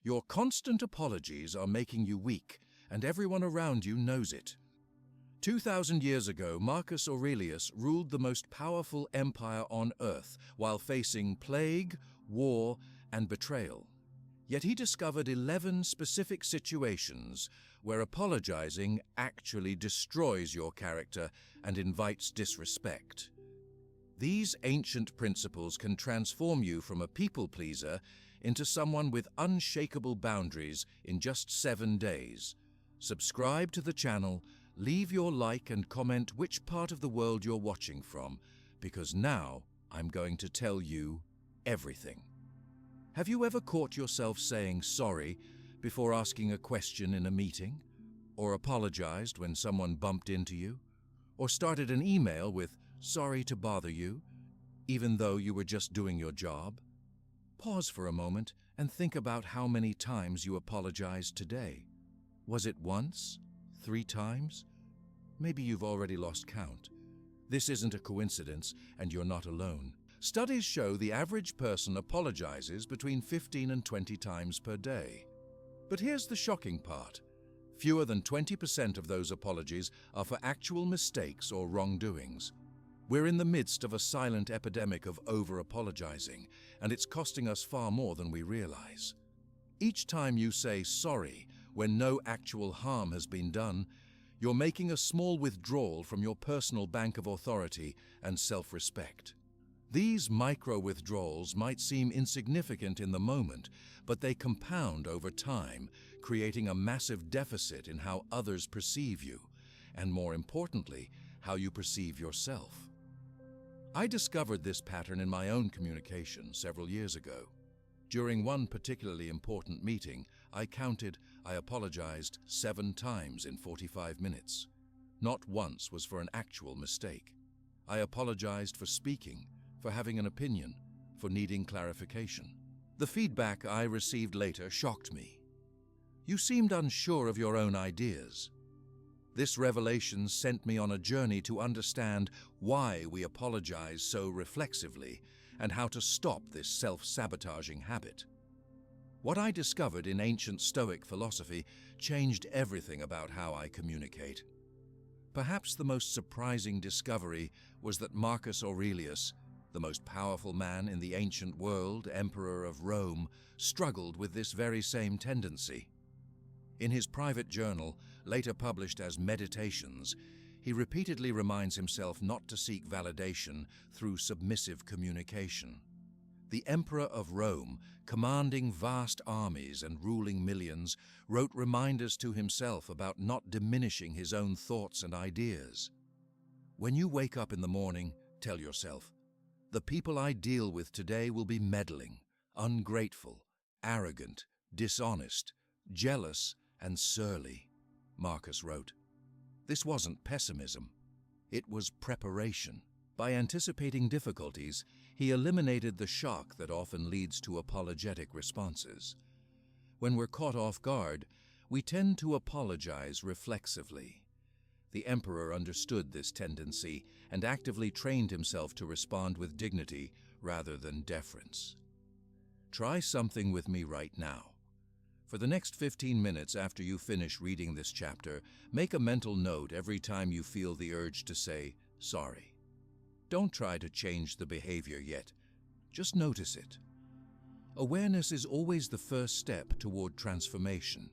Your constant apologies are making you weak, and everyone around you knows it. 2,000 years ago, Marcus Aurelius ruled the most powerful empire on earth while facing plague, war, and betrayal. Yet he discovered 11 specific situations where apologizing actually destroys your character and invites disrespect. These ancient principles can transform you from a people pleaser into someone with unshakable boundaries in just 7 days. Subscribe to the channel, leave your like and comment which part of the world you're watching from, because now I'm going to tell you everything. Have you ever caught yourself saying sorry before asking a question in a meeting? Or apologized when someone bumped into you? Or started an email with "sorry to bother you," even though you were just doing your job? Pause for a moment and think about how many times you apologized today. Was it once? 3 times? Maybe you've already lost count. This isn't a coincidence, and you're not alone. Studies show the average person apologizes between 15 and 20 times per day. But here's the shocking part. Fewer than 20% of those apologies are for actual mistakes or wrongdoings. We're in the midst of a silent epidemic of over-apologizing, and it's costing us far more than we realize. Each time you say sorry when no actual harm has been done, you're making a small withdrawal from your personal bank of authority and self-respect. These micro-withdrawals might seem insignificant in the moment, but they compound over time, creating a massive deficit in how others perceive you, and more importantly, how you perceive yourself. I discovered this pattern in my own communication several years ago. During one particularly important meeting, I apologized 7 times in 45 minutes. Not once was for an actual mistake. I apologized for speaking, for having an opinion, for needing clarification. The feedback I received later shocked me. You seemed unsure of your own ideas. This revelation sent me on a journey to understand why we apologize so reflexively and how to stop this self-sabotaging habit. What I discovered in ancient Stoic philosophy changed everything about how I communicate. Perhaps the most surprising discovery was that Marcus Aurelius, the most powerful man in the ancient world, Emperor of Rome, struggled with this very same tendency. In his private journal, later published as Meditations, he repeatedly reminds himself not to seek validation through submissive communication. The Emperor of Rome, commanding vast armies and ruling millions, wrote reminders to himself about not diminishing his own thoughts and ideas. When you wake up in the morning, tell yourself, "The people I deal with today will be meddling, ungrateful, arrogant, dishonest, jealous, and surly," Marcus wrote. This wasn't pessimism. It was preparation. By anticipating difficulties, he eliminated the shock that often leads to apologetic responses. When we're caught off guard, we tend to apologize reflexively. The emperor understood this tendency and actively trained himself to respond with dignity rather than deference. Try something with me right now. For the next 15 minutes after you finish reading this chapter, make a mental note every time you feel the urge to say sorry. Don't try to change the behavior yet. Just notice it. Awareness is always the first step toward transformation.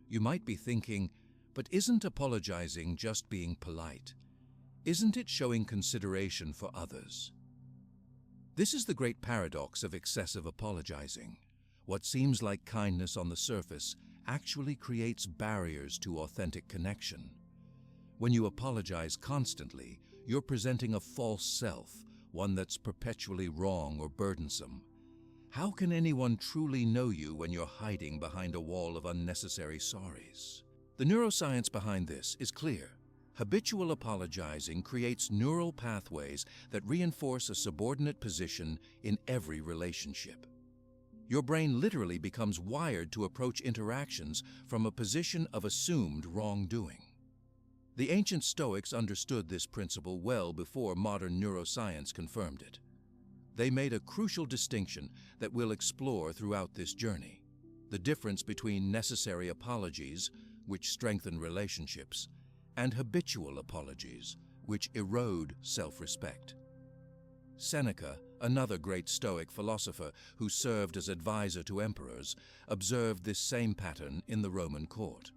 You might be thinking, but isn't apologizing just being polite? Isn't it showing consideration for others? This is the great paradox of excessive apologizing. What seems like kindness on the surface actually creates barriers to authentic connection. When you apologize constantly, you're presenting a false self, one that's perpetually wrong or burdensome. How can anyone truly know you when you're hiding behind a wall of unnecessary sorries? The neuroscience behind this is clear. Habitual apologizing creates neural pathways that reinforce a subordinate position in every relationship. Your brain literally becomes wired to approach interactions from a position of assumed wrongdoing. The ancient Stoics understood this principle well before modern neuroscience confirmed it. They made a crucial distinction that we'll explore throughout this journey. the difference between necessary apologies, which strengthen relationships, and habitual apologies, which erode self-respect. Seneca, another great Stoic philosopher who served as advisor to emperors, observed this same pattern in the Roman court.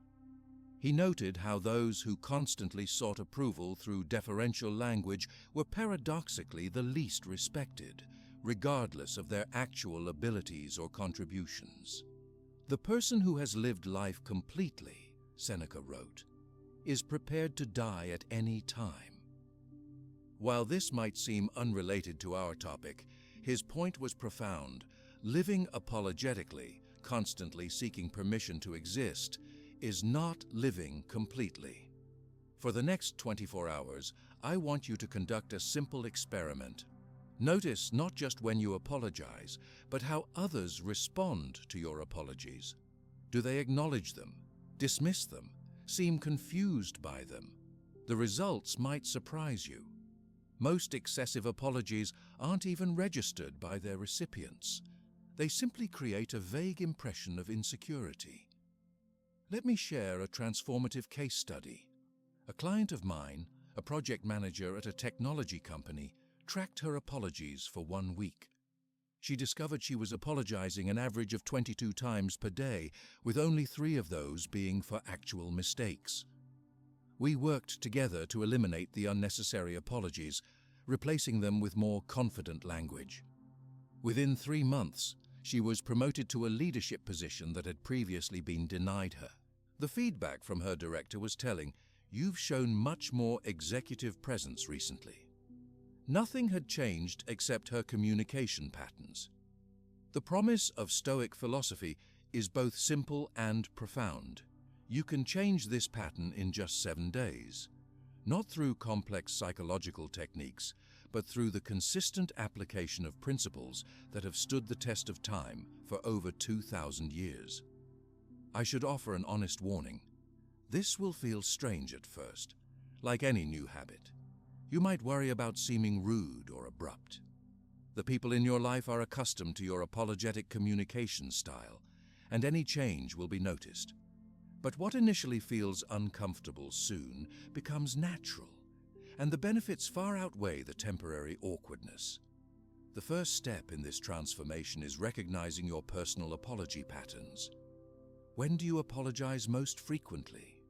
He noted how those who constantly sought approval through deferential language were paradoxically the least respected, regardless of their actual abilities or contributions. The person who has lived life completely, Seneca wrote, is prepared to die at any time. While this might seem unrelated to our topic, his point was profound. Living apologetically, constantly seeking permission to exist, is not living completely. For the next 24 hours, I want you to conduct a simple experiment. Notice not just when you apologize, but how others respond to your apologies. Do they acknowledge them, dismiss them, seem confused by them? The results might surprise you. Most excessive apologies aren't even registered by their recipients. They simply create a vague impression of insecurity. Let me share a transformative case study. A client of mine, a project manager at a technology company, tracked her apologies for 1 week. She discovered she was apologizing an average of 22 times per day, with only 3 of those being for actual mistakes. We worked together to eliminate the unnecessary apologies, replacing them with more confident language. Within 3 months, she was promoted to a leadership position that had previously been denied her. The feedback from her director was telling, "You've shown much more executive presence recently." Nothing had changed except her communication patterns. The promise of Stoic philosophy is both simple and profound. You can change this pattern in just 7 days, not through complex psychological techniques, but through the consistent application of principles that have stood the test of time for over 2,000 years. I should offer an honest warning. This will feel strange at first, like any new habit. You might worry about seeming rude or abrupt. The people in your life are accustomed to your apologetic communication style, and any change will be noticed. But what initially feels uncomfortable soon becomes natural, and the benefits far outweigh the temporary awkwardness. The first step in this transformation is recognizing your personal apology patterns. When do you apologize most frequently?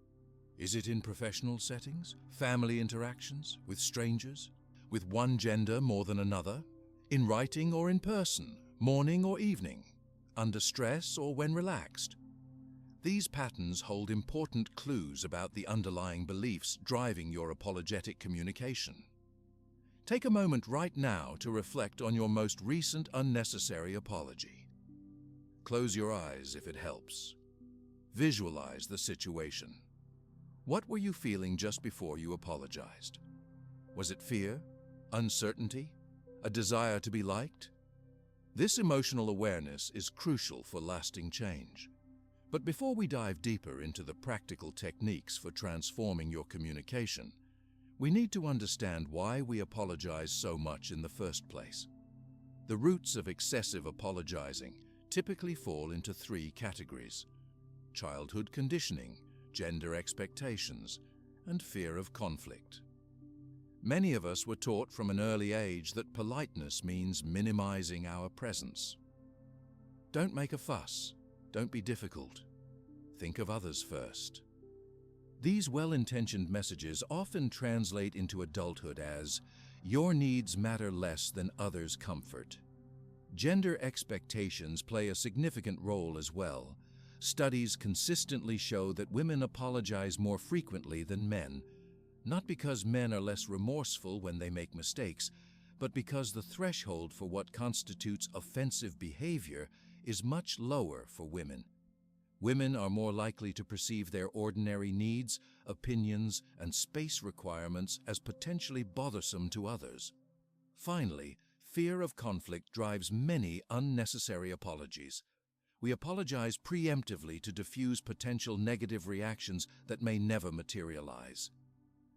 Is it in professional settings, family interactions, with strangers, with one gender more than another, in writing or in person, morning or evening, under stress or when relaxed? These patterns hold important clues about the underlying beliefs driving your apologetic communication. Take a moment right now to reflect on your most recent unnecessary apology. Close your eyes if it helps. Visualize the situation. What were you feeling just before you apologized? Was it fear, uncertainty, a desire to be liked? This emotional awareness is crucial for lasting change. But before we dive deeper into the practical techniques for transforming your communication, we need to understand why we apologize so much in the first place. The roots of excessive apologizing typically fall into 3 categories: childhood conditioning, gender expectations, and fear of conflict. Many of us were taught from an early age that politeness means minimizing our presence. Don't make a fuss. Don't be difficult. Think of others first. These well-intentioned messages often translate into adulthood as, "Your needs matter less than others' comfort." Gender expectations play a significant role as well. Studies consistently show that women apologize more frequently than men, not because men are less remorseful when they make mistakes, but because the threshold for what constitutes offensive behavior is much lower for women. Women are more likely to perceive their ordinary needs, opinions, and space requirements as potentially bothersome to others. Finally, fear of conflict drives many unnecessary apologies. We apologize preemptively to diffuse potential negative reactions that may never materialize.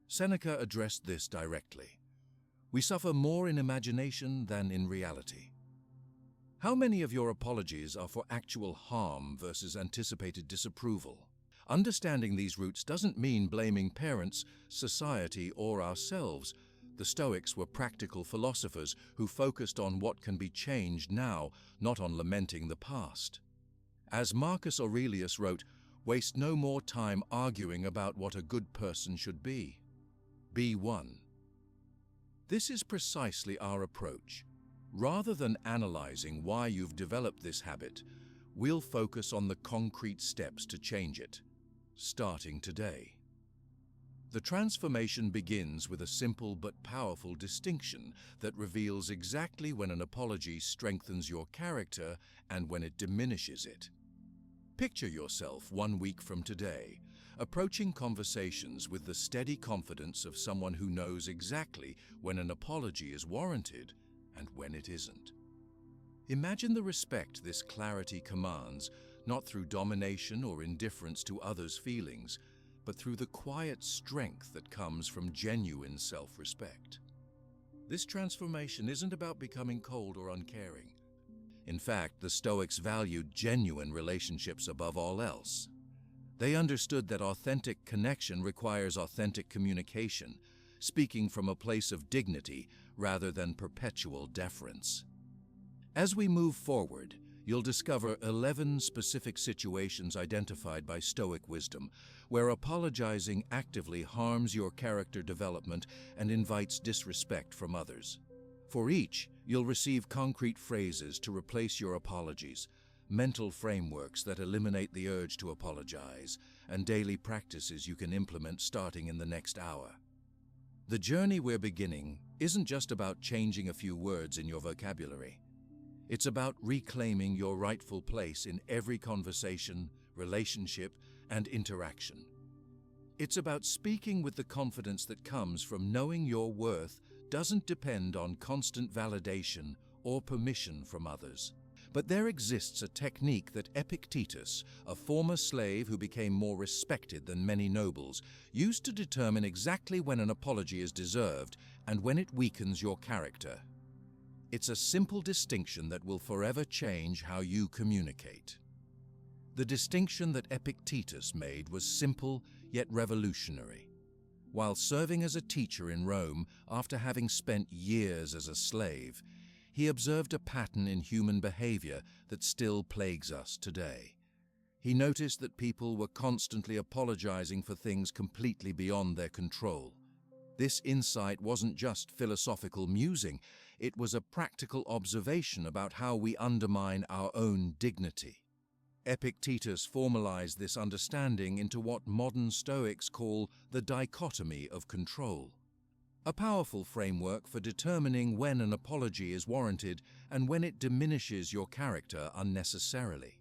Seneca addressed this directly. We suffer more in imagination than in reality. How many of your apologies are for actual harm versus anticipated disapproval? Understanding these roots doesn't mean blaming parents, society, or ourselves. The Stoics were practical philosophers who focused on what can be changed now, not on lamenting the past. As Marcus Aurelius wrote, "Waste no more time arguing about what a good person should be. Be one." This is precisely our approach. Rather than analyzing why you've developed this habit, we'll focus on the concrete steps to change it, starting today. The transformation begins with a simple but powerful distinction that reveals exactly when an apology strengthens your character and when it diminishes it. Picture yourself 1 week from today, approaching conversations with the steady confidence of someone who knows exactly when an apology is warranted and when it isn't. Imagine the respect this clarity commands, not through domination or indifference to others' feelings, but through the quiet strength that comes from genuine self-respect. This transformation isn't about becoming cold or uncaring. In fact, the Stoics valued genuine relationships above all else. They understood that authentic connection requires authentic communication, speaking from a place of dignity rather than perpetual deference. As we move forward, you'll discover 11 specific situations identified by Stoic wisdom where apologizing actively harms your character development and invites disrespect from others. For each, you'll receive concrete phrases to replace your apologies, mental frameworks that eliminate the urge to apologize, and daily practices you can implement starting in the next hour. The journey we're beginning isn't just about changing a few words in your vocabulary. It's about reclaiming your rightful place in every conversation, relationship, and interaction. It's about speaking with the confidence that comes from knowing your worth doesn't depend on constant validation or permission from others. But there exists a technique that Epictetus, a former slave who became more respected than many nobles, used to determine exactly when an apology is deserved and when it weakens your character. It's a simple distinction that will forever change how you communicate. The distinction that Epictetus made was simple yet revolutionary. While serving as a teacher in Rome after having spent years as a slave, he observed a pattern in human behavior that still plagues us today. He noticed that people were constantly apologizing for things completely beyond their control. This insight wasn't just philosophical musing, it was a practical observation about how we undermine our own dignity. Epictetus formalized this understanding into what modern Stoics call the dichotomy of control, a powerful framework for determining when an apology is warranted and when it diminishes your character unnecessarily.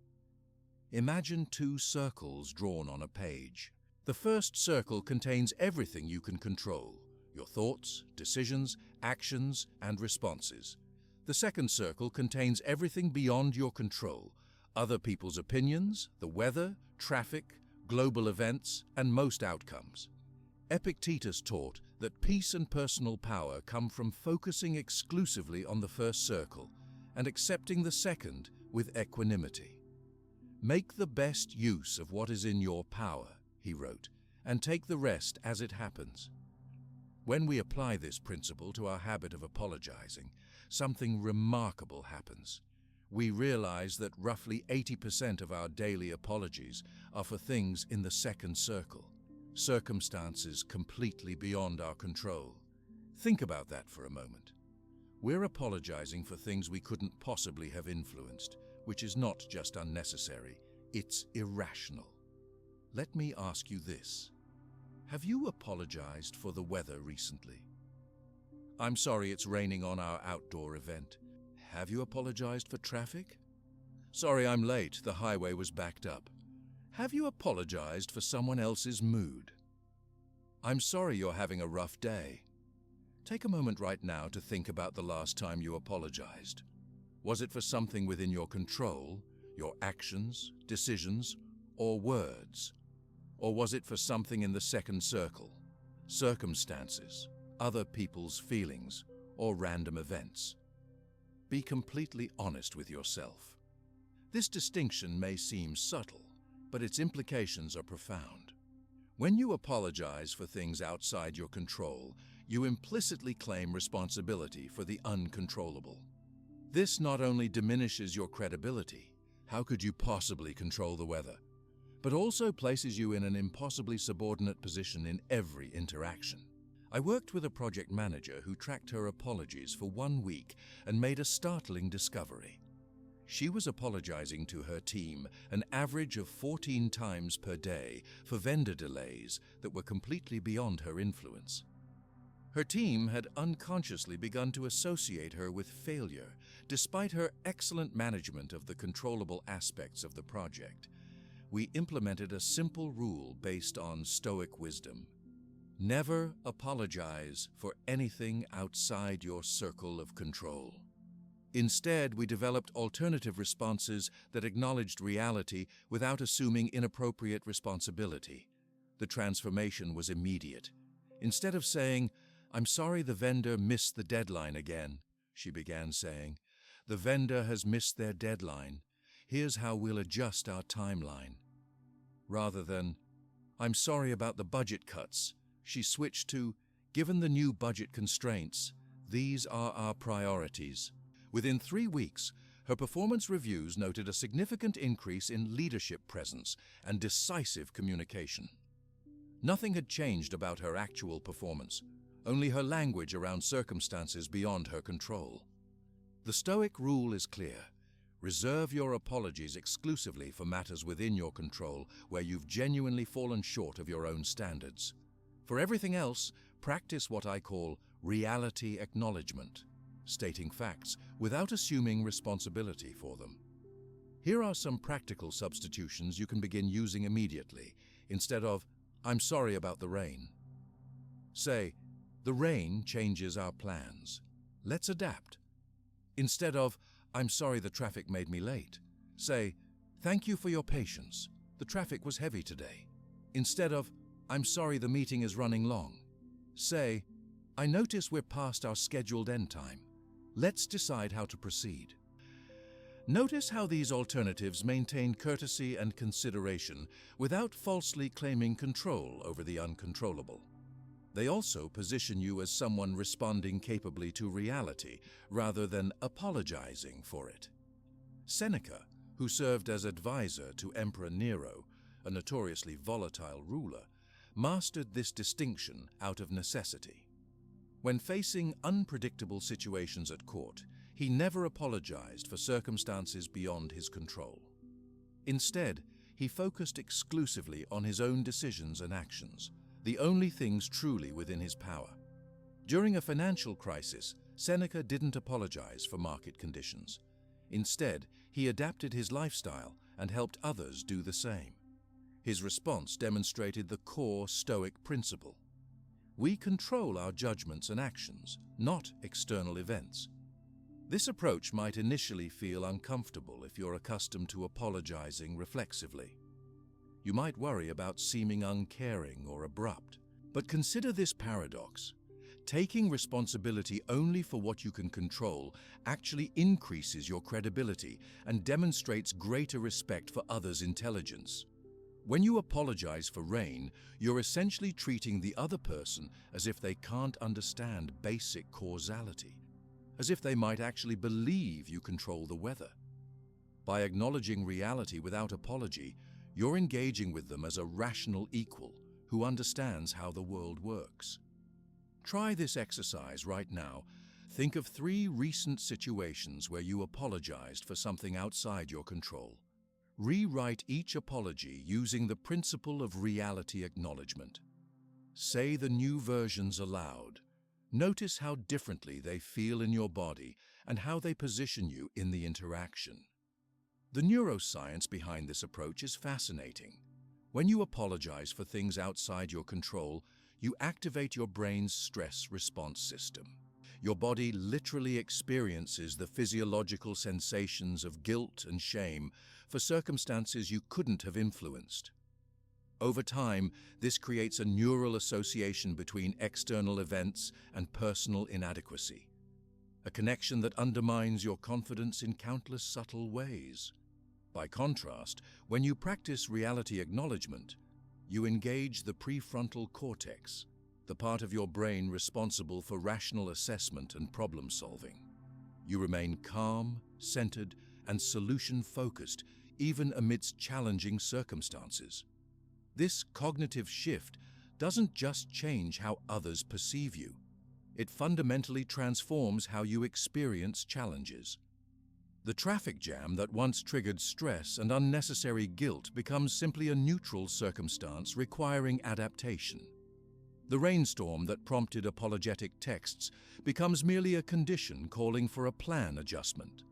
Imagine 2 circles drawn on a page. The first circle contains everything you can control: your thoughts, decisions, actions, and responses. The second circle contains everything beyond your control: other people's opinions, the weather, traffic, global events, and most outcomes. Epictetus taught that peace and personal power come from focusing exclusively on the first circle and accepting the second with equanimity. "Make the best use of what is in your power," he wrote, "and take the rest as it happens." When we apply this principle to our habit of apologizing, something remarkable happens. We realize that roughly 80% of our daily apologies are for things in the second circle, circumstances completely beyond our control. Think about that for a moment. We're apologizing for things we couldn't possibly have influenced, which is not just unnecessary, it's irrational. Let me ask you this. Have you apologized for the weather recently? "I'm sorry it's raining on our outdoor event." Have you apologized for traffic? "Sorry I'm late, the highway was backed up." Have you apologized for someone else's mood? "I'm sorry you're having a rough day." Take a moment right now to think about the last time you apologized. Was it for something within your control, your actions, decisions, or words? Or was it for something in the second circle, circumstances, other people's feelings, or random events? be completely honest with yourself. This distinction may seem subtle, but its implications are profound. When you apologize for things outside your control, you implicitly claim responsibility for the uncontrollable. This not only diminishes your credibility, how could you possibly control the weather, but also places you in an impossibly subordinate position in every interaction. I worked with a project manager who tracked her apologies for 1 week and made a startling discovery. She was apologizing to her team an average of 14 times per day for vendor delays that were completely beyond her influence. Her team had unconsciously begun to associate her with failure, despite her excellent management of the controllable aspects of the project. We implemented a simple rule based on Stoic wisdom. Never apologize for anything outside your circle of control. Instead, we developed alternative responses that acknowledged reality without assuming inappropriate responsibility. The transformation was immediate. Instead of saying, "I'm sorry the vendor missed the deadline again," she began saying, "The vendor has missed their deadline. Here's how we'll adjust our timeline." Rather than, "I'm sorry about the budget cuts," she switched to, "Given the new budget constraints, these are our priorities." Within 3 weeks, her performance reviews noted a significant increase in leadership presence and decisive communication. Nothing had changed about her actual performance, only her language around circumstances beyond her control. The Stoic rule is clear. Reserve your apologies exclusively for matters within your control where you've genuinely fallen short of your own standards. For everything else, practice what I call reality acknowledgement, stating facts without assuming responsibility for them. Here are some practical substitutions you can begin using immediately. Instead of, "I'm sorry about the rain," say, "The rain changes our plans. Let's adapt." Instead of, "I'm sorry the traffic made me late," say, "Thank you for your patience. The traffic was heavy today." Instead of, "I'm sorry the meeting is running long," say, "I notice we're past our scheduled end time. Let's decide how to proceed." Notice how these alternatives maintain courtesy and consideration without falsely claiming control over the uncontrollable. They also position you as someone responding capably to reality rather than apologizing for it. Seneca, who served as advisor to Emperor Nero, a notoriously volatile ruler, mastered this distinction out of necessity. When facing unpredictable situations at court, he never apologized for circumstances beyond his control. Instead, he focused exclusively on his own decisions and actions, the only things truly within his power. During a financial crisis, Seneca didn't apologize for market conditions. Instead, he adapted his lifestyle and helped others do the same. His response demonstrated the core Stoic principle. We control our judgments and actions, not external events. This approach might initially feel uncomfortable if you're accustomed to apologizing reflexively. You might worry about seeming uncaring or abrupt. But consider this paradox. Taking responsibility only for what you can control actually increases your credibility and demonstrates greater respect for others' intelligence. When you apologize for rain, you're essentially treating the other person as if they can't understand basic causality, as if they might actually believe you control the weather. By acknowledging reality without apology, you're engaging with them as a rational equal who understands how the world works. Try this exercise right now. Think of 3 recent situations where you apologized for something outside your control. Rewrite each apology using the principle of reality acknowledgement. Say the new versions aloud. Notice how differently they feel in your body and how they position you in the interaction. The neuroscience behind this approach is fascinating. When you apologize for things outside your control, you activate your brain's stress response system. Your body literally experiences the physiological sensations of guilt and shame for circumstances you couldn't have influenced. Over time, this creates a neural association between external events and personal inadequacy. a connection that undermines your confidence in countless subtle ways. By contrast, when you practice reality acknowledgement, you engage the prefrontal cortex, the part of your brain responsible for rational assessment and problem solving. You remain calm, centered, and solution-focused, even amidst challenging circumstances. This cognitive shift doesn't just change how others perceive you. It fundamentally transforms how you experience challenges. The traffic jam that once triggered stress and unnecessary guilt becomes simply a neutral circumstance requiring adaptation. The rainstorm that prompted apologetic texts becomes merely a condition calling for a plan adjustment.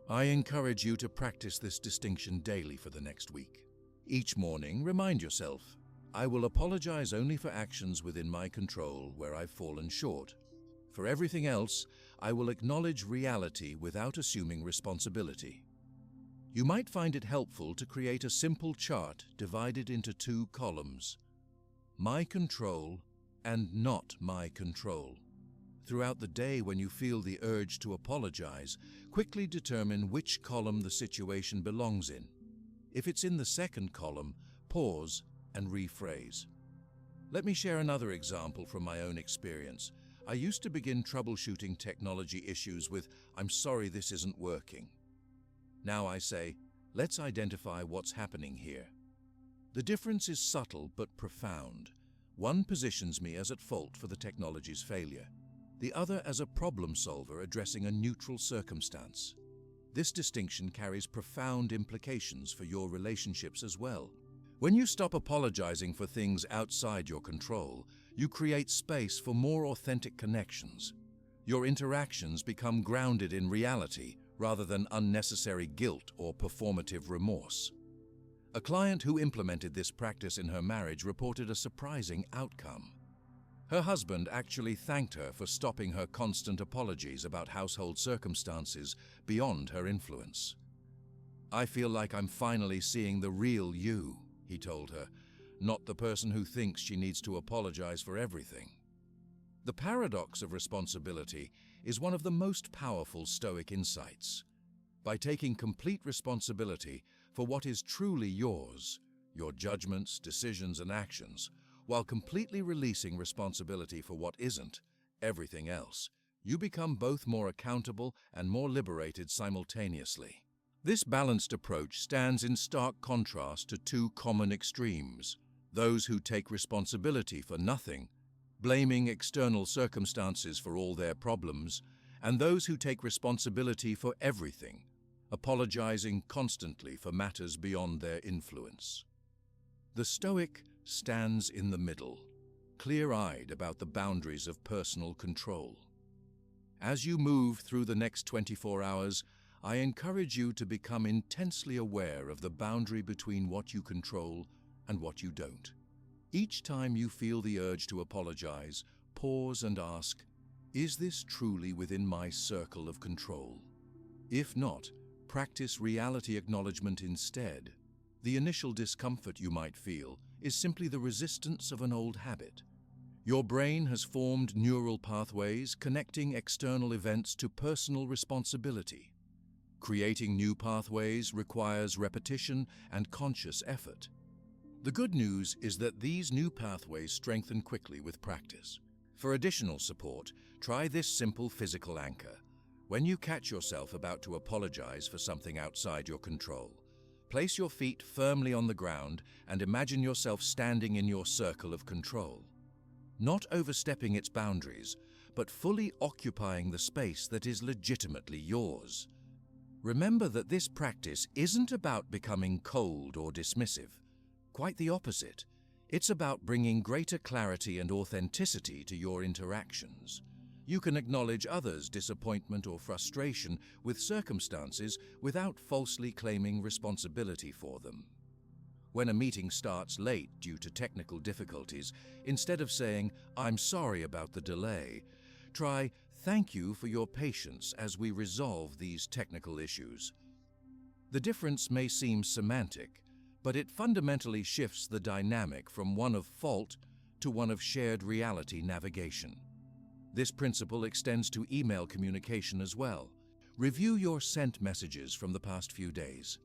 I encourage you to practice this distinction daily for the next week. Each morning, remind yourself, I will apologize only for actions within my control where I've fallen short. For everything else, I will acknowledge reality without assuming responsibility. You might find it helpful to create a simple chart divided into 2 columns: my control and not my control. Throughout the day, when you feel the urge to apologize, quickly determine which column the situation belongs in. If it's in the second column, pause and rephrase. Let me share another example from my own experience. I used to begin troubleshooting technology issues with, "I'm sorry this isn't working." Now I say, let's identify what's happening here. The difference is subtle but profound. One positions me as at fault for the technology's failure, the other as a problem solver addressing a neutral circumstance. This distinction carries profound implications for your relationships as well. When you stop apologizing for things outside your control, you create space for more authentic connections. Your interactions become grounded in reality rather than unnecessary guilt or performative remorse. A client who implemented this practice in her marriage reported a surprising outcome. Her husband actually thanked her for stopping her constant apologies about household circumstances beyond her influence. "I feel like I'm finally seeing the real you," he told her, "not the person who thinks she needs to apologize for everything." The paradox of responsibility is one of the most powerful Stoic insights. By taking complete responsibility for what is truly yours, your judgments, decisions, and actions, while completely releasing responsibility for what isn't, everything else, you become both more accountable and more liberated simultaneously. This balanced approach stands in stark contrast to 2 common extremes: those who take responsibility for nothing, blaming external circumstances for all their problems, and those who take responsibility for everything, apologizing constantly for matters beyond their influence. The Stoic stands in the middle, clear-eyed about the boundaries of personal control. As you move through the next 24 hours, I encourage you to become intensely aware of the boundary between what you control and what you don't. Each time you feel the urge to apologize, pause and ask, is this truly within my circle of control? If not, practice reality acknowledgement instead. The initial discomfort you might feel is simply the resistance of an old habit. Your brain has formed neural pathways connecting external events to personal responsibility. Creating new pathways requires repetition and conscious effort. The good news is that these new pathways strengthen quickly with practice. For additional support, try this simple physical anchor. When you catch yourself about to apologize for something outside your control, place your feet firmly on the ground and imagine yourself standing in your circle of control. Not overstepping its boundaries, but fully occupying the space that is legitimately yours. Remember that this practice isn't about becoming cold or dismissive. Quite the opposite. It's about bringing greater clarity and authenticity to your interactions. You can acknowledge others' disappointment or frustration with circumstances without falsely claiming responsibility for them. When a meeting starts late due to technical difficulties, instead of saying, "I'm sorry about the delay," try, "Thank you for your patience as we resolve these technical issues." The difference may seem semantic, but it fundamentally shifts the dynamic from one of fault to one of shared reality navigation. This principle extends to email communication as well. Review your sent messages from the past few days.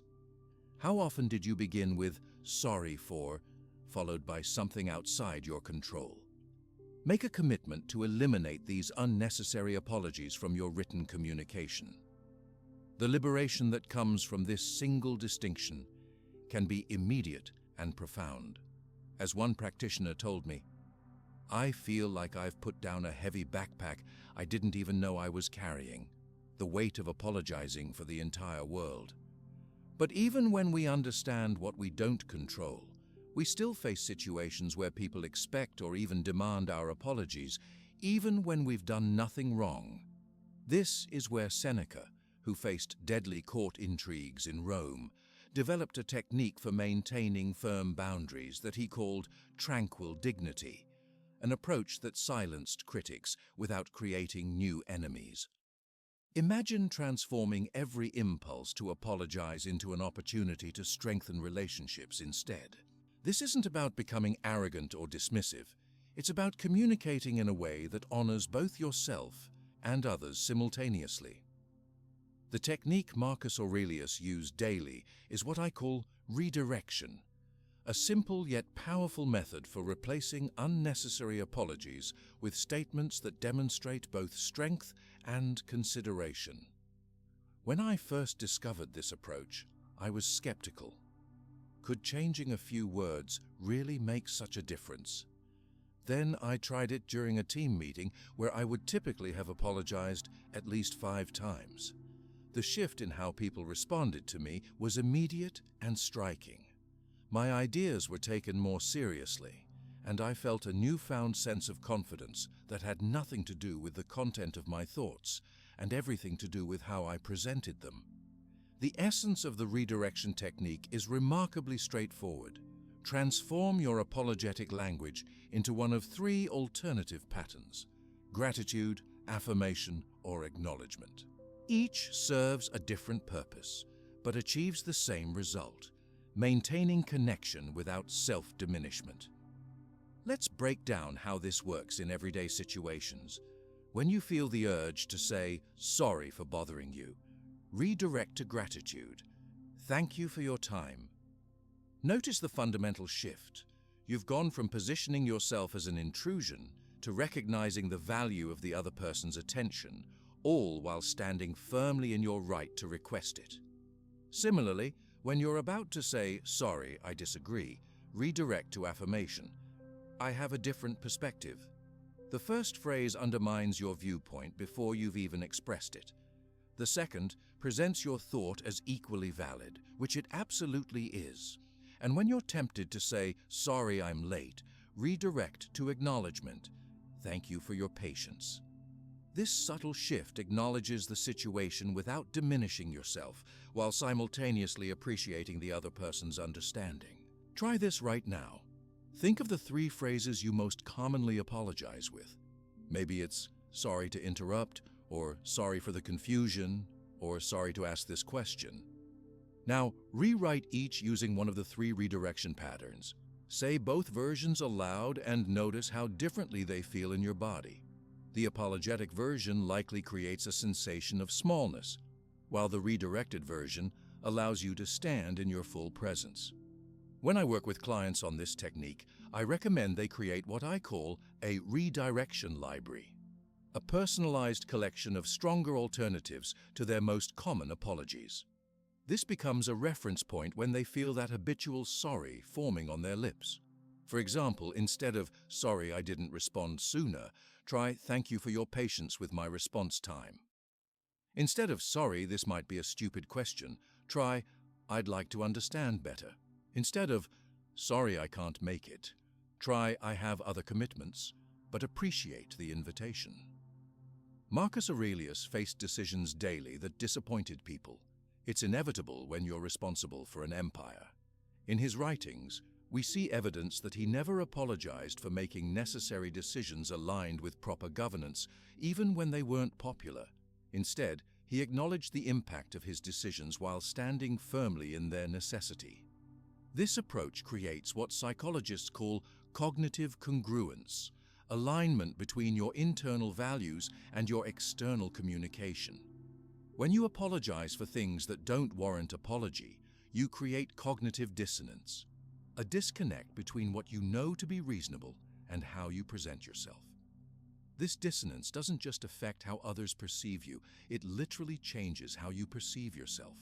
How often did you begin with "sorry for," followed by something outside your control? Make a commitment to eliminate these unnecessary apologies from your written communication. The liberation that comes from this single distinction can be immediate and profound. As one practitioner told me, "I feel like I've put down a heavy backpack I didn't even know I was carrying, the weight of apologizing for the entire world." But even when we understand what we don't control, we still face situations where people expect or even demand our apologies, even when we've done nothing wrong. This is where Seneca, who faced deadly court intrigues in Rome, developed a technique for maintaining firm boundaries that he called tranquil dignity, an approach that silenced critics without creating new enemies. Imagine transforming every impulse to apologize into an opportunity to strengthen relationships instead. This isn't about becoming arrogant or dismissive. It's about communicating in a way that honors both yourself and others simultaneously. The technique Marcus Aurelius used daily is what I call redirection, a simple yet powerful method for replacing unnecessary apologies with statements that demonstrate both strength and consideration. When I first discovered this approach, I was skeptical. Could changing a few words really make such a difference? Then I tried it during a team meeting where I would typically have apologized at least 5 times. The shift in how people responded to me was immediate and striking. My ideas were taken more seriously, and I felt a newfound sense of confidence that had nothing to do with the content of my thoughts and everything to do with how I presented them. The essence of the redirection technique is remarkably straightforward. Transform your apologetic language into one of 3 alternative patterns: gratitude, affirmation, or acknowledgement. Each serves a different purpose, but achieves the same result: maintaining connection without self-diminishment. Let's break down how this works in everyday situations. When you feel the urge to say "sorry for bothering you," redirect to gratitude. "Thank you for your time." Notice the fundamental shift. You've gone from positioning yourself as an intrusion to recognizing the value of the other person's attention, all while standing firmly in your right to request it. Similarly, when you're about to say "sorry, I disagree," redirect to affirmation. "I have a different perspective." The first phrase undermines your viewpoint before you've even expressed it. The second presents your thought as equally valid, which it absolutely is. And when you're tempted to say "sorry, I'm late," redirect to acknowledgement. "Thank you for your patience." This subtle shift acknowledges the situation without diminishing yourself, while simultaneously appreciating the other person's understanding. Try this right now. Think of the 3 phrases you most commonly apologize with. Maybe it's "sorry to interrupt," or "sorry for the confusion," or "sorry to ask this question." Now, rewrite each using one of the 3 redirection patterns. Say both versions aloud and notice how differently they feel in your body. The apologetic version likely creates a sensation of smallness, while the redirected version allows you to stand in your full presence. When I work with clients on this technique, I recommend they create what I call a redirection library, a personalized collection of stronger alternatives to their most common apologies. This becomes a reference point when they feel that habitual "sorry" forming on their lips. For example, instead of "sorry I didn't respond sooner," try "thank you for your patience with my response time." Instead of "sorry, this might be a stupid question," try "I'd like to understand better." Instead of "sorry I can't make it," try "I have other commitments, but appreciate the invitation." Marcus Aurelius faced decisions daily that disappointed people. It's inevitable when you're responsible for an empire. In his writings, we see evidence that he never apologized for making necessary decisions aligned with proper governance, even when they weren't popular. Instead, he acknowledged the impact of his decisions while standing firmly in their necessity. This approach creates what psychologists call cognitive congruence, alignment between your internal values and your external communication. When you apologize for things that don't warrant apology, you create cognitive dissonance, a disconnect between what you know to be reasonable and how you present yourself. This dissonance doesn't just affect how others perceive you, it literally changes how you perceive yourself.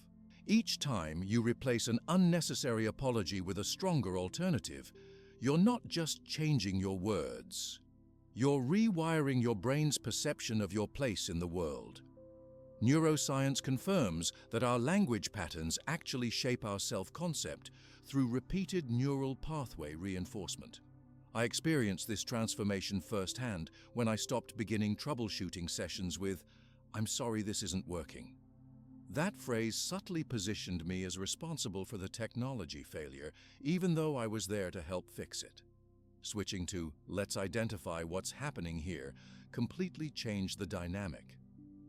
Each time you replace an unnecessary apology with a stronger alternative, you're not just changing your words, you're rewiring your brain's perception of your place in the world. Neuroscience confirms that our language patterns actually shape our self-concept through repeated neural pathway reinforcement. I experienced this transformation firsthand when I stopped beginning troubleshooting sessions with, "I'm sorry this isn't working." That phrase subtly positioned me as responsible for the technology failure, even though I was there to help fix it. Switching to, "Let's identify what's happening here," completely changed the dynamic.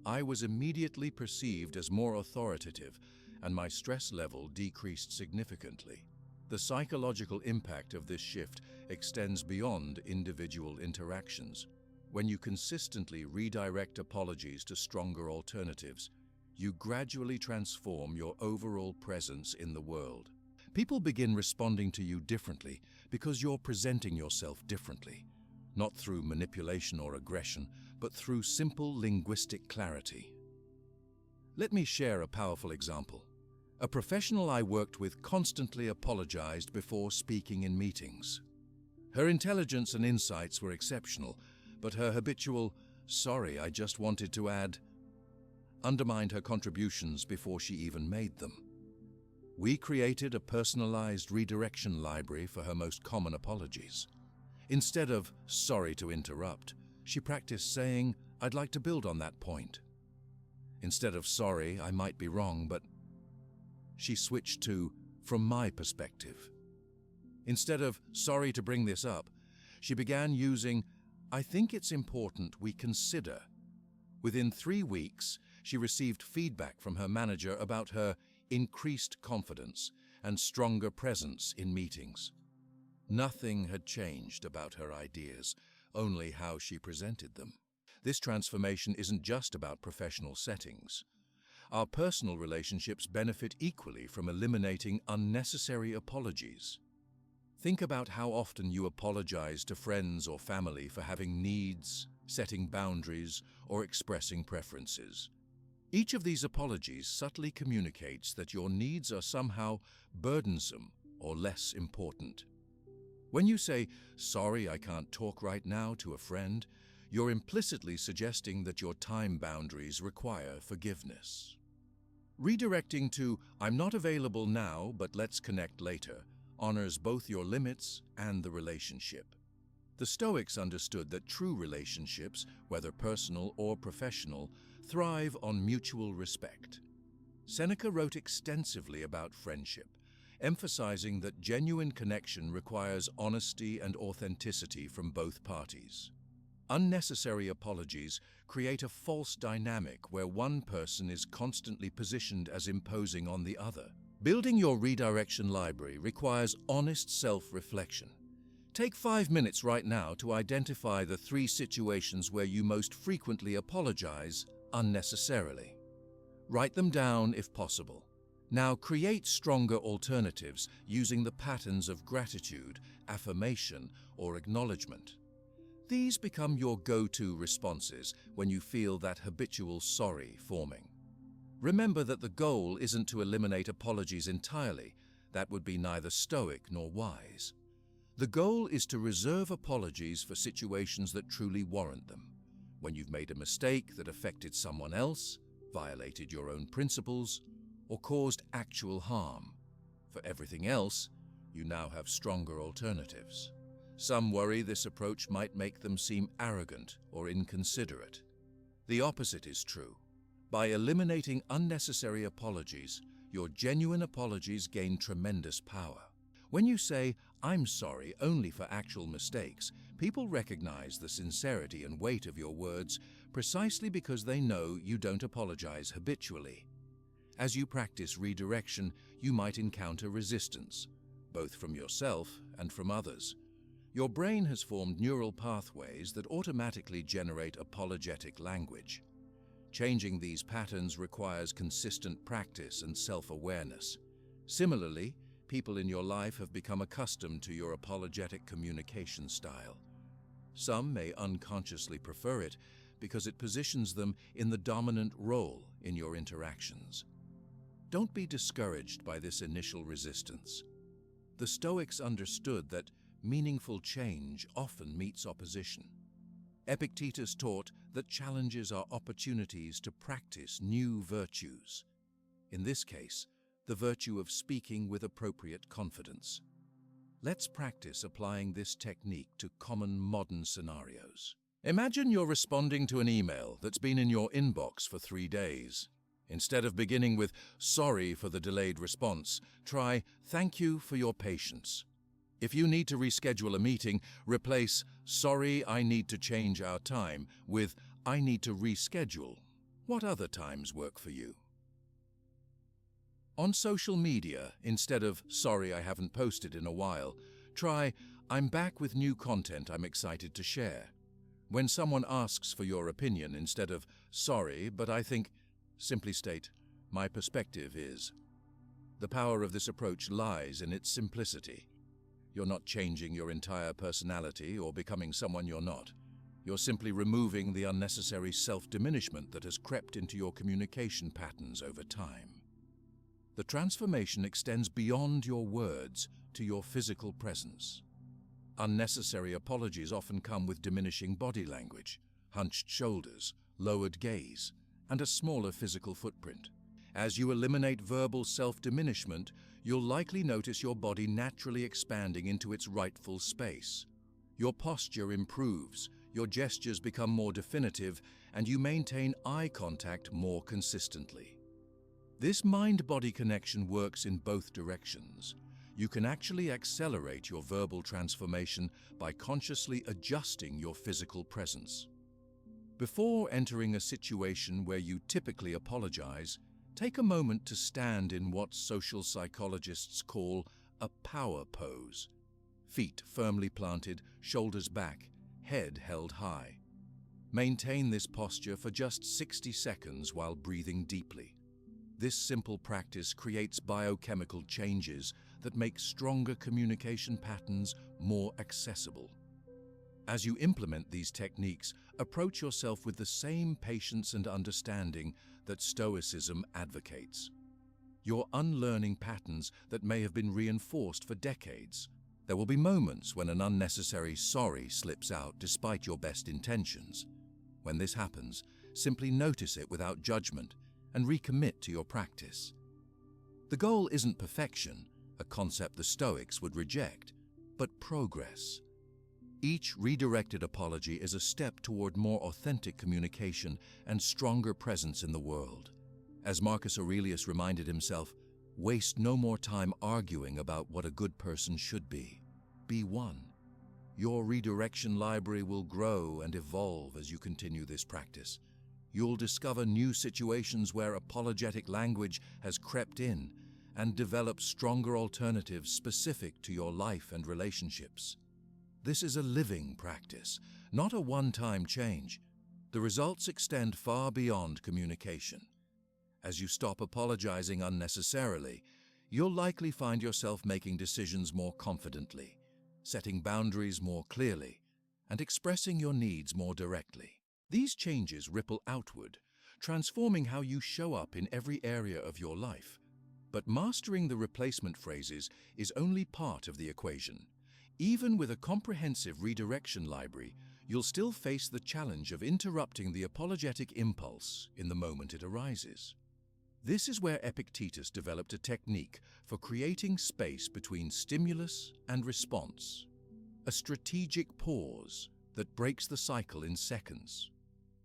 I was immediately perceived as more authoritative, and my stress level decreased significantly. The psychological impact of this shift extends beyond individual interactions. When you consistently redirect apologies to stronger alternatives, you gradually transform your overall presence in the world. People begin responding to you differently because you're presenting yourself differently, not through manipulation or aggression, but through simple linguistic clarity. Let me share a powerful example. A professional I worked with constantly apologized before speaking in meetings. Her intelligence and insights were exceptional, but her habitual, "Sorry, I just wanted to add," undermined her contributions before she even made them. We created a personalized redirection library for her most common apologies. Instead of "Sorry to interrupt," she practiced saying, "I'd like to build on that point." Instead of "Sorry, I might be wrong, but," she switched to "From my perspective." Instead of "Sorry to bring this up," she began using "I think it's important we consider." Within 3 weeks, she received feedback from her manager about her increased confidence and stronger presence in meetings. Nothing had changed about her ideas, only how she presented them. This transformation isn't just about professional settings. Our personal relationships benefit equally from eliminating unnecessary apologies. Think about how often you apologize to friends or family for having needs, setting boundaries, or expressing preferences. Each of these apologies subtly communicates that your needs are somehow burdensome or less important. When you say, "Sorry, I can't talk right now," to a friend, you're implicitly suggesting that your time boundaries require forgiveness. Redirecting to "I'm not available now, but let's connect later" honors both your limits and the relationship. The Stoics understood that true relationships, whether personal or professional, thrive on mutual respect. Seneca wrote extensively about friendship, emphasizing that genuine connection requires honesty and authenticity from both parties. Unnecessary apologies create a false dynamic where one person is constantly positioned as imposing on the other. Building your redirection library requires honest self-reflection. Take 5 minutes right now to identify the 3 situations where you most frequently apologize unnecessarily. Write them down if possible. Now create stronger alternatives using the patterns of gratitude, affirmation, or acknowledgement. These become your go-to responses when you feel that habitual sorry forming. Remember that the goal isn't to eliminate apologies entirely. That would be neither stoic nor wise. The goal is to reserve apologies for situations that truly warrant them. When you've made a mistake that affected someone else, violated your own principles, or caused actual harm. For everything else, you now have stronger alternatives. Some worry this approach might make them seem arrogant or inconsiderate. The opposite is true. By eliminating unnecessary apologies, your genuine apologies gain tremendous power. When you say, "I'm sorry," only for actual mistakes, people recognize the sincerity and weight of your words precisely because they know you don't apologize habitually. As you practice redirection, you might encounter resistance, both from yourself and from others. Your brain has formed neural pathways that automatically generate apologetic language. Changing these patterns requires consistent practice and self-awareness. Similarly, people in your life have become accustomed to your apologetic communication style. Some may unconsciously prefer it because it positions them in the dominant role in your interactions. Don't be discouraged by this initial resistance. The Stoics understood that meaningful change often meets opposition. Epictetus taught that challenges are opportunities to practice new virtues. In this case, the virtue of speaking with appropriate confidence. Let's practice applying this technique to common modern scenarios. Imagine you're responding to an email that's been in your inbox for 3 days. Instead of beginning with "sorry for the delayed response," try "thank you for your patience." If you need to reschedule a meeting, replace "sorry, I need to change our time" with "I need to reschedule." What other times work for you? On social media, instead of "sorry, I haven't posted in a while," try "I'm back with new content I'm excited to share." When someone asks for your opinion, instead of "sorry, but I think," simply state "my perspective is." The power of this approach lies in its simplicity. You're not changing your entire personality or becoming someone you're not. You're simply removing the unnecessary self-diminishment that has crept into your communication patterns over time. The transformation extends beyond your words to your physical presence. Unnecessary apologies often come with diminishing body language, hunched shoulders, lowered gaze, and a smaller physical footprint. As you eliminate verbal self-diminishment, you'll likely notice your body naturally expanding into its rightful space. Your posture improves, your gestures become more definitive, and you maintain eye contact more consistently. This mind-body connection works in both directions. You can actually accelerate your verbal transformation by consciously adjusting your physical presence. Before entering a situation where you typically apologize, take a moment to stand in what social psychologists call a power pose. Feet firmly planted, shoulders back, head held high. Maintain this posture for just 60 seconds while breathing deeply. This simple practice creates biochemical changes that make stronger communication patterns more accessible. As you implement these techniques, approach yourself with the same patience and understanding that Stoicism advocates. You're unlearning patterns that may have been reinforced for decades. There will be moments when an unnecessary "sorry" slips out despite your best intentions. When this happens, simply notice it without judgment and recommit to your practice. The goal isn't perfection, a concept the Stoics would reject, but progress. Each redirected apology is a step toward more authentic communication and stronger presence in the world. As Marcus Aurelius reminded himself, waste no more time arguing about what a good person should be. Be one. Your redirection library will grow and evolve as you continue this practice. You'll discover new situations where apologetic language has crept in and develop stronger alternatives specific to your life and relationships. This is a living practice, not a one-time change. The results extend far beyond communication. As you stop apologizing unnecessarily, you'll likely find yourself making decisions more confidently, setting boundaries more clearly, and expressing your needs more directly. These changes ripple outward, transforming how you show up in every area of your life. But mastering the replacement phrases is only part of the equation. Even with a comprehensive redirection library, you'll still face the challenge of interrupting the apologetic impulse in the moment it arises. This is where Epictetus developed a technique for creating space between stimulus and response, a strategic pause that breaks the cycle in seconds.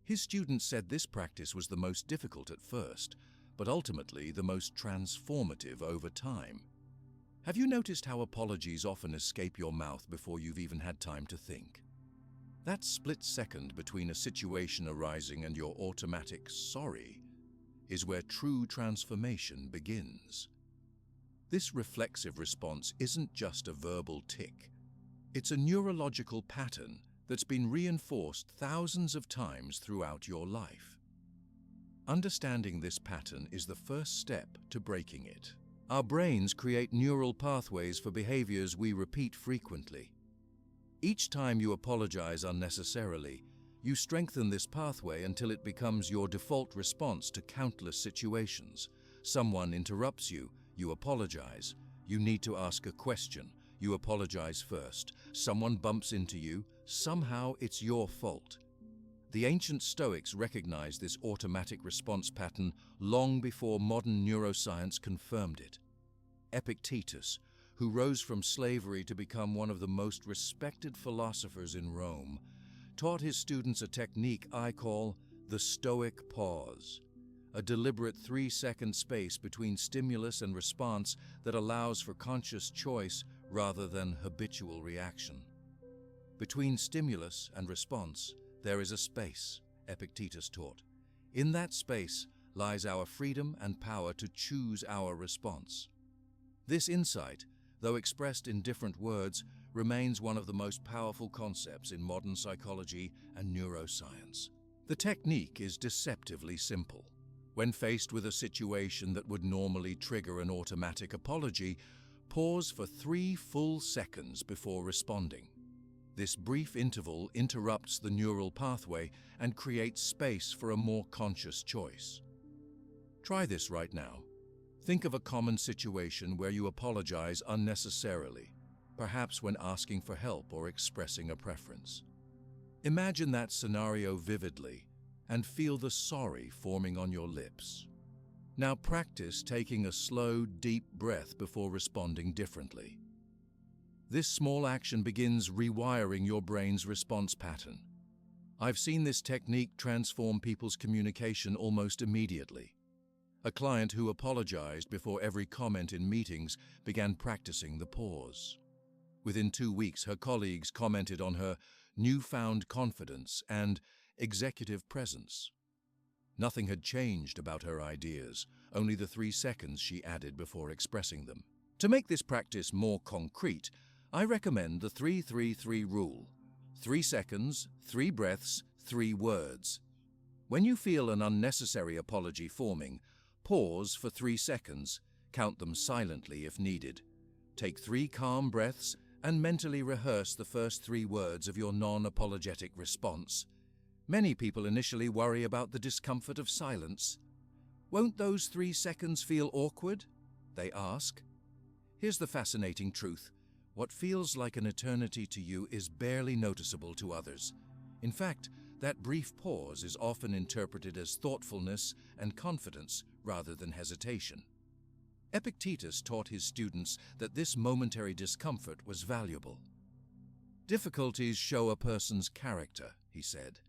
His students said this practice was the most difficult at first, but ultimately the most transformative over time. Have you noticed how apologies often escape your mouth before you've even had time to think? That split second between a situation arising and your automatic "sorry" is where true transformation begins. This reflexive response isn't just a verbal tick. It's a neurological pattern that's been reinforced thousands of times throughout your life. Understanding this pattern is the first step to breaking it. Our brains create neural pathways for behaviors we repeat frequently. Each time you apologize unnecessarily, you strengthen this pathway until it becomes your default response to countless situations. Someone interrupts you, you apologize. You need to ask a question, you apologize first. Someone bumps into you, somehow it's your fault. The ancient Stoics recognized this automatic response pattern long before modern neuroscience confirmed it. Epictetus, who rose from slavery to become one of the most respected philosophers in Rome, taught his students a technique I call the Stoic pause, a deliberate 3-second space between stimulus and response that allows for conscious choice rather than habitual reaction. Between stimulus and response, there is a space, Epictetus taught. In that space lies our freedom and power to choose our response. This insight, though expressed in different words, remains one of the most powerful concepts in modern psychology and neuroscience. The technique is deceptively simple. When faced with a situation that would normally trigger an automatic apology, pause for 3 full seconds before responding. This brief interval interrupts the neural pathway and creates space for a more conscious choice. Try this right now. Think of a common situation where you apologize unnecessarily, perhaps when asking for help or expressing a preference. Imagine that scenario vividly and feel the sorry forming on your lips. Now practice taking a slow, deep breath before responding differently. This small action begins rewiring your brain's response pattern. I've seen this technique transform people's communication almost immediately. A client who apologized before every comment in meetings began practicing the pause. Within 2 weeks, her colleagues commented on her newfound confidence and executive presence. Nothing had changed about her ideas, only the 3 seconds she added before expressing them. To make this practice more concrete, I recommend the 3-3-3 rule. 3 seconds, 3 breaths, 3 words. When you feel an unnecessary apology forming, pause for 3 seconds, count them silently if needed. Take 3 calm breaths and mentally rehearse the first 3 words of your non-apologetic response. Many people initially worry about the discomfort of silence. Won't those 3 seconds feel awkward? They ask. Here's the fascinating truth. What feels like an eternity to you is barely noticeable to others. In fact, that brief pause is often interpreted as thoughtfulness and confidence rather than hesitation. Epictetus taught his students that this momentary discomfort was valuable. Difficulties show a person's character, he said.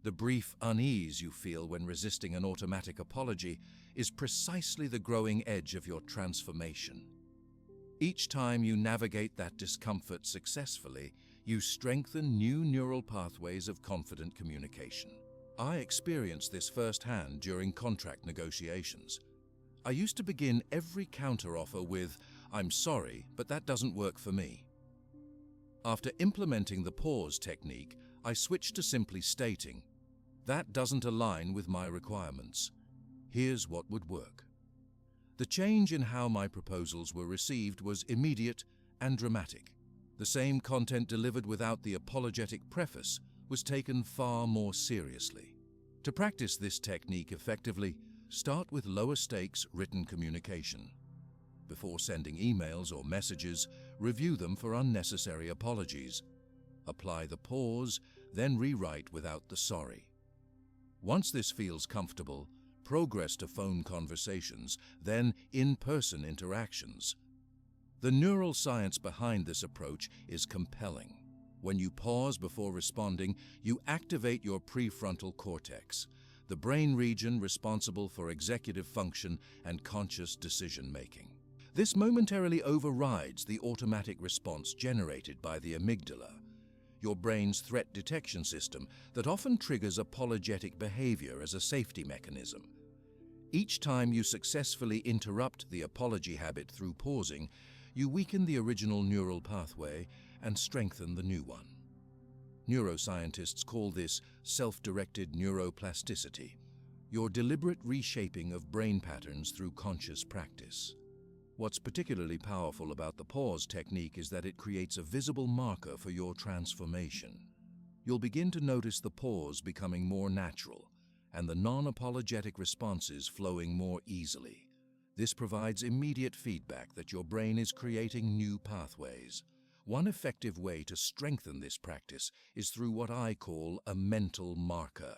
The brief unease you feel when resisting an automatic apology is precisely the growing edge of your transformation. Each time you navigate that discomfort successfully, you strengthen new neural pathways of confident communication. I experienced this firsthand during contract negotiations. I used to begin every counteroffer with, "I'm sorry, but that doesn't work for me." After implementing the pause technique, I switched to simply stating, "That doesn't align with my requirements. Here's what would work." The change in how my proposals were received was immediate and dramatic. The same content delivered without the apologetic preface was taken far more seriously. To practice this technique effectively, start with lower stakes written communication. Before sending emails or messages, review them for unnecessary apologies. Apply the pause, then rewrite without the sorry. Once this feels comfortable, progress to phone conversations, then in-person interactions. The neural science behind this approach is compelling. When you pause before responding, you activate your prefrontal cortex, the brain region responsible for executive function and conscious decision-making. This momentarily overrides the automatic response generated by the amygdala, your brain's threat detection system that often triggers apologetic behavior as a safety mechanism. Each time you successfully interrupt the apology habit through pausing, you weaken the original neural pathway and strengthen the new one. Neuroscientists call this self-directed neuroplasticity, your deliberate reshaping of brain patterns through conscious practice. What's particularly powerful about the pause technique is that it creates a visible marker for your transformation. You'll begin to notice the pause becoming more natural and the non-apologetic responses flowing more easily. This provides immediate feedback that your brain is creating new pathways. One effective way to strengthen this practice is through what I call a mental marker,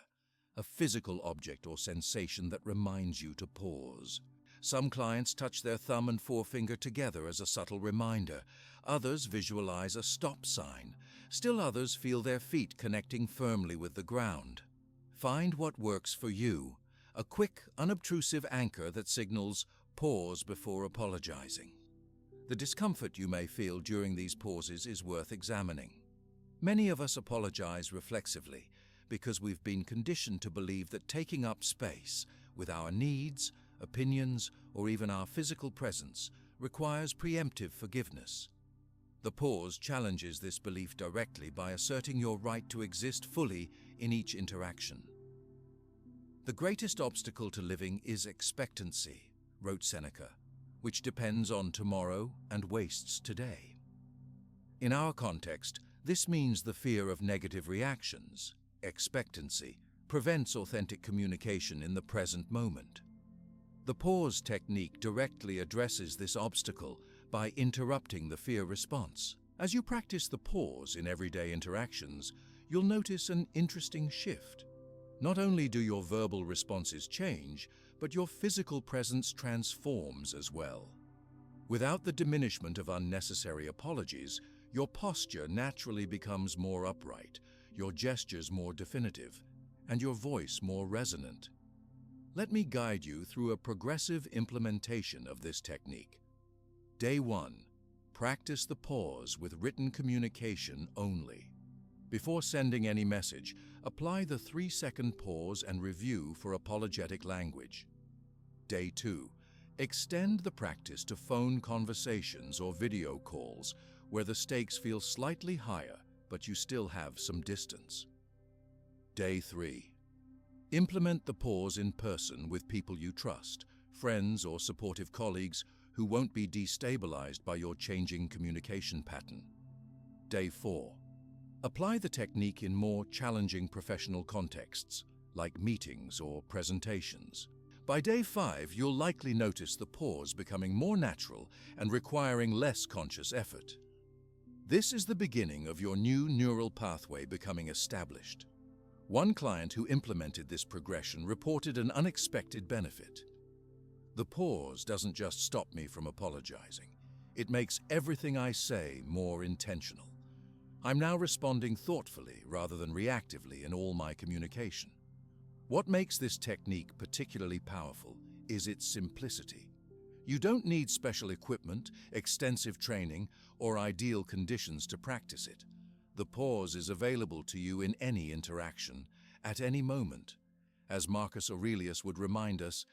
a physical object or sensation that reminds you to pause. Some clients touch their thumb and forefinger together as a subtle reminder. Others visualize a stop sign. Still others feel their feet connecting firmly with the ground. Find what works for you, a quick, unobtrusive anchor that signals pause before apologizing. The discomfort you may feel during these pauses is worth examining. Many of us apologize reflexively because we've been conditioned to believe that taking up space with our needs, opinions, or even our physical presence requires preemptive forgiveness. The pause challenges this belief directly by asserting your right to exist fully in each interaction. The greatest obstacle to living is expectancy, wrote Seneca, which depends on tomorrow and wastes today. In our context, this means the fear of negative reactions. Expectancy prevents authentic communication in the present moment. The pause technique directly addresses this obstacle by interrupting the fear response. As you practice the pause in everyday interactions, you'll notice an interesting shift. Not only do your verbal responses change, but your physical presence transforms as well. Without the diminishment of unnecessary apologies, your posture naturally becomes more upright, your gestures more definitive, and your voice more resonant. Let me guide you through a progressive implementation of this technique. Day 1. Practice the pause with written communication only. Before sending any message, apply the 3-second pause and review for apologetic language. Day 2. Extend the practice to phone conversations or video calls where the stakes feel slightly higher, but you still have some distance. Day 3. Implement the pause in person with people you trust, friends or supportive colleagues who won't be destabilized by your changing communication pattern. Day 4. Apply the technique in more challenging professional contexts, like meetings or presentations. By day 5, you'll likely notice the pause becoming more natural and requiring less conscious effort. This is the beginning of your new neural pathway becoming established. One client who implemented this progression reported an unexpected benefit. The pause doesn't just stop me from apologizing. It makes everything I say more intentional. I'm now responding thoughtfully rather than reactively in all my communication. What makes this technique particularly powerful is its simplicity. You don't need special equipment, extensive training, or ideal conditions to practice it. The pause is available to you in any interaction, at any moment. As Marcus Aurelius would remind us,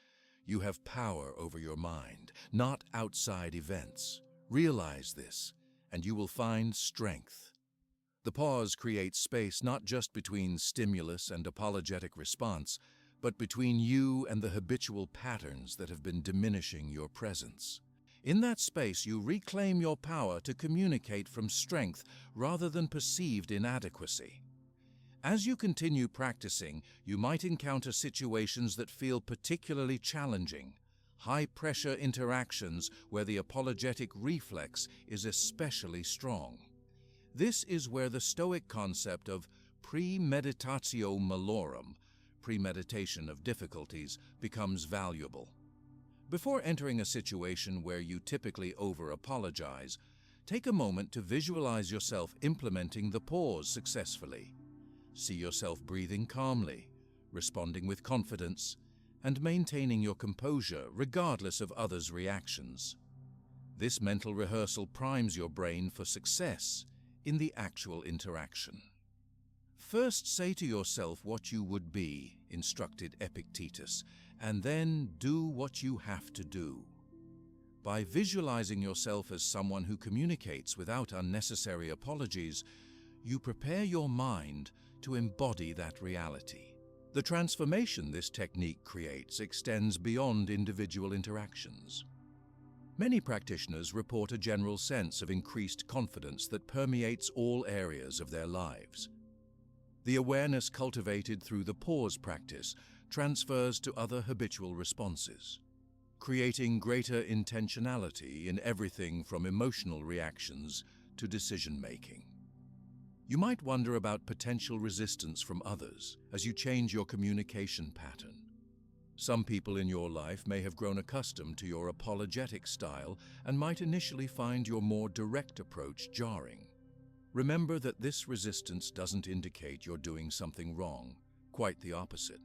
you have power over your mind, not outside events. Realize this, and you will find strength. The pause creates space not just between stimulus and apologetic response, but between you and the habitual patterns that have been diminishing your presence. In that space, you reclaim your power to communicate from strength rather than perceived inadequacy. As you continue practicing, you might encounter situations that feel particularly challenging, high-pressure interactions where the apologetic reflex is especially strong. This is where the Stoic concept of premeditatio malorum, premeditation of difficulties, becomes valuable. Before entering a situation where you typically over-apologize, take a moment to visualize yourself implementing the pause successfully. See yourself breathing calmly, responding with confidence, and maintaining your composure regardless of others' reactions. This mental rehearsal primes your brain for success in the actual interaction. First, say to yourself what you would be, instructed Epictetus, and then do what you have to do. By visualizing yourself as someone who communicates without unnecessary apologies, you prepare your mind to embody that reality. The transformation this technique creates extends beyond individual interactions. Many practitioners report a general sense of increased confidence that permeates all areas of their lives. The awareness cultivated through the pause practice transfers to other habitual responses, creating greater intentionality in everything from emotional reactions to decision-making. You might wonder about potential resistance from others as you change your communication pattern. Some people in your life may have grown accustomed to your apologetic style and might initially find your more direct approach jarring. Remember that this resistance doesn't indicate you're doing something wrong, quite the opposite.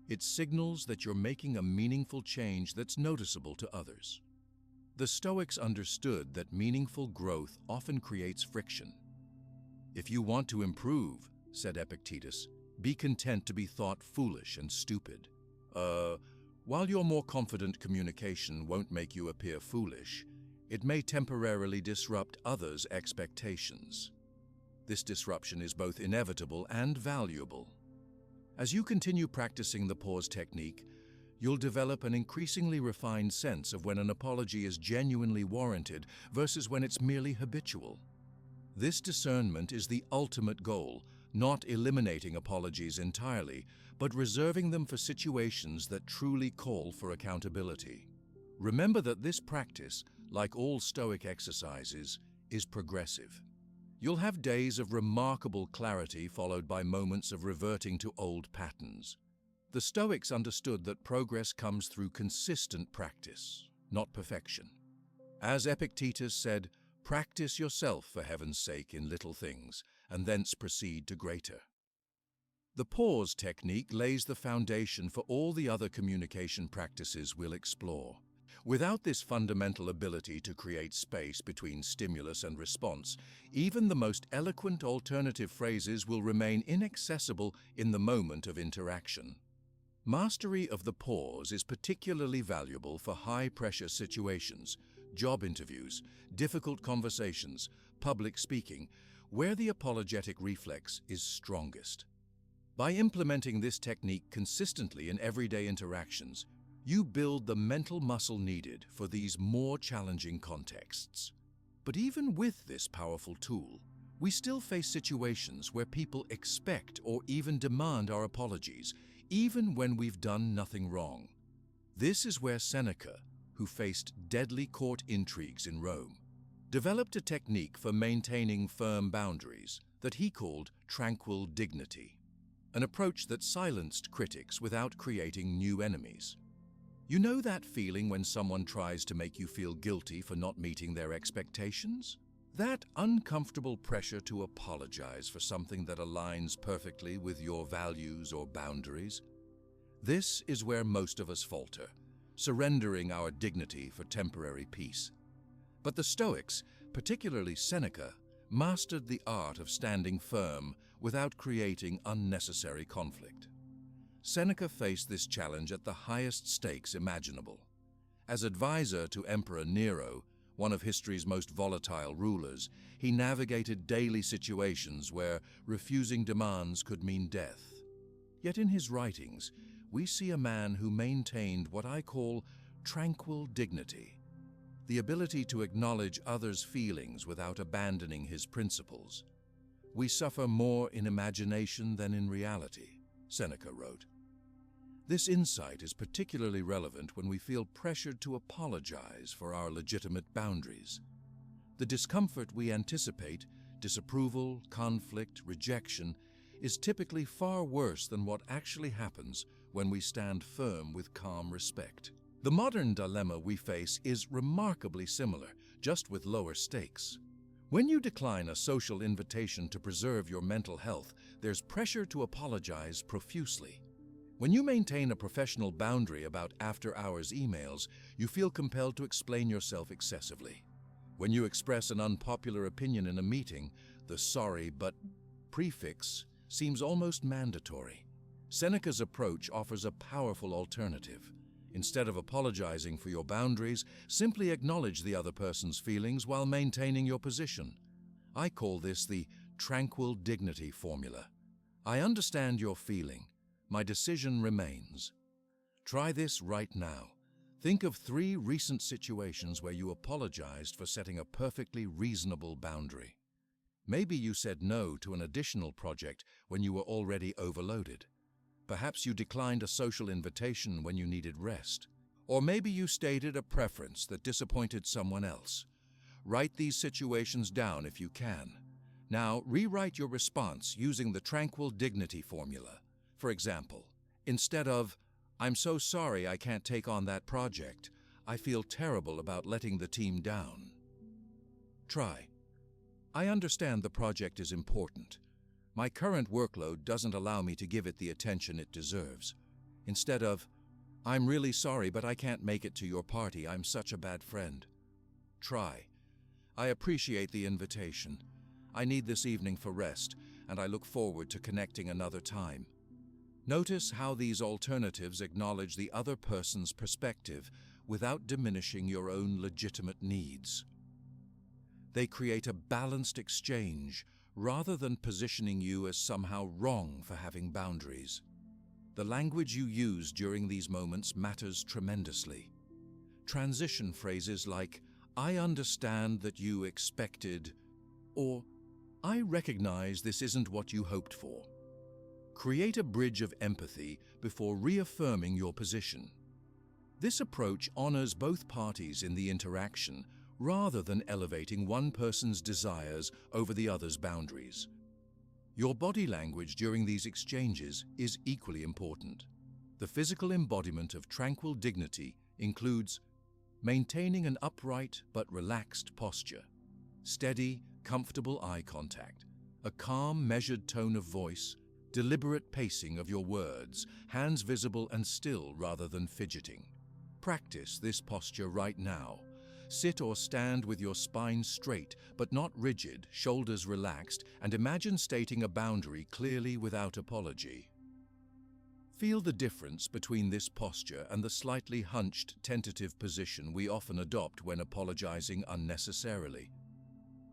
It signals that you're making a meaningful change that's noticeable to others. The Stoics understood that meaningful growth often creates friction. "If you want to improve," said Epictetus, "be content to be thought foolish and stupid." While your more confident communication won't make you appear foolish, it may temporarily disrupt others' expectations. This disruption is both inevitable and valuable. As you continue practicing the pause technique, you'll develop an increasingly refined sense of when an apology is genuinely warranted versus when it's merely habitual. This discernment is the ultimate goal, not eliminating apologies entirely, but reserving them for situations that truly call for accountability. Remember that this practice, like all Stoic exercises, is progressive. You'll have days of remarkable clarity followed by moments of reverting to old patterns. The Stoics understood that progress comes through consistent practice, not perfection. As Epictetus said, "Practice yourself, for heaven's sake, in little things, and thence proceed to greater." The pause technique lays the foundation for all the other communication practices we'll explore. Without this fundamental ability to create space between stimulus and response, even the most eloquent alternative phrases will remain inaccessible in the moment of interaction. Mastery of the pause is particularly valuable for high-pressure situations, job interviews, difficult conversations, public speaking, where the apologetic reflex is strongest. By implementing this technique consistently in everyday interactions, you build the mental muscle needed for these more challenging contexts. But even with this powerful tool, we still face situations where people expect or even demand our apologies, even when we've done nothing wrong. This is where Seneca, who faced deadly court intrigues in Rome, developed a technique for maintaining firm boundaries that he called tranquil dignity, an approach that silenced critics without creating new enemies. You know that feeling when someone tries to make you feel guilty for not meeting their expectations? That uncomfortable pressure to apologize for something that aligns perfectly with your values or boundaries? This is where most of us falter, surrendering our dignity for temporary peace. But the Stoics, particularly Seneca, mastered the art of standing firm without creating unnecessary conflict. Seneca faced this challenge at the highest stakes imaginable. As advisor to Emperor Nero, one of history's most volatile rulers, he navigated daily situations where refusing demands could mean death. Yet in his writings, we see a man who maintained what I call tranquil dignity, the ability to acknowledge others' feelings without abandoning his principles. "We suffer more in imagination than in reality," Seneca wrote. This insight is particularly relevant when we feel pressured to apologize for our legitimate boundaries. The discomfort we anticipate, disapproval, conflict, rejection, is typically far worse than what actually happens when we stand firm with calm respect. The modern dilemma we face is remarkably similar, just with lower stakes. When you decline a social invitation to preserve your mental health, there's pressure to apologize profusely. When you maintain a professional boundary about after-hours emails, you feel compelled to explain yourself excessively. When you express an unpopular opinion in a meeting, the "sorry but" prefix seems almost mandatory. Seneca's approach offers a powerful alternative. Instead of apologizing for your boundaries, simply acknowledge the other person's feelings while maintaining your position. I call this the tranquil dignity formula. I understand your feeling. My decision remains. Try this right now. Think of 3 recent situations where you apologized for setting a perfectly reasonable boundary. Maybe you said no to an additional project when you were already overloaded. Perhaps you declined a social invitation when you needed rest. Or maybe you stated a preference that disappointed someone else. Write these situations down if you can. Now, rewrite your response using the tranquil dignity formula. For example, instead of, "I'm so sorry I can't take on that project. I feel terrible about letting the team down." Try, "I understand the project is important. My current workload doesn't allow me to give it the attention it deserves." Instead of, "I'm really sorry, but I can't make it to your party. I'm such a bad friend." Try, "I appreciate the invitation. I need this evening for rest, and I look forward to connecting another time." Notice how these alternatives acknowledge the other person's perspective without diminishing your own legitimate needs. They create a balanced exchange rather than positioning you as somehow wrong for having boundaries. The language you use during these moments matters tremendously. Transition phrases like, "I understand that you expected," or "I recognize this isn't what you hoped for." Create a bridge of empathy before reaffirming your position. This approach honors both parties in the interaction rather than elevating one person's desires over the other's boundaries. Your body language during these exchanges is equally important. The physical embodiment of tranquil dignity includes maintaining an upright but relaxed posture, steady, comfortable eye contact, a calm, measured tone of voice, deliberate pacing of your words, hands visible and still rather than fidgeting. Practice this posture right now. Sit or stand with your spine straight but not rigid, shoulders relaxed, and imagine stating a boundary clearly without apology. Feel the difference between this posture and the slightly hunched, tentative position we often adopt when apologizing unnecessarily.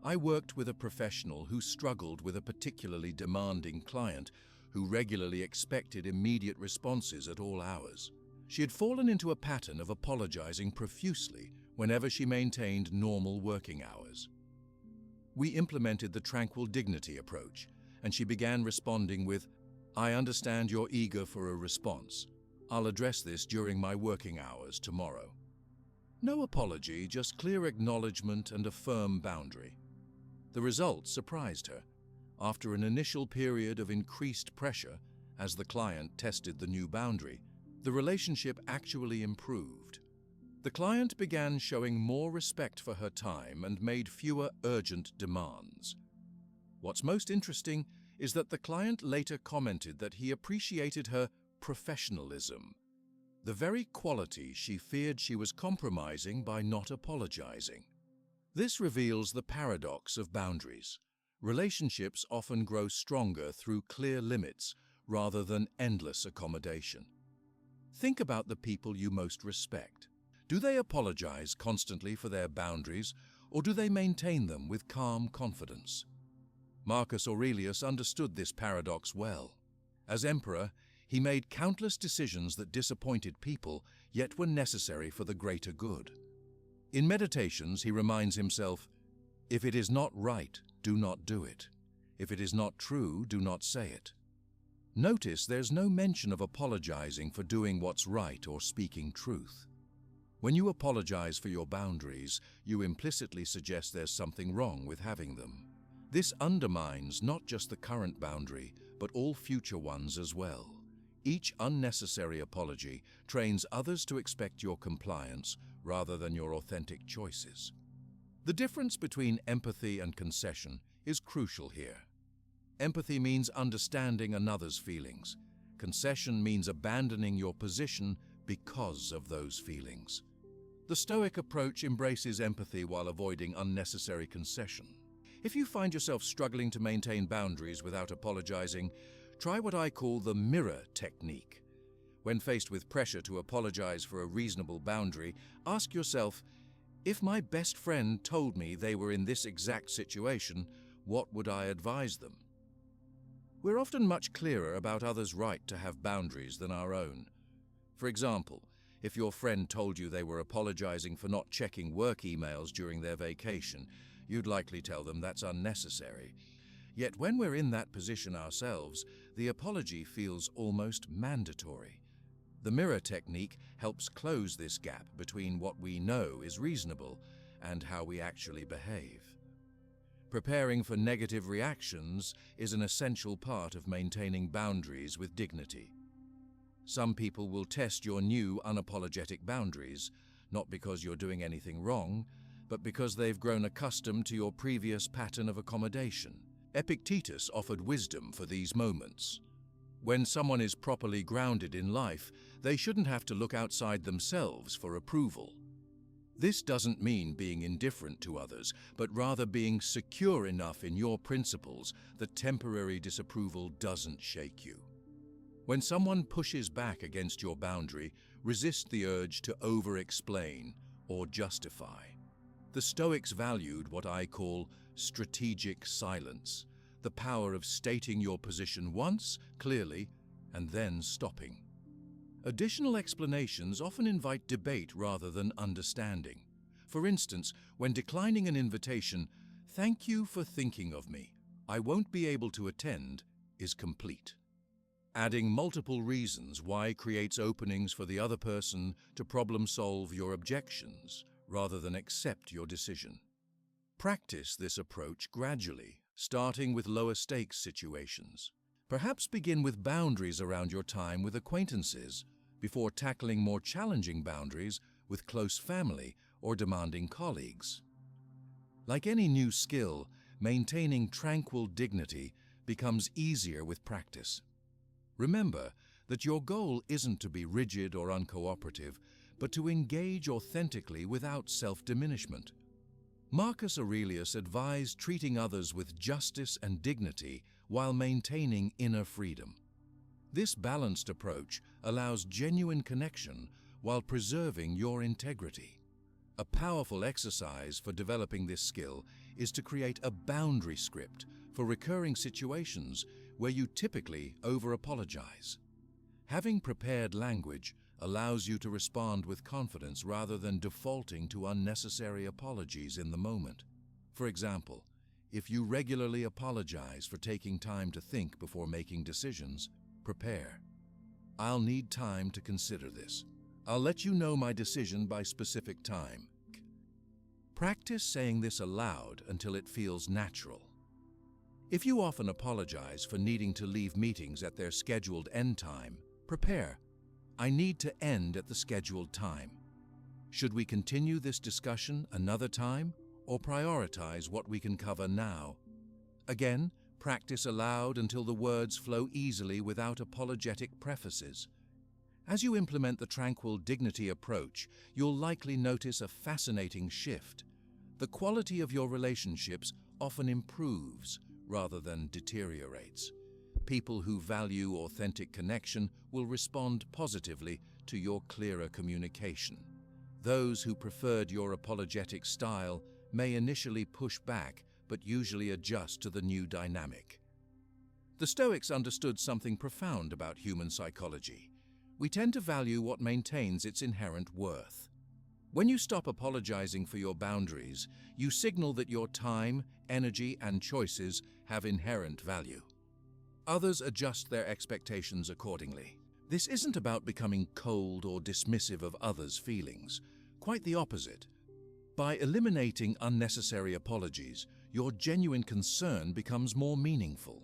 I worked with a professional who struggled with a particularly demanding client who regularly expected immediate responses at all hours. She had fallen into a pattern of apologizing profusely whenever she maintained normal working hours. We implemented the tranquil dignity approach, and she began responding with, "I understand you're eager for a response. I'll address this during my working hours tomorrow." No apology, just clear acknowledgement and a firm boundary. The results surprised her. After an initial period of increased pressure, as the client tested the new boundary, the relationship actually improved. The client began showing more respect for her time and made fewer urgent demands. What's most interesting is that the client later commented that he appreciated her professionalism, the very quality she feared she was compromising by not apologizing. This reveals the paradox of boundaries. Relationships often grow stronger through clear limits rather than endless accommodation. Think about the people you most respect. Do they apologize constantly for their boundaries, or do they maintain them with calm confidence? Marcus Aurelius understood this paradox well. As emperor, he made countless decisions that disappointed people, yet were necessary for the greater good. In Meditations, he reminds himself, "If it is not right, do not do it. If it is not true, do not say it." Notice there's no mention of apologizing for doing what's right or speaking truth. When you apologize for your boundaries, you implicitly suggest there's something wrong with having them. This undermines not just the current boundary, but all future ones as well. Each unnecessary apology trains others to expect your compliance rather than your authentic choices. The difference between empathy and concession is crucial here. Empathy means understanding another's feelings. Concession means abandoning your position because of those feelings. The Stoic approach embraces empathy while avoiding unnecessary concession. If you find yourself struggling to maintain boundaries without apologizing, try what I call the mirror technique. When faced with pressure to apologize for a reasonable boundary, ask yourself, if my best friend told me they were in this exact situation, what would I advise them? We're often much clearer about others' right to have boundaries than our own. For example, if your friend told you they were apologizing for not checking work emails during their vacation, you'd likely tell them that's unnecessary. Yet when we're in that position ourselves, the apology feels almost mandatory. The mirror technique helps close this gap between what we know is reasonable and how we actually behave. Preparing for negative reactions is an essential part of maintaining boundaries with dignity. Some people will test your new unapologetic boundaries, not because you're doing anything wrong, but because they've grown accustomed to your previous pattern of accommodation. Epictetus offered wisdom for these moments. When someone is properly grounded in life, they shouldn't have to look outside themselves for approval. This doesn't mean being indifferent to others, but rather being secure enough in your principles that temporary disapproval doesn't shake you. When someone pushes back against your boundary, resist the urge to over-explain or justify. The Stoics valued what I call strategic silence, the power of stating your position once, clearly, and then stopping. Additional explanations often invite debate rather than understanding. For instance, when declining an invitation, "Thank you for thinking of me. I won't be able to attend," is complete. Adding multiple reasons why creates openings for the other person to problem-solve your objections rather than accept your decision. Practice this approach gradually, starting with lower-stakes situations. Perhaps begin with boundaries around your time with acquaintances before tackling more challenging boundaries with close family or demanding colleagues. Like any new skill, maintaining tranquil dignity becomes easier with practice. Remember that your goal isn't to be rigid or uncooperative, but to engage authentically without self-diminishment. Marcus Aurelius advised treating others with justice and dignity while maintaining inner freedom. This balanced approach allows genuine connection while preserving your integrity. A powerful exercise for developing this skill is to create a boundary script for recurring situations where you typically over-apologize. Having prepared language allows you to respond with confidence rather than defaulting to unnecessary apologies in the moment. For example, if you regularly apologize for taking time to think before making decisions, prepare. "I'll need time to consider this. I'll let you know my decision by specific time." Practice saying this aloud until it feels natural. If you often apologize for needing to leave meetings at their scheduled end time, prepare. "I need to end at the scheduled time. Should we continue this discussion another time or prioritize what we can cover now?" Again, practice aloud until the words flow easily without apologetic prefaces. As you implement the tranquil dignity approach, you'll likely notice a fascinating shift. The quality of your relationships often improves rather than deteriorates. People who value authentic connection will respond positively to your clearer communication. Those who preferred your apologetic style may initially push back, but usually adjust to the new dynamic. The Stoics understood something profound about human psychology. We tend to value what maintains its inherent worth. When you stop apologizing for your boundaries, you signal that your time, energy, and choices have inherent value. Others adjust their expectations accordingly. This isn't about becoming cold or dismissive of others' feelings. Quite the opposite. By eliminating unnecessary apologies, your genuine concern becomes more meaningful.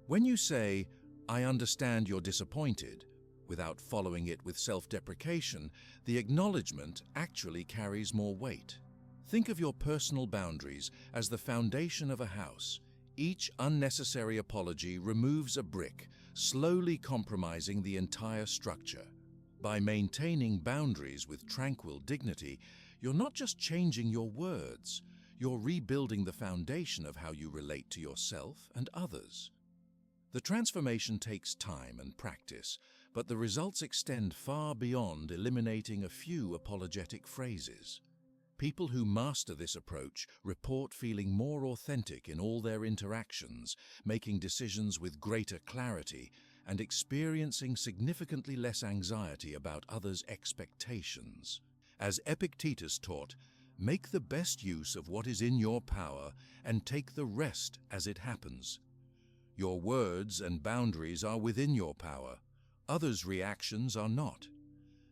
When you say, "I understand you're disappointed," without following it with self-deprecation, the acknowledgement actually carries more weight. Think of your personal boundaries as the foundation of a house. Each unnecessary apology removes a brick, slowly compromising the entire structure. By maintaining boundaries with tranquil dignity, you're not just changing your words, you're rebuilding the foundation of how you relate to yourself and others. The transformation takes time and practice, But the results extend far beyond eliminating a few apologetic phrases. People who master this approach report feeling more authentic in all their interactions, making decisions with greater clarity, and experiencing significantly less anxiety about others' expectations. As Epictetus taught, make the best use of what is in your power and take the rest as it happens. Your words and boundaries are within your power. Others' reactions are not.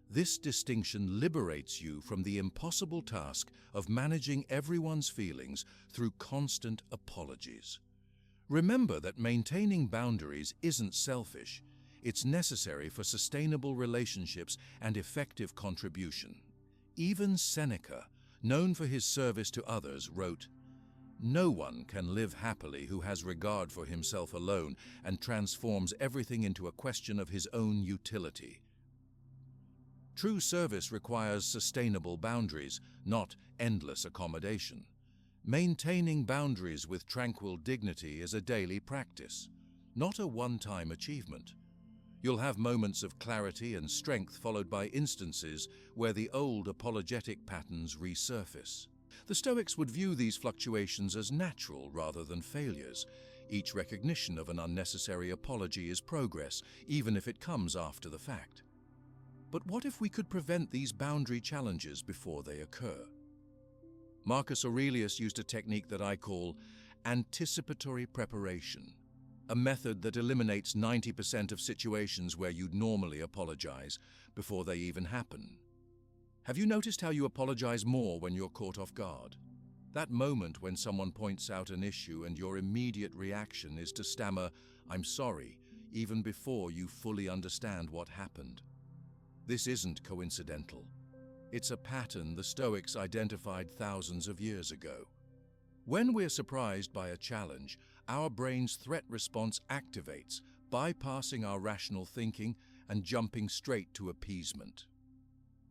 This distinction liberates you from the impossible task of managing everyone's feelings through constant apologies. Remember that maintaining boundaries isn't selfish. It's necessary for sustainable relationships and effective contribution. Even Seneca, known for his service to others, wrote, "No one can live happily who has regard for himself alone and transforms everything into a question of his own utility." True service requires sustainable boundaries, not endless accommodation. Maintaining boundaries with tranquil dignity is a daily practice, not a one-time achievement. You'll have moments of clarity and strength followed by instances where the old apologetic patterns resurface. The Stoics would view these fluctuations as natural rather than failures. Each recognition of an unnecessary apology is progress, even if it comes after the fact. But what if we could prevent these boundary challenges before they occur? Marcus Aurelius used a technique that I call anticipatory preparation, a method that eliminates 90% of situations where you'd normally apologize before they even happen. Have you noticed how you apologize more when you're caught off guard? That moment when someone points out an issue and your immediate reaction is to stammer, "I'm sorry," even before you fully understand what happened. This isn't coincidental. It's a pattern the Stoics identified thousands of years ago. When we're surprised by a challenge, our brain's threat response activates, bypassing our rational thinking and jumping straight to appeasement.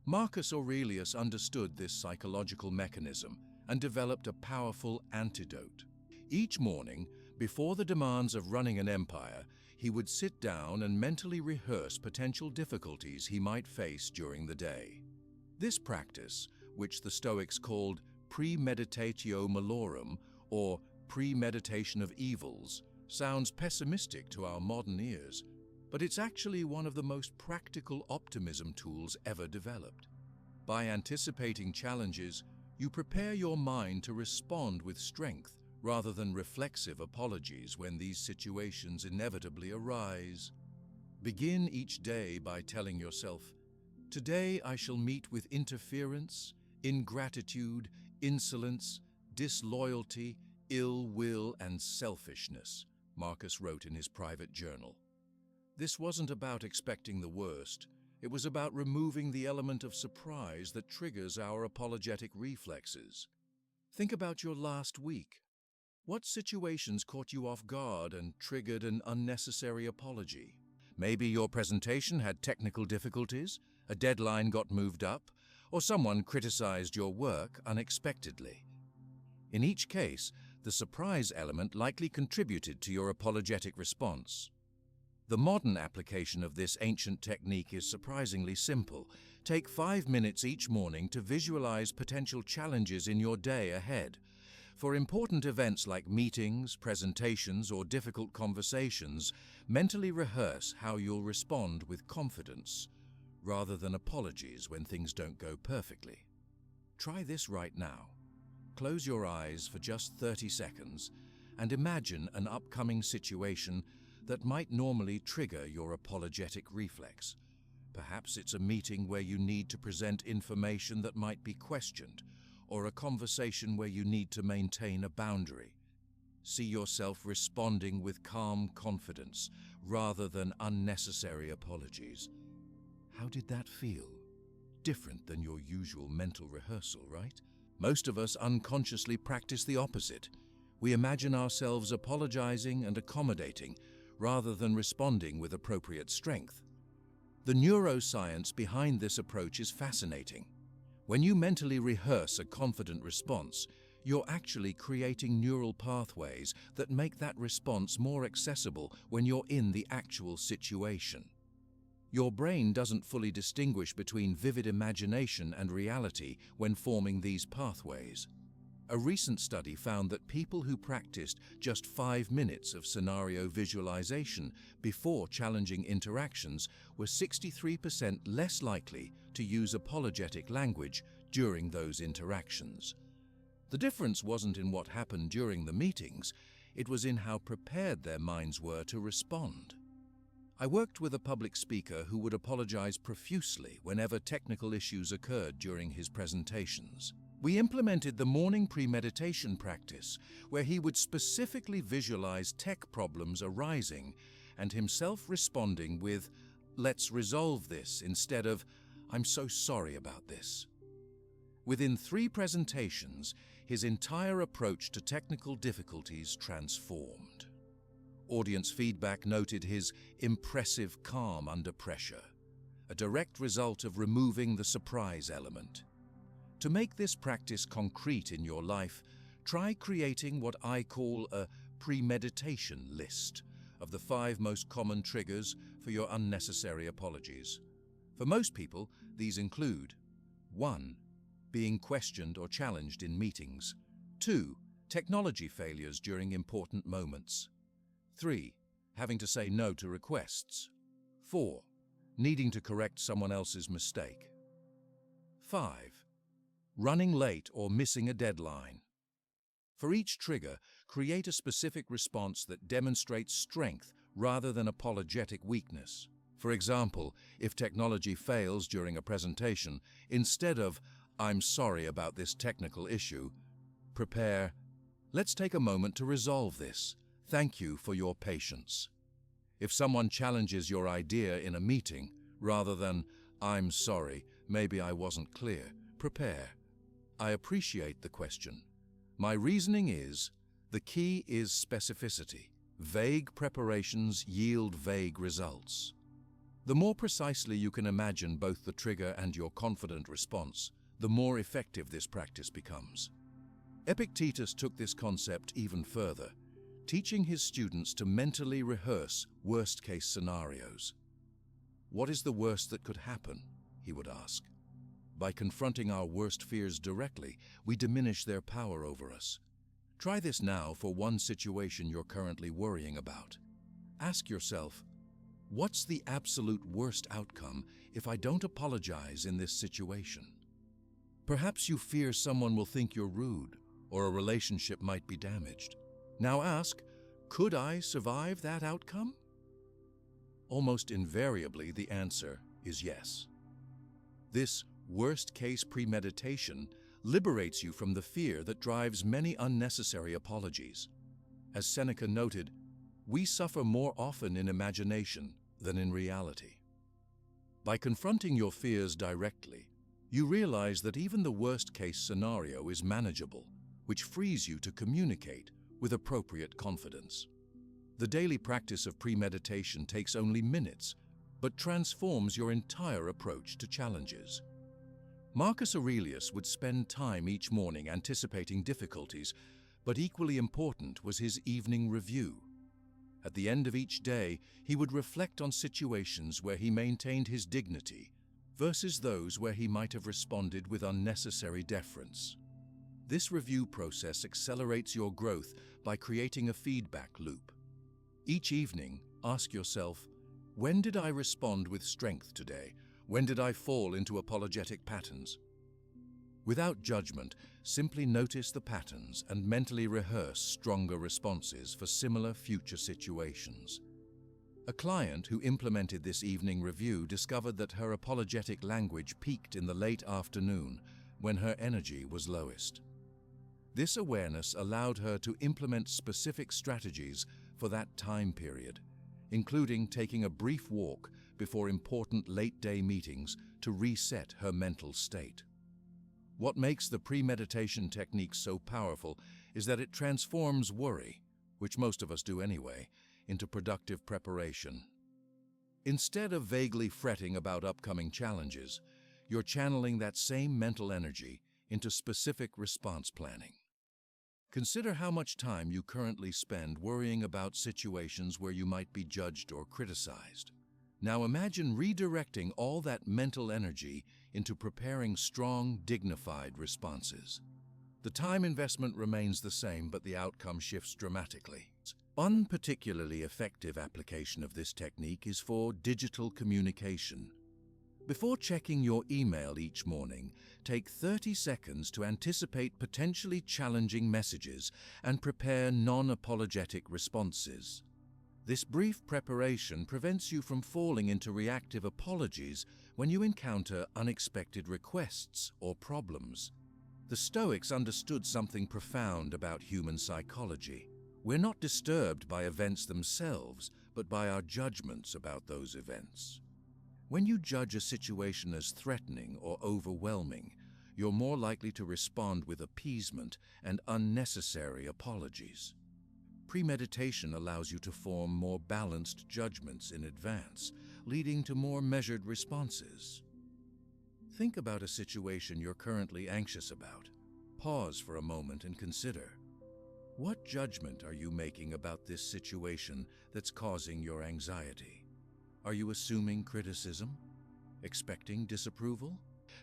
Marcus Aurelius understood this psychological mechanism and developed a powerful antidote. Each morning, before the demands of running an empire, he would sit down and mentally rehearse potential difficulties he might face during the day. This practice, which the Stoics called premeditatio malorum, or premeditation of evils, sounds pessimistic to our modern ears, but it's actually one of the most practical optimism tools ever developed. By anticipating challenges, you prepare your mind to respond with strength rather than reflexive apologies when these situations inevitably arise. Begin each day by telling yourself, "Today I shall meet with interference, ingratitude, insolence, disloyalty, ill will, and selfishness," Marcus wrote in his private journal. This wasn't about expecting the worst. It was about removing the element of surprise that triggers our apologetic reflexes. Think about your last week. What situations caught you off guard and triggered an unnecessary apology? Maybe your presentation had technical difficulties, a deadline got moved up, or someone criticized your work unexpectedly. In each case, the surprise element likely contributed to your apologetic response. The modern application of this ancient technique is surprisingly simple. Take 5 minutes each morning to visualize potential challenges in your day ahead. For important events like meetings, presentations, or difficult conversations, mentally rehearse how you'll respond with confidence, rather than apologies when things don't go perfectly. Try this right now. Close your eyes for just 30 seconds and imagine an upcoming situation that might normally trigger your apologetic reflex. Perhaps it's a meeting where you need to present information that might be questioned, or a conversation where you need to maintain a boundary. See yourself responding with calm confidence rather than unnecessary apologies. How did that feel? Different than your usual mental rehearsal, right? Most of us unconsciously practice the opposite. We imagine ourselves apologizing and accommodating rather than responding with appropriate strength. The neuroscience behind this approach is fascinating. When you mentally rehearse a confident response, you're actually creating neural pathways that make that response more accessible when you're in the actual situation. Your brain doesn't fully distinguish between vivid imagination and reality when forming these pathways. A recent study found that people who practiced just 5 minutes of scenario visualization before challenging interactions were 63% less likely to use apologetic language during those interactions. The difference wasn't in what happened during the meetings, it was in how prepared their minds were to respond. I worked with a public speaker who would apologize profusely whenever technical issues occurred during his presentations. We implemented the morning premeditation practice, where he would specifically visualize tech problems arising and himself responding with, "Let's resolve this," instead of, "I'm so sorry about this." Within 3 presentations, his entire approach to technical difficulties transformed. Audience feedback noted his impressive calm under pressure, a direct result of removing the surprise element. To make this practice concrete in your life, try creating what I call a premeditation list of the 5 most common triggers for your unnecessary apologies. For most people, these include 1. Being questioned or challenged in meetings. 2. Technology failures during important moments. 3. Having to say no to requests. 4. Needing to correct someone else's mistake. 5. Running late or missing a deadline. For each trigger, create a specific response that demonstrates strength rather than apologetic weakness. For example, if technology fails during a presentation, instead of, "I'm sorry about this technical issue," prepare, "Let's take a moment to resolve this. Thank you for your patience." If someone challenges your idea in a meeting, rather than, "I'm sorry, maybe I wasn't clear," prepare, "I appreciate the question. My reasoning is," the key is specificity. Vague preparations yield vague results. The more precisely you can imagine both the trigger and your confident response, the more effective this practice becomes. Epictetus took this concept even further, teaching his students to mentally rehearse worst-case scenarios. "What is the worst that could happen?" he would ask. By confronting our worst fears directly, we diminish their power over us. Try this now for one situation you're currently worrying about. Ask yourself, what's the absolute worst outcome if I don't apologize in this situation? Perhaps you fear someone will think you're rude, or a relationship might be damaged. Now ask, could I survive that outcome? Almost invariably, the answer is yes. This worst-case premeditation liberates you from the fear that drives many unnecessary apologies. As Seneca noted, we suffer more often in imagination than in reality. By confronting your fears directly, you realize that even the worst-case scenario is manageable, which frees you to communicate with appropriate confidence. The daily practice of premeditation takes only minutes, but transforms your entire approach to challenges. Marcus Aurelius would spend time each morning anticipating difficulties, but equally important was his evening review. At the end of each day, he would reflect on situations where he maintained his dignity versus those where he might have responded with unnecessary deference. This review process accelerates your growth by creating a feedback loop. Each evening, ask yourself, when did I respond with strength today? When did I fall into apologetic patterns? Without judgment, simply notice the patterns and mentally rehearse stronger responses for similar future situations. A client who implemented this evening review discovered that her apologetic language peaked in the late afternoon when her energy was lowest. This awareness allowed her to implement specific strategies for that time period, including taking a brief walk before important late-day meetings to reset her mental state. What makes the premeditation technique so powerful is that it transforms worry, which most of us do anyway, into productive preparation. Instead of vaguely fretting about upcoming challenges, you're channeling that same mental energy into specific response planning. Consider how much time you currently spend worrying about situations where you might be judged or criticized. Now imagine redirecting all that mental energy into preparing strong, dignified responses. The time investment remains the same, but the outcome shifts dramatically. One particularly effective application of this technique is for digital communication. Before checking your email each morning, take 30 seconds to anticipate potentially challenging messages and prepare non-apologetic responses. This brief preparation prevents you from falling into reactive apologies when you encounter unexpected requests or problems. The Stoics understood something profound about human psychology. We're not disturbed by events themselves, but by our judgments about those events. When you judge a situation as threatening or overwhelming, you're more likely to respond with appeasement and unnecessary apologies. Premeditation allows you to form more balanced judgments in advance, leading to more measured responses. Think about a situation you're currently anxious about. Pause for a moment and consider. What judgment are you making about this situation that's causing your anxiety? Are you assuming criticism? Expecting disapproval?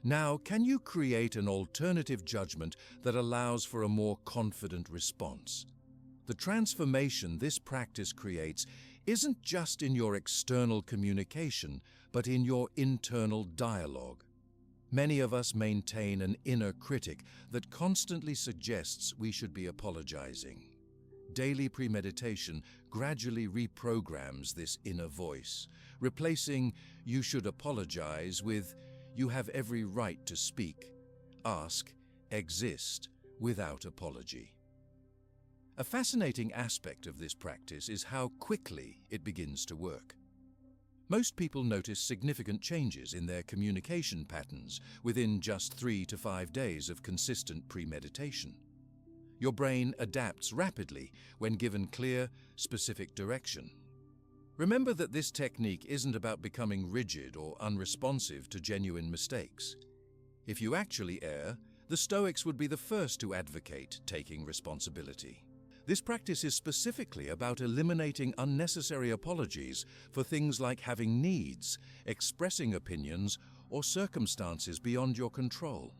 Now, can you create an alternative judgment that allows for a more confident response? The transformation this practice creates isn't just in your external communication, but in your internal dialogue. Many of us maintain an inner critic that constantly suggests we should be apologizing. Daily premeditation gradually reprograms this inner voice, replacing "you should apologize" with "you have every right to speak, ask, exist without apology." A fascinating aspect of this practice is how quickly it begins to work. Most people notice significant changes in their communication patterns within just 3 to 5 days of consistent premeditation. Your brain adapts rapidly when given clear, specific direction. Remember that this technique isn't about becoming rigid or unresponsive to genuine mistakes. If you actually err, the Stoics would be the first to advocate taking responsibility. This practice is specifically about eliminating unnecessary apologies for things like having needs, expressing opinions, or circumstances beyond your control.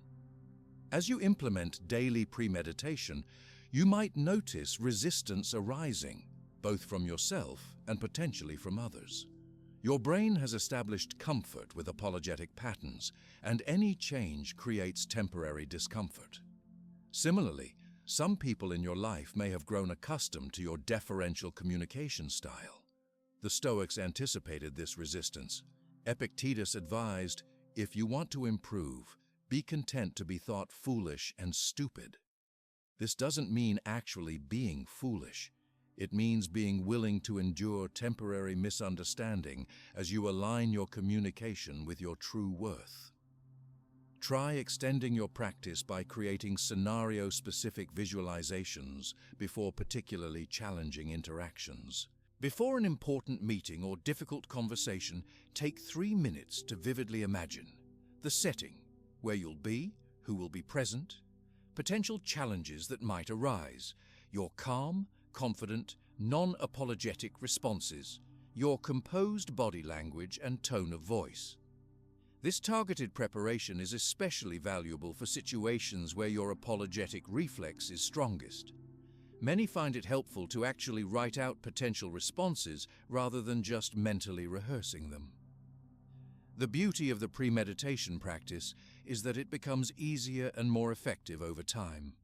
As you implement daily premeditation, you might notice resistance arising, both from yourself and potentially from others. Your brain has established comfort with apologetic patterns, and any change creates temporary discomfort. Similarly, some people in your life may have grown accustomed to your deferential communication style. The Stoics anticipated this resistance. Epictetus advised, "If you want to improve, be content to be thought foolish and stupid." This doesn't mean actually being foolish. It means being willing to endure temporary misunderstanding as you align your communication with your true worth. Try extending your practice by creating scenario-specific visualizations before particularly challenging interactions. Before an important meeting or difficult conversation, take 3 minutes to vividly imagine the setting, where you'll be, who will be present, potential challenges that might arise, your calm, confident, non-apologetic responses, your composed body language and tone of voice. This targeted preparation is especially valuable for situations where your apologetic reflex is strongest. Many find it helpful to actually write out potential responses rather than just mentally rehearsing them. The beauty of the premeditation practice is that it becomes easier and more effective over time.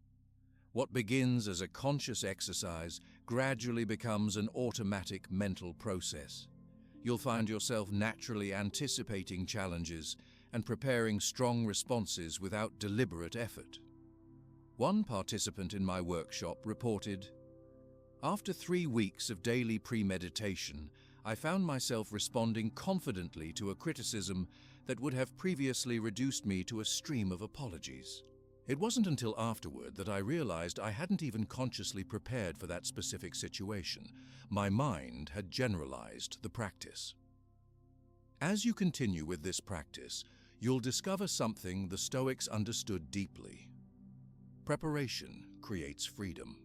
What begins as a conscious exercise gradually becomes an automatic mental process. You'll find yourself naturally anticipating challenges and preparing strong responses without deliberate effort. One participant in my workshop reported, "After 3 weeks of daily premeditation, I found myself responding confidently to a criticism that would have previously reduced me to a stream of apologies. It wasn't until afterward that I realized I hadn't even consciously prepared for that specific situation. My mind had generalized the practice." As you continue with this practice, you'll discover something the Stoics understood deeply. Preparation creates freedom.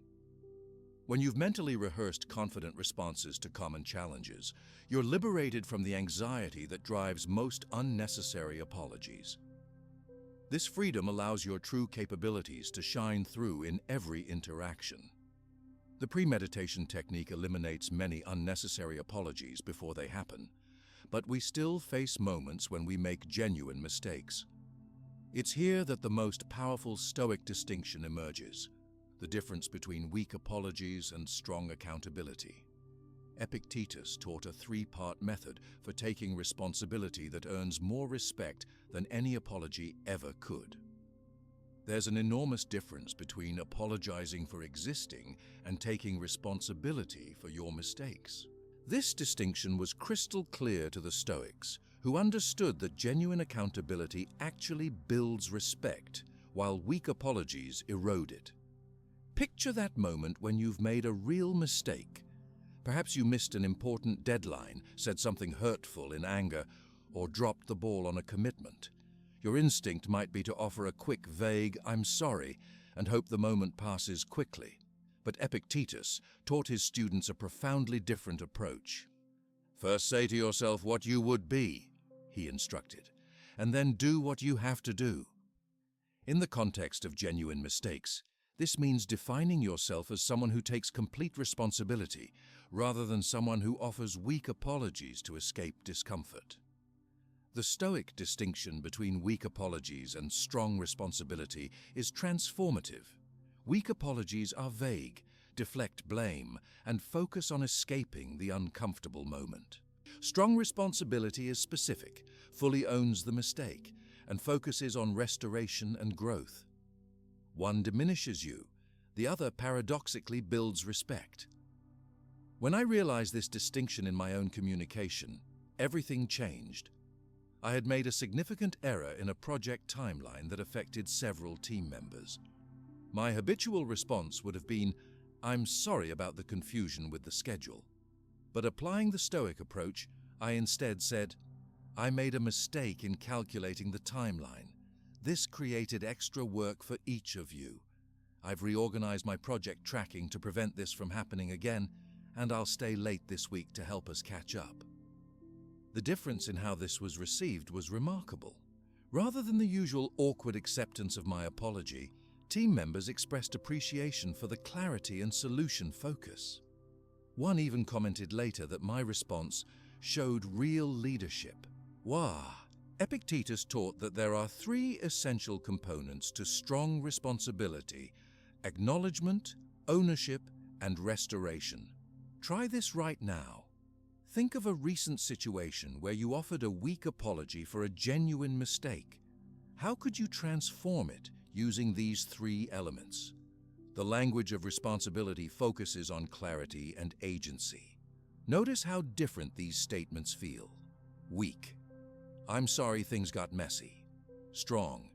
When you've mentally rehearsed confident responses to common challenges, you're liberated from the anxiety that drives most unnecessary apologies. This freedom allows your true capabilities to shine through in every interaction. The premeditation technique eliminates many unnecessary apologies before they happen, but we still face moments when we make genuine mistakes. It's here that the most powerful Stoic distinction emerges, the difference between weak apologies and strong accountability. Epictetus taught a three-part method for taking responsibility that earns more respect than any apology ever could. There's an enormous difference between apologizing for existing and taking responsibility for your mistakes. This distinction was crystal clear to the Stoics, who understood that genuine accountability actually builds respect, while weak apologies erode it. Picture that moment when you've made a real mistake. Perhaps you missed an important deadline, said something hurtful in anger, or dropped the ball on a commitment. Your instinct might be to offer a quick, vague, "I'm sorry," and hope the moment passes quickly. But Epictetus taught his students a profoundly different approach. First say to yourself what you would be, he instructed, and then do what you have to do. In the context of genuine mistakes, this means defining yourself as someone who takes complete responsibility, rather than someone who offers weak apologies to escape discomfort. The Stoic distinction between weak apologies and strong responsibility is transformative. Weak apologies are vague, deflect blame, and focus on escaping the uncomfortable moment. Strong responsibility is specific, fully owns the mistake, and focuses on restoration and growth. One diminishes you, the other paradoxically builds respect. When I realized this distinction in my own communication, everything changed. I had made a significant error in a project timeline that affected several team members. My habitual response would have been, "I'm sorry about the confusion with the schedule." But applying the Stoic approach, I instead said, "I made a mistake in calculating the timeline. This created extra work for each of you. I've reorganized my project tracking to prevent this from happening again, and I'll stay late this week to help us catch up." The difference in how this was received was remarkable. Rather than the usual awkward acceptance of my apology, team members expressed appreciation for the clarity and solution focus. One even commented later that my response showed real leadership. Wow! Epictetus taught that there are three essential components to strong responsibility: acknowledgement, ownership, and restoration. Try this right now. Think of a recent situation where you offered a weak apology for a genuine mistake. How could you transform it using these three elements? The language of responsibility focuses on clarity and agency. Notice how different these statements feel. Weak: "I'm sorry things got messy." Strong: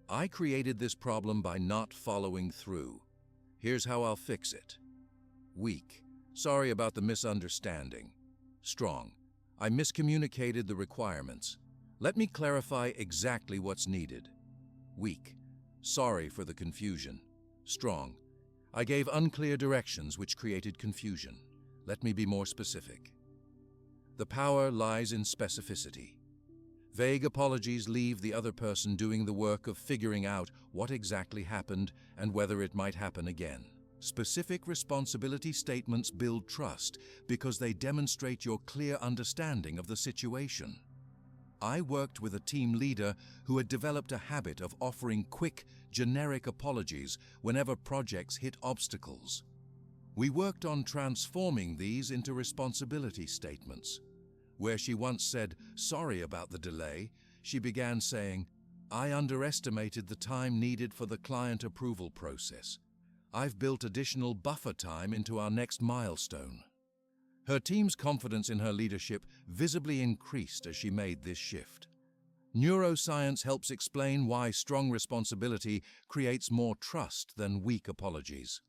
"I created this problem by not following through. Here's how I'll fix it." Weak: "Sorry about the misunderstanding." Strong: "I miscommunicated the requirements. Let me clarify exactly what's needed." Weak: "Sorry for the confusion." Strong: "I gave unclear directions which created confusion. Let me be more specific." The power lies in specificity. Vague apologies leave the other person doing the work of figuring out what exactly happened and whether it might happen again. Specific responsibility statements build trust because they demonstrate your clear understanding of the situation. I worked with a team leader who had developed a habit of offering quick, generic apologies whenever projects hit obstacles. We worked on transforming these into responsibility statements. Where she once said, "Sorry about the delay," she began saying, "I underestimated the time needed for the client approval process. I've built additional buffer time into our next milestone." Her team's confidence in her leadership visibly increased as she made this shift. Neuroscience helps explain why strong responsibility creates more trust than weak apologies.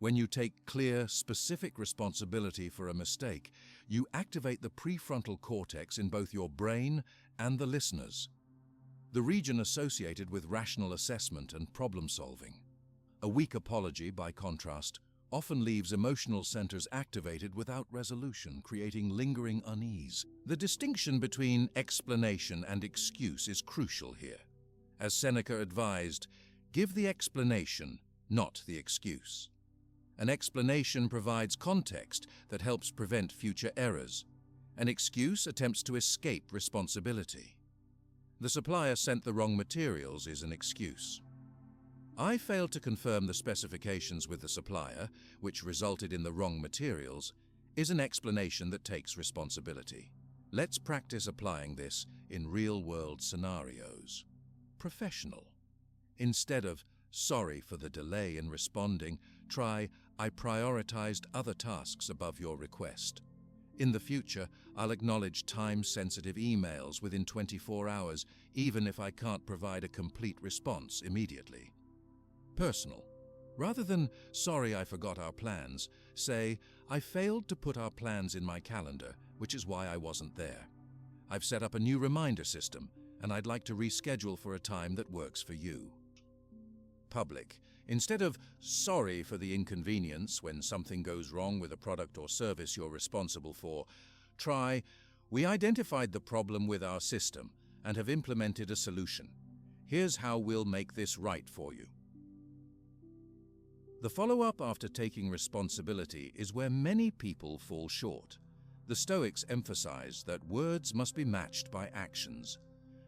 When you take clear, specific responsibility for a mistake, you activate the prefrontal cortex in both your brain and the listener's, the region associated with rational assessment and problem solving. A weak apology, by contrast, often leaves emotional centers activated without resolution, creating lingering unease. The distinction between explanation and excuse is crucial here. As Seneca advised, give the explanation, not the excuse. An explanation provides context that helps prevent future errors. An excuse attempts to escape responsibility. The supplier sent the wrong materials is an excuse. I failed to confirm the specifications with the supplier, which resulted in the wrong materials, is an explanation that takes responsibility. Let's practice applying this in real-world scenarios. Professional. Instead of, "Sorry for the delay in responding," try, "I prioritized other tasks above your request. In the future, I'll acknowledge time-sensitive emails within 24 hours, even if I can't provide a complete response immediately." Personal. Rather than, "Sorry I forgot our plans," say, "I failed to put our plans in my calendar, which is why I wasn't there. I've set up a new reminder system, and I'd like to reschedule for a time that works for you." Public. Instead of, "Sorry for the inconvenience" when something goes wrong with a product or service you're responsible for, try, "We identified the problem with our system and have implemented a solution. Here's how we'll make this right for you." The follow-up after taking responsibility is where many people fall short. The Stoics emphasize that words must be matched by actions.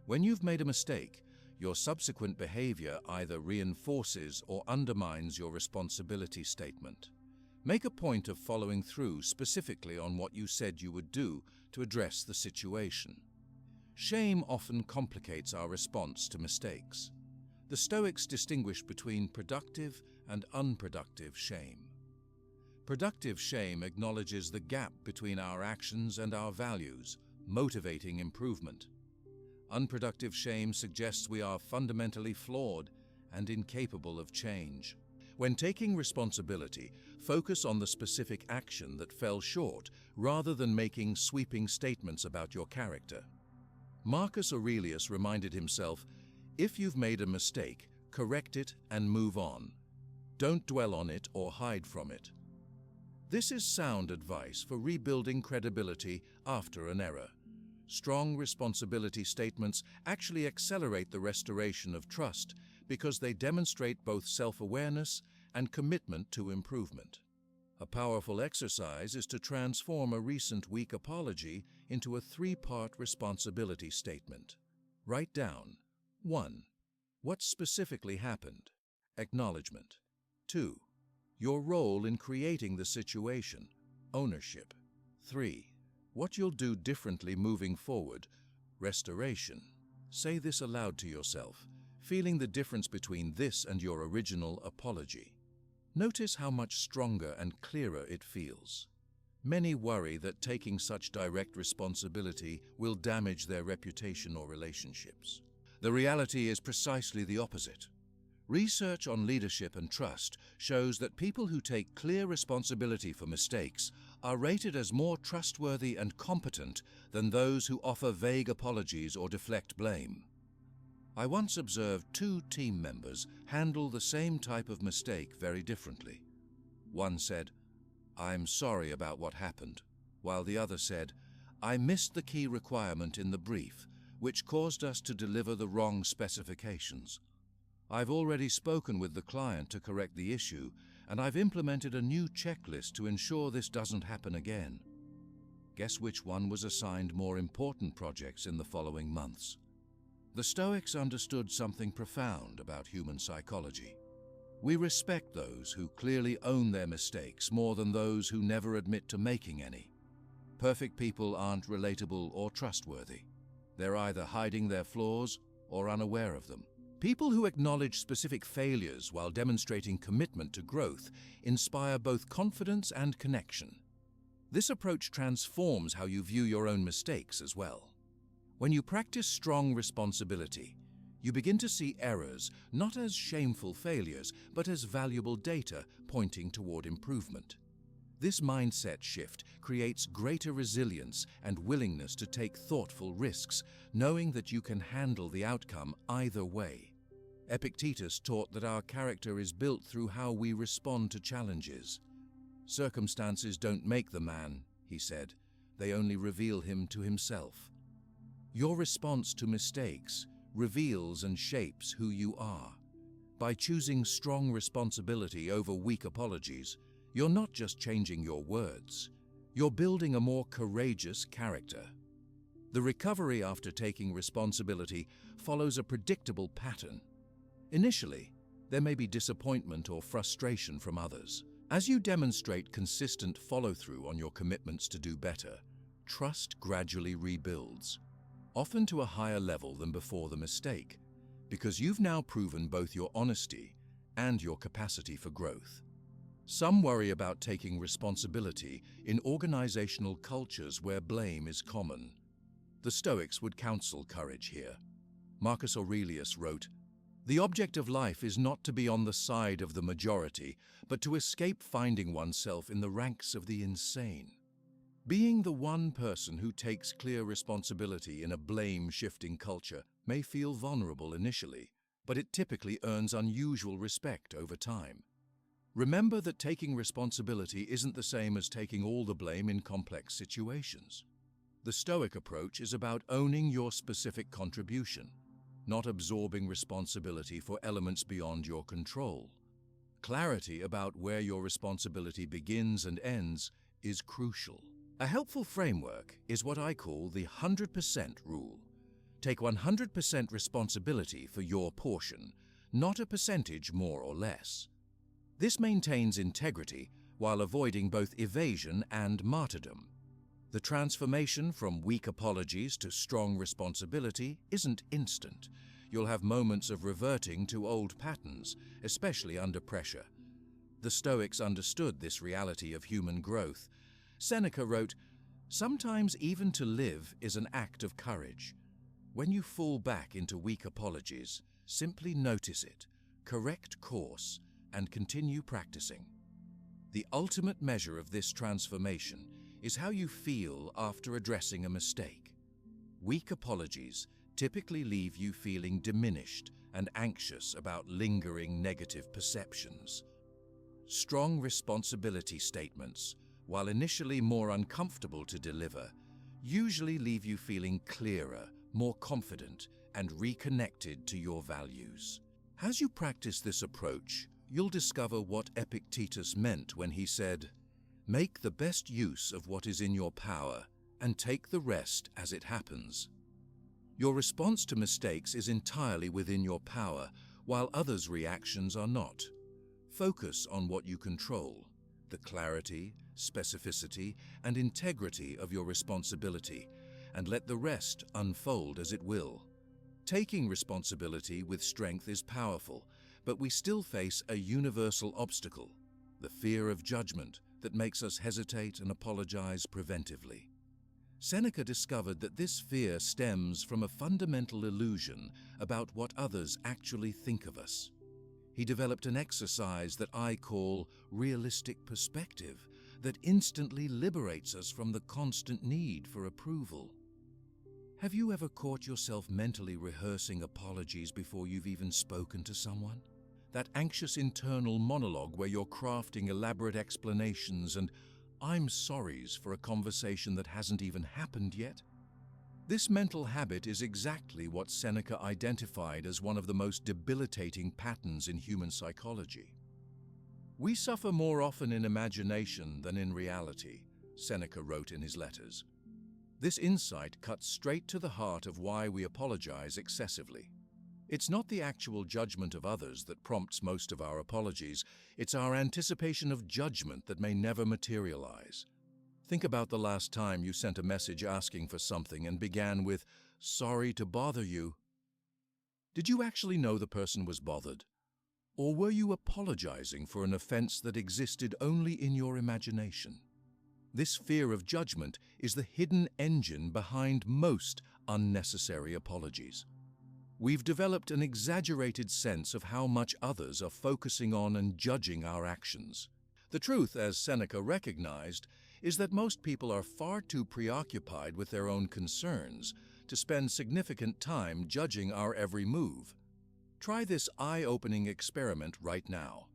When you've made a mistake, your subsequent behavior either reinforces or undermines your responsibility statement. Make a point of following through specifically on what you said you would do to address the situation. Shame often complicates our response to mistakes. The Stoics distinguish between productive and unproductive shame. Productive shame acknowledges the gap between our actions and our values, motivating improvement. Unproductive shame suggests we are fundamentally flawed and incapable of change. When taking responsibility, focus on the specific action that fell short rather than making sweeping statements about your character. Marcus Aurelius reminded himself, "If you've made a mistake, correct it and move on. Don't dwell on it or hide from it." This is sound advice for rebuilding credibility after an error. Strong responsibility statements actually accelerate the restoration of trust because they demonstrate both self-awareness and commitment to improvement. A powerful exercise is to transform a recent weak apology into a 3-part responsibility statement. Write down: 1. What specifically happened? Acknowledgement. 2. Your role in creating the situation. Ownership. 3. What you'll do differently moving forward. Restoration. Say this aloud to yourself, feeling the difference between this and your original apology. Notice how much stronger and clearer it feels. Many worry that taking such direct responsibility will damage their reputation or relationships. The reality is precisely the opposite. Research on leadership and trust shows that people who take clear responsibility for mistakes are rated as more trustworthy and competent than those who offer vague apologies or deflect blame. I once observed 2 team members handle the same type of mistake very differently. One said, "I'm sorry about what happened," while the other said, "I missed the key requirement in the brief, which caused us to deliver the wrong specifications. I've already spoken with the client to correct the issue, and I've implemented a new checklist to ensure this doesn't happen again." Guess which one was assigned more important projects in the following months? The Stoics understood something profound about human psychology. We respect those who clearly own their mistakes more than those who never admit to making any. Perfect people aren't relatable or trustworthy. They're either hiding their flaws or unaware of them. People who acknowledge specific failures while demonstrating commitment to growth inspire both confidence and connection. This approach transforms how you view your own mistakes as well. When you practice strong responsibility, you begin to see errors not as shameful failures, but as valuable data pointing toward improvement. This mindset shift creates greater resilience and willingness to take thoughtful risks, knowing that you can handle the outcome either way. Epictetus taught that our character is built through how we respond to challenges. "Circumstances don't make the man," he said. "They only reveal him to himself." Your response to mistakes reveals and shapes who you are. By choosing strong responsibility over weak apologies, you're not just changing your words, you're building a more courageous character. The recovery after taking responsibility follows a predictable pattern. Initially, there may be disappointment or frustration from others. As you demonstrate consistent follow-through on your commitments to do better, trust gradually rebuilds, often to a higher level than before the mistake, because you've now proven both your honesty and your capacity for growth. Some worry about taking responsibility in organizational cultures where blame is common. The Stoics would counsel courage here. Marcus Aurelius wrote, "The object of life is not to be on the side of the majority, but to escape finding oneself in the ranks of the insane." Being the one person who takes clear responsibility in a blame-shifting culture may feel vulnerable initially, but it typically earns unusual respect over time. Remember that taking responsibility isn't the same as taking all the blame in complex situations. The Stoic approach is about owning your specific contribution, not absorbing responsibility for elements beyond your control. Clarity about where your responsibility begins and ends is crucial. A helpful framework is what I call the 100% rule. Take 100% responsibility for your portion, not a percentage more or less. This maintains integrity while avoiding both evasion and martyrdom. The transformation from weak apologies to strong responsibility isn't instant. You'll have moments of reverting to old patterns, especially under pressure. The Stoics understood this reality of human growth. Seneca wrote, "Sometimes even to live is an act of courage." When you fall back into weak apologies, simply notice it, correct course, and continue practicing. The ultimate measure of this transformation is how you feel after addressing a mistake. Weak apologies typically leave you feeling diminished and anxious about lingering negative perceptions. Strong responsibility statements, while initially more uncomfortable to deliver, usually leave you feeling clearer, more confident, and reconnected to your values. As you practice this approach, you'll discover what Epictetus meant when he said, "Make the best use of what is in your power, and take the rest as it happens." Your response to mistakes is entirely within your power, while others' reactions are not. Focus on what you control, the clarity, specificity, and integrity of your responsibility, and let the rest unfold as it will. Taking responsibility with strength is powerful, but we still face a universal obstacle, the fear of judgment that makes us hesitate and apologize preventively. Seneca discovered that this fear stems from a fundamental illusion about what others actually think of us. He developed an exercise that I call realistic perspective that instantly liberates us from the constant need for approval. Have you ever caught yourself mentally rehearsing apologies before you've even spoken to someone? That anxious internal monologue where you're crafting elaborate explanations and "I'm sorries" for a conversation that hasn't even happened yet? This mental habit is exactly what Seneca identified as one of the most debilitating patterns in human psychology. "We suffer more often in imagination than in reality," Seneca wrote in his letters. This insight cuts straight to the heart of why we apologize excessively. It's not the actual judgment of others that prompts most of our apologies, it's our anticipation of judgment that may never materialize. Think about the last time you sent a message asking for something and began with, "Sorry to bother you." Did you actually know the person was bothered? Or were you apologizing for an offense that existed only in your imagination? This fear of judgment is the hidden engine behind most unnecessary apologies. We've developed an exaggerated sense of how much others are focusing on and judging our actions. The truth, as Seneca recognized, is that most people are far too preoccupied with their own concerns to spend significant time judging our every move. Try this eye-opening experiment right now.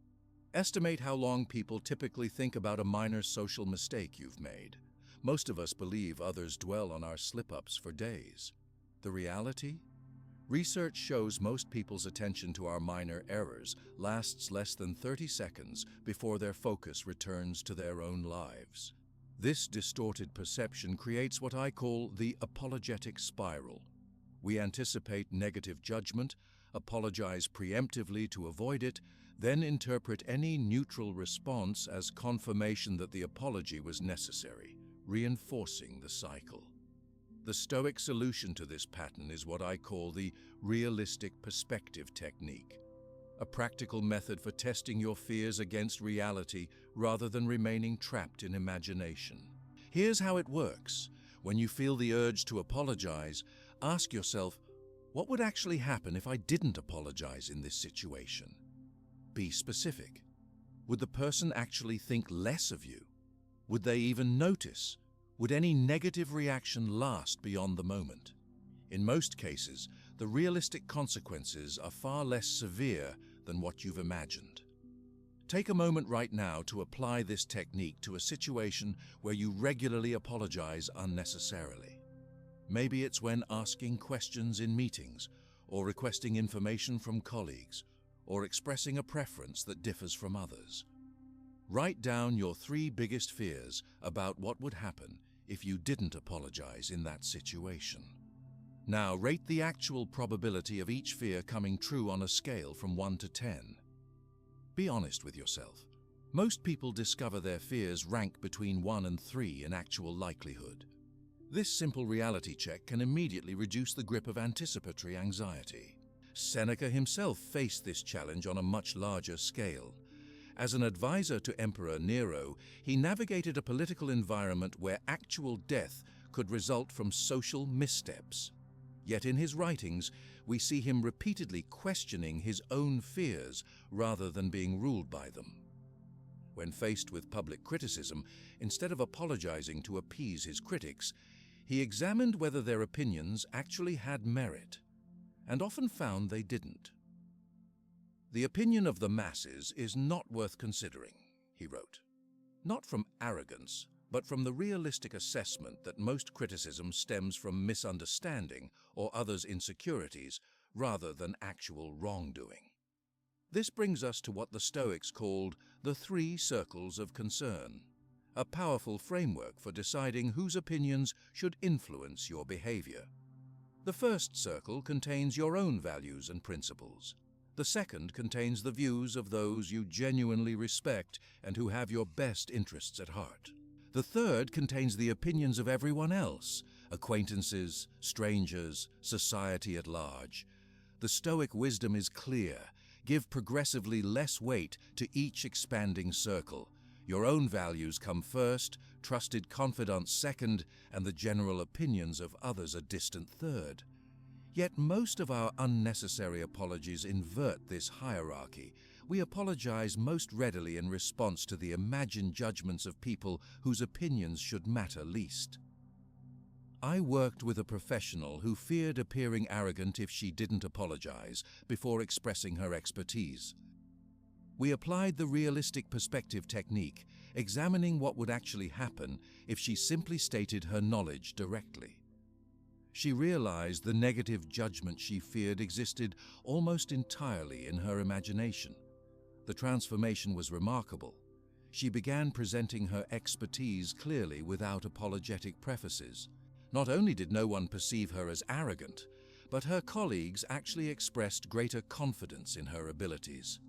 Estimate how long people typically think about a minor social mistake you've made. Most of us believe others dwell on our slip-ups for days. The reality? Research shows most people's attention to our minor errors lasts less than 30 seconds before their focus returns to their own lives. This distorted perception creates what I call the apologetic spiral. We anticipate negative judgment, apologize preemptively to avoid it, then interpret any neutral response as confirmation that the apology was necessary, reinforcing the cycle. The Stoic solution to this pattern is what I call the realistic perspective technique, a practical method for testing your fears against reality rather than remaining trapped in imagination. Here's how it works. When you feel the urge to apologize, ask yourself, what would actually happen if I didn't apologize in this situation? Be specific. Would the person actually think less of you? Would they even notice? Would any negative reaction last beyond the moment? In most cases, the realistic consequences are far less severe than what you've imagined. Take a moment right now to apply this technique to a situation where you regularly apologize unnecessarily. Maybe it's when asking questions in meetings, or requesting information from colleagues, or expressing a preference that differs from others. Write down your 3 biggest fears about what would happen if you didn't apologize in that situation. Now, rate the actual probability of each fear coming true on a scale from 1 to 10. Be honest with yourself. Most people discover their fears rank between 1 and 3 in actual likelihood. This simple reality check can immediately reduce the grip of anticipatory anxiety. Seneca himself faced this challenge on a much larger scale. As an advisor to Emperor Nero, he navigated a political environment where actual death could result from social missteps. Yet in his writings, we see him repeatedly questioning his own fears rather than being ruled by them. When faced with public criticism, instead of apologizing to appease his critics, he examined whether their opinions actually had merit, and often found they didn't. "The opinion of the masses is not worth considering," he wrote. Not from arrogance, but from the realistic assessment that most criticism stems from misunderstanding or others' insecurities rather than actual wrongdoing. This brings us to what the Stoics called the 3 circles of concern, a powerful framework for deciding whose opinions should influence your behavior. The first circle contains your own values and principles. The second contains the views of those you genuinely respect and who have your best interests at heart. The third contains the opinions of everyone else, acquaintances, strangers, society at large. The Stoic wisdom is clear. Give progressively less weight to each expanding circle. Your own values come first, trusted confidants second, and the general opinions of others a distant third. Yet most of our unnecessary apologies invert this hierarchy. We apologize most readily in response to the imagined judgments of people whose opinions should matter least. I worked with a professional who feared appearing arrogant if she didn't apologize before expressing her expertise. We applied the realistic perspective technique, examining what would actually happen if she simply stated her knowledge directly. She realized the negative judgment she feared existed almost entirely in her imagination. The transformation was remarkable. She began presenting her expertise clearly without apologetic prefaces. Not only did no one perceive her as arrogant, but her colleagues actually expressed greater confidence in her abilities.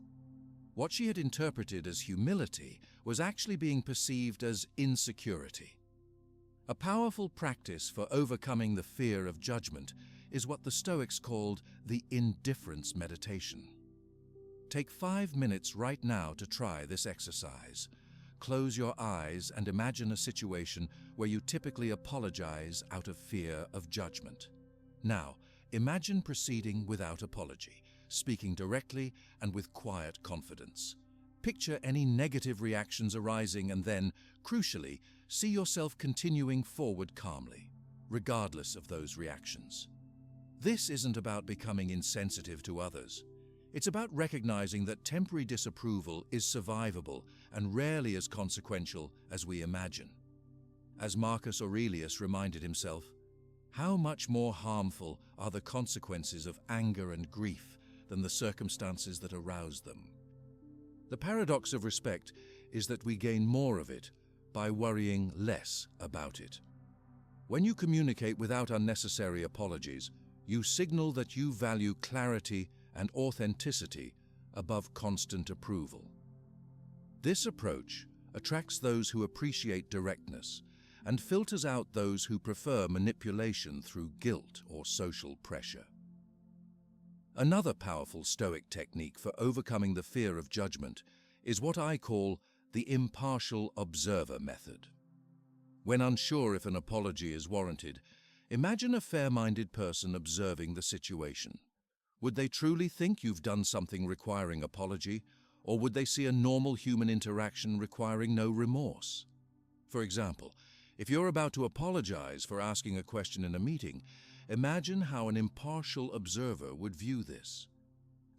What she had interpreted as humility was actually being perceived as insecurity. A powerful practice for overcoming the fear of judgment is what the Stoics called the indifference meditation. Take 5 minutes right now to try this exercise. Close your eyes and imagine a situation where you typically apologize out of fear of judgment. Now, imagine proceeding without apology, speaking directly and with quiet confidence. Picture any negative reactions arising and then, crucially, see yourself continuing forward calmly, regardless of those reactions. This isn't about becoming insensitive to others. It's about recognizing that temporary disapproval is survivable and rarely as consequential as we imagine. As Marcus Aurelius reminded himself, how much more harmful are the consequences of anger and grief than the circumstances that arouse them? The paradox of respect is that we gain more of it by worrying less about it. When you communicate without unnecessary apologies, you signal that you value clarity and authenticity above constant approval. This approach attracts those who appreciate directness and filters out those who prefer manipulation through guilt or social pressure. Another powerful Stoic technique for overcoming the fear of judgment is what I call the impartial observer method. When unsure if an apology is warranted, imagine a fair-minded person observing the situation. Would they truly think you've done something requiring apology, or would they see a normal human interaction requiring no remorse? For example, if you're about to apologize for asking a question in a meeting, imagine how an impartial observer would view this.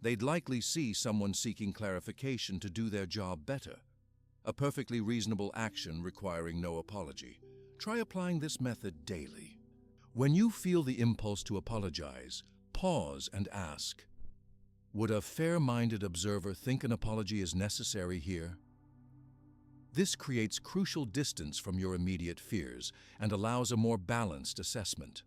They'd likely see someone seeking clarification to do their job better, a perfectly reasonable action requiring no apology. Try applying this method daily. When you feel the impulse to apologize, pause and ask, would a fair-minded observer think an apology is necessary here? This creates crucial distance from your immediate fears and allows a more balanced assessment.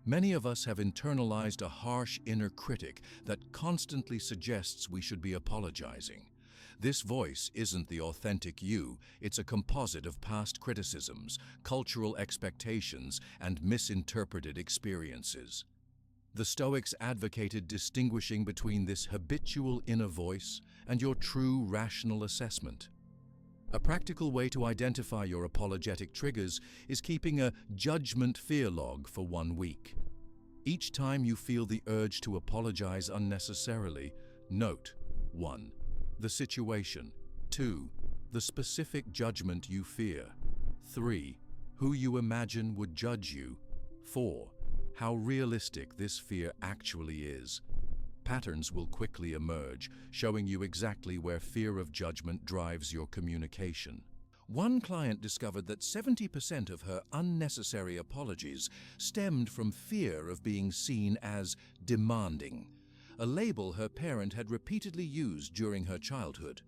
Many of us have internalized a harsh inner critic that constantly suggests we should be apologizing. This voice isn't the authentic you, it's a composite of past criticisms, cultural expectations, and misinterpreted experiences. The Stoics advocated distinguishing between this habitual inner voice and your true rational assessment. A practical way to identify your apologetic triggers is keeping a judgment fear log for 1 week. Each time you feel the urge to apologize unnecessarily, note 1. The situation. 2. The specific judgment you fear. 3. Who you imagine would judge you. 4. How realistic this fear actually is. Patterns will quickly emerge, showing you exactly where fear of judgment drives your communication. One client discovered that 70% of her unnecessary apologies stemmed from fear of being seen as demanding, a label her parent had repeatedly used during her childhood.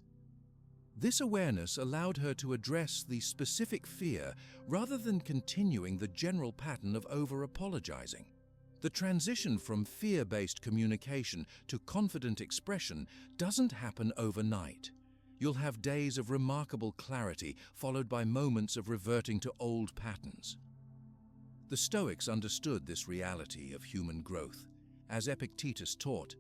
This awareness allowed her to address the specific fear rather than continuing the general pattern of over-apologizing. The transition from fear-based communication to confident expression doesn't happen overnight. You'll have days of remarkable clarity, followed by moments of reverting to old patterns. The Stoics understood this reality of human growth. As Epictetus taught,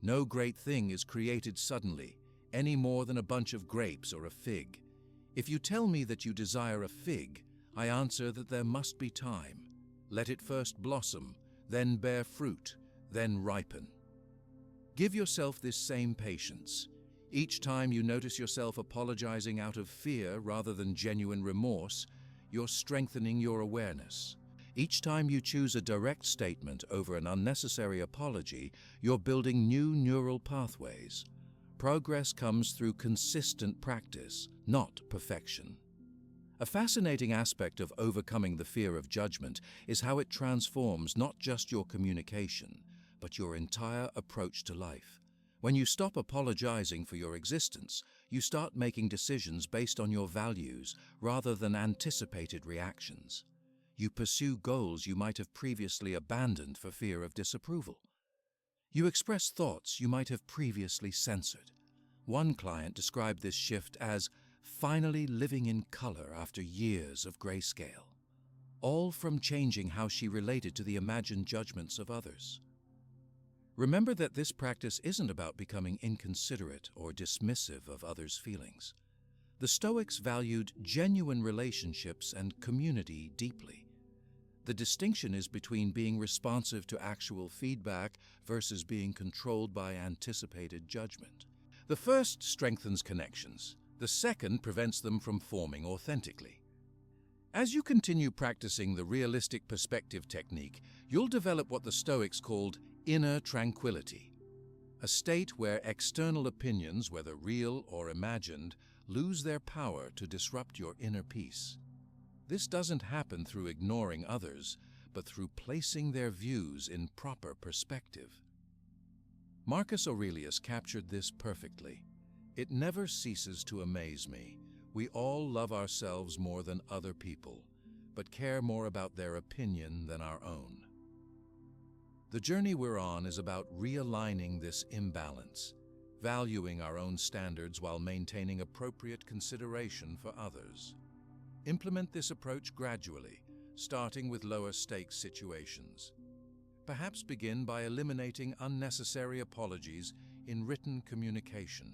no great thing is created suddenly, any more than a bunch of grapes or a fig. If you tell me that you desire a fig, I answer that there must be time. Let it first blossom, then bear fruit, then ripen. Give yourself this same patience. Each time you notice yourself apologizing out of fear rather than genuine remorse, you're strengthening your awareness. Each time you choose a direct statement over an unnecessary apology, you're building new neural pathways. Progress comes through consistent practice, not perfection. A fascinating aspect of overcoming the fear of judgment is how it transforms not just your communication, but your entire approach to life. When you stop apologizing for your existence, you start making decisions based on your values rather than anticipated reactions. You pursue goals you might have previously abandoned for fear of disapproval. You express thoughts you might have previously censored. One client described this shift as finally living in color after years of grayscale, all from changing how she related to the imagined judgments of others. Remember that this practice isn't about becoming inconsiderate or dismissive of others' feelings. The Stoics valued genuine relationships and community deeply. The distinction is between being responsive to actual feedback versus being controlled by anticipated judgment. The first strengthens connections. The second prevents them from forming authentically. As you continue practicing the realistic perspective technique, you'll develop what the Stoics called inner tranquility. a state where external opinions, whether real or imagined, lose their power to disrupt your inner peace. This doesn't happen through ignoring others, but through placing their views in proper perspective. Marcus Aurelius captured this perfectly. It never ceases to amaze me. We all love ourselves more than other people, but care more about their opinion than our own. The journey we're on is about realigning this imbalance, valuing our own standards while maintaining appropriate consideration for others. Implement this approach gradually, starting with lower stakes situations. Perhaps begin by eliminating unnecessary apologies in written communication.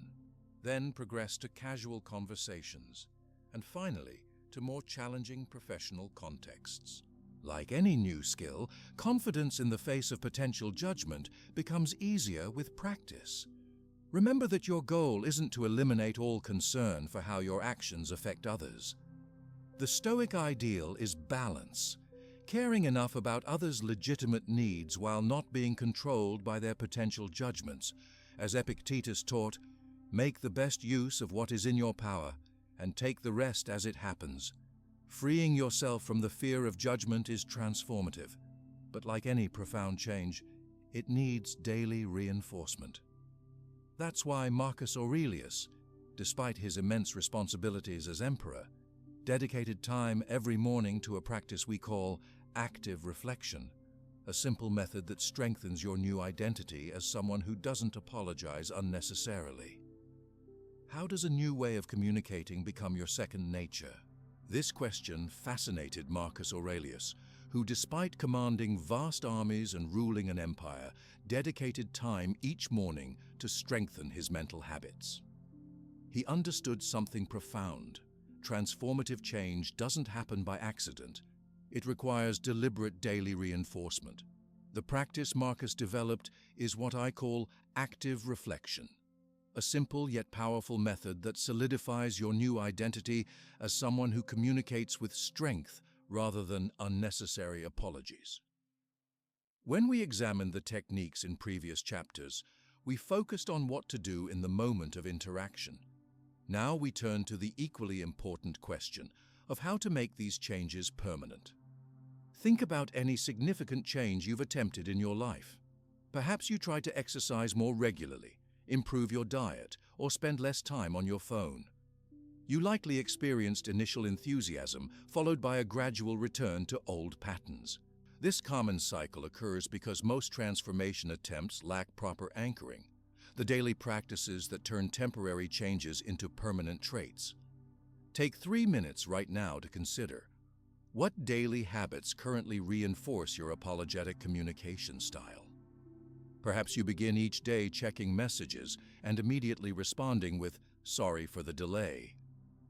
Then progress to casual conversations, and finally, to more challenging professional contexts. Like any new skill, confidence in the face of potential judgment becomes easier with practice. Remember that your goal isn't to eliminate all concern for how your actions affect others. The Stoic ideal is balance, caring enough about others' legitimate needs while not being controlled by their potential judgments. As Epictetus taught, make the best use of what is in your power and take the rest as it happens. Freeing yourself from the fear of judgment is transformative, but like any profound change, it needs daily reinforcement. That's why Marcus Aurelius, despite his immense responsibilities as emperor, dedicated time every morning to a practice we call active reflection, a simple method that strengthens your new identity as someone who doesn't apologize unnecessarily. How does a new way of communicating become your second nature? This question fascinated Marcus Aurelius, who, despite commanding vast armies and ruling an empire, dedicated time each morning to strengthen his mental habits. He understood something profound. Transformative change doesn't happen by accident. It requires deliberate daily reinforcement. The practice Marcus developed is what I call active reflection, a simple yet powerful method that solidifies your new identity as someone who communicates with strength rather than unnecessary apologies. When we examined the techniques in previous chapters, we focused on what to do in the moment of interaction. Now we turn to the equally important question of how to make these changes permanent. Think about any significant change you've attempted in your life. Perhaps you tried to exercise more regularly, improve your diet, or spend less time on your phone. You likely experienced initial enthusiasm, followed by a gradual return to old patterns. This common cycle occurs because most transformation attempts lack proper anchoring, the daily practices that turn temporary changes into permanent traits. Take 3 minutes right now to consider, what daily habits currently reinforce your apologetic communication style? Perhaps you begin each day checking messages and immediately responding with, "Sorry for the delay."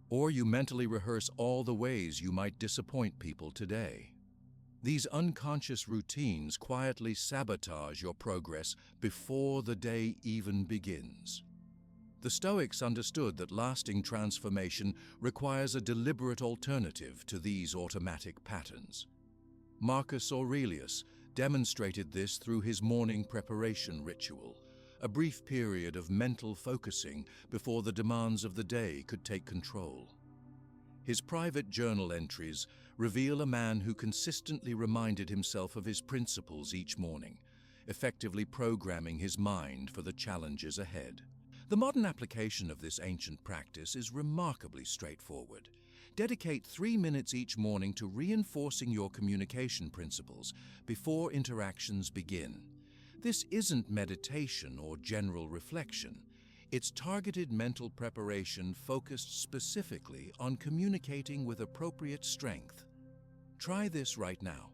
Or you mentally rehearse all the ways you might disappoint people today. These unconscious routines quietly sabotage your progress before the day even begins. The Stoics understood that lasting transformation requires a deliberate alternative to these automatic patterns. Marcus Aurelius demonstrated this through his morning preparation ritual, a brief period of mental focusing before the demands of the day could take control. His private journal entries reveal a man who consistently reminded himself of his principles each morning, effectively programming his mind for the challenges ahead. The modern application of this ancient practice is remarkably straightforward. Dedicate 3 minutes each morning to reinforcing your communication principles before interactions begin. This isn't meditation or general reflection. It's targeted mental preparation focused specifically on communicating with appropriate strength. Try this right now.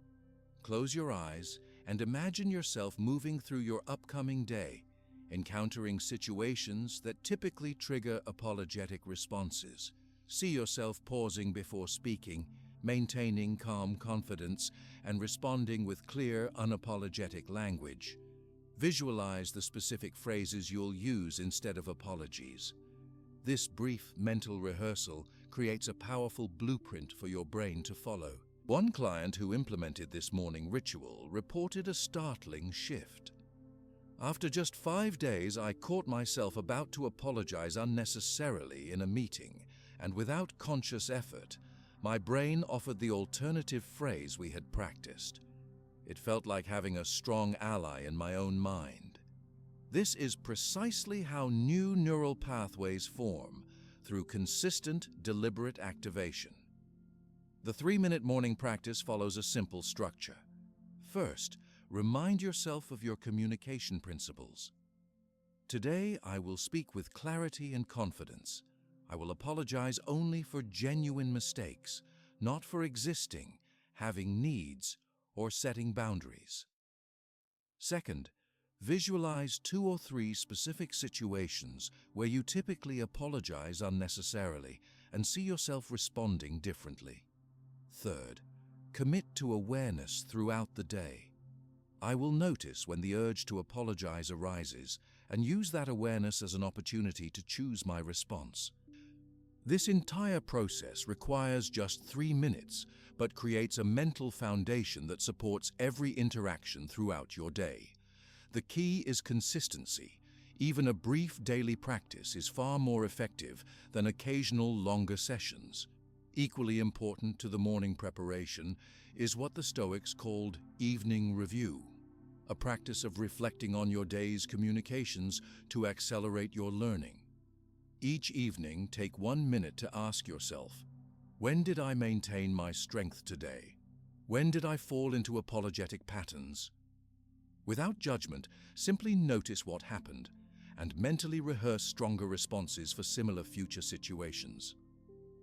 Close your eyes and imagine yourself moving through your upcoming day, encountering situations that typically trigger apologetic responses. See yourself pausing before speaking, maintaining calm confidence, and responding with clear, unapologetic language. Visualize the specific phrases you'll use instead of apologies. This brief mental rehearsal creates a powerful blueprint for your brain to follow. One client who implemented this morning ritual reported a startling shift. After just 5 days, I caught myself about to apologize unnecessarily in a meeting, and without conscious effort, my brain offered the alternative phrase we had practiced. It felt like having a strong ally in my own mind. This is precisely how new neural pathways form, through consistent, deliberate activation. The 3-minute morning practice follows a simple structure. First, remind yourself of your communication principles. Today, I will speak with clarity and confidence. I will apologize only for genuine mistakes, not for existing, having needs, or setting boundaries. Second, visualize 2 or 3 specific situations where you typically apologize unnecessarily and see yourself responding differently. Third, commit to awareness throughout the day. I will notice when the urge to apologize arises and use that awareness as an opportunity to choose my response. This entire process requires just 3 minutes, but creates a mental foundation that supports every interaction throughout your day. The key is consistency. Even a brief daily practice is far more effective than occasional longer sessions. Equally important to the morning preparation is what the Stoics called evening review, a practice of reflecting on your day's communications to accelerate your learning. Each evening, take 1 minute to ask yourself, when did I maintain my strength today? When did I fall into apologetic patterns? Without judgment, simply notice what happened and mentally rehearse stronger responses for similar future situations.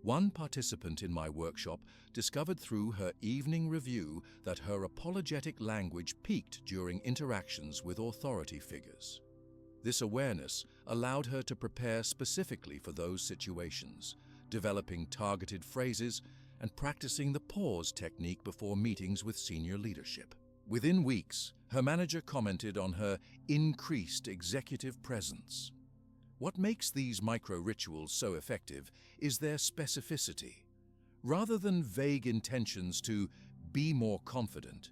One participant in my workshop discovered through her evening review that her apologetic language peaked during interactions with authority figures. This awareness allowed her to prepare specifically for those situations, developing targeted phrases and practicing the pause technique before meetings with senior leadership. Within weeks, her manager commented on her increased executive presence. What makes these micro-rituals so effective is their specificity. Rather than vague intentions to be more confident,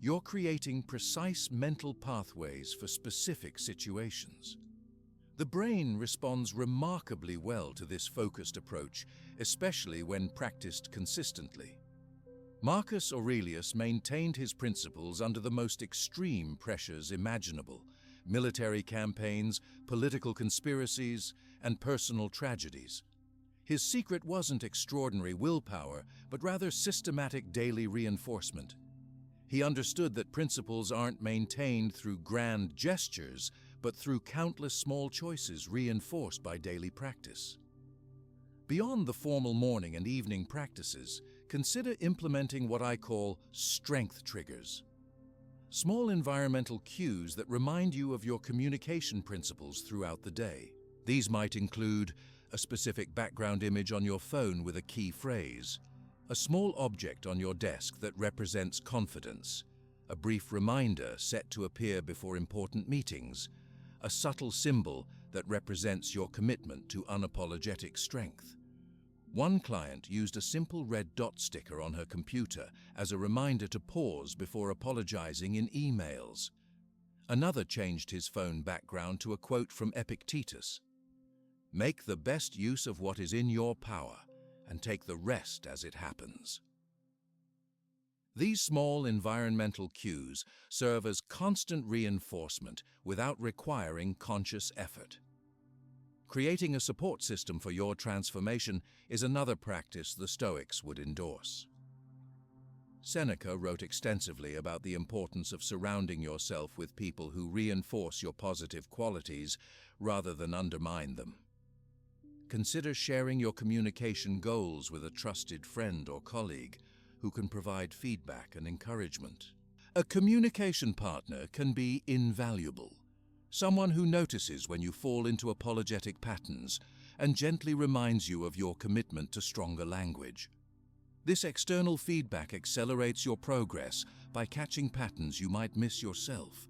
you're creating precise mental pathways for specific situations. The brain responds remarkably well to this focused approach, especially when practiced consistently. Marcus Aurelius maintained his principles under the most extreme pressures imaginable: military campaigns, political conspiracies, and personal tragedies. His secret wasn't extraordinary willpower, but rather systematic daily reinforcement. He understood that principles aren't maintained through grand gestures, but through countless small choices reinforced by daily practice. Beyond the formal morning and evening practices, consider implementing what I call strength triggers. Small environmental cues that remind you of your communication principles throughout the day. These might include a specific background image on your phone with a key phrase, a small object on your desk that represents confidence, a brief reminder set to appear before important meetings, a subtle symbol that represents your commitment to unapologetic strength. One client used a simple red dot sticker on her computer as a reminder to pause before apologizing in emails. Another changed his phone background to a quote from Epictetus: "Make the best use of what is in your power, and take the rest as it happens." These small environmental cues serve as constant reinforcement without requiring conscious effort. Creating a support system for your transformation is another practice the Stoics would endorse. Seneca wrote extensively about the importance of surrounding yourself with people who reinforce your positive qualities rather than undermine them. Consider sharing your communication goals with a trusted friend or colleague who can provide feedback and encouragement. A communication partner can be invaluable. Someone who notices when you fall into apologetic patterns and gently reminds you of your commitment to stronger language. This external feedback accelerates your progress by catching patterns you might miss yourself.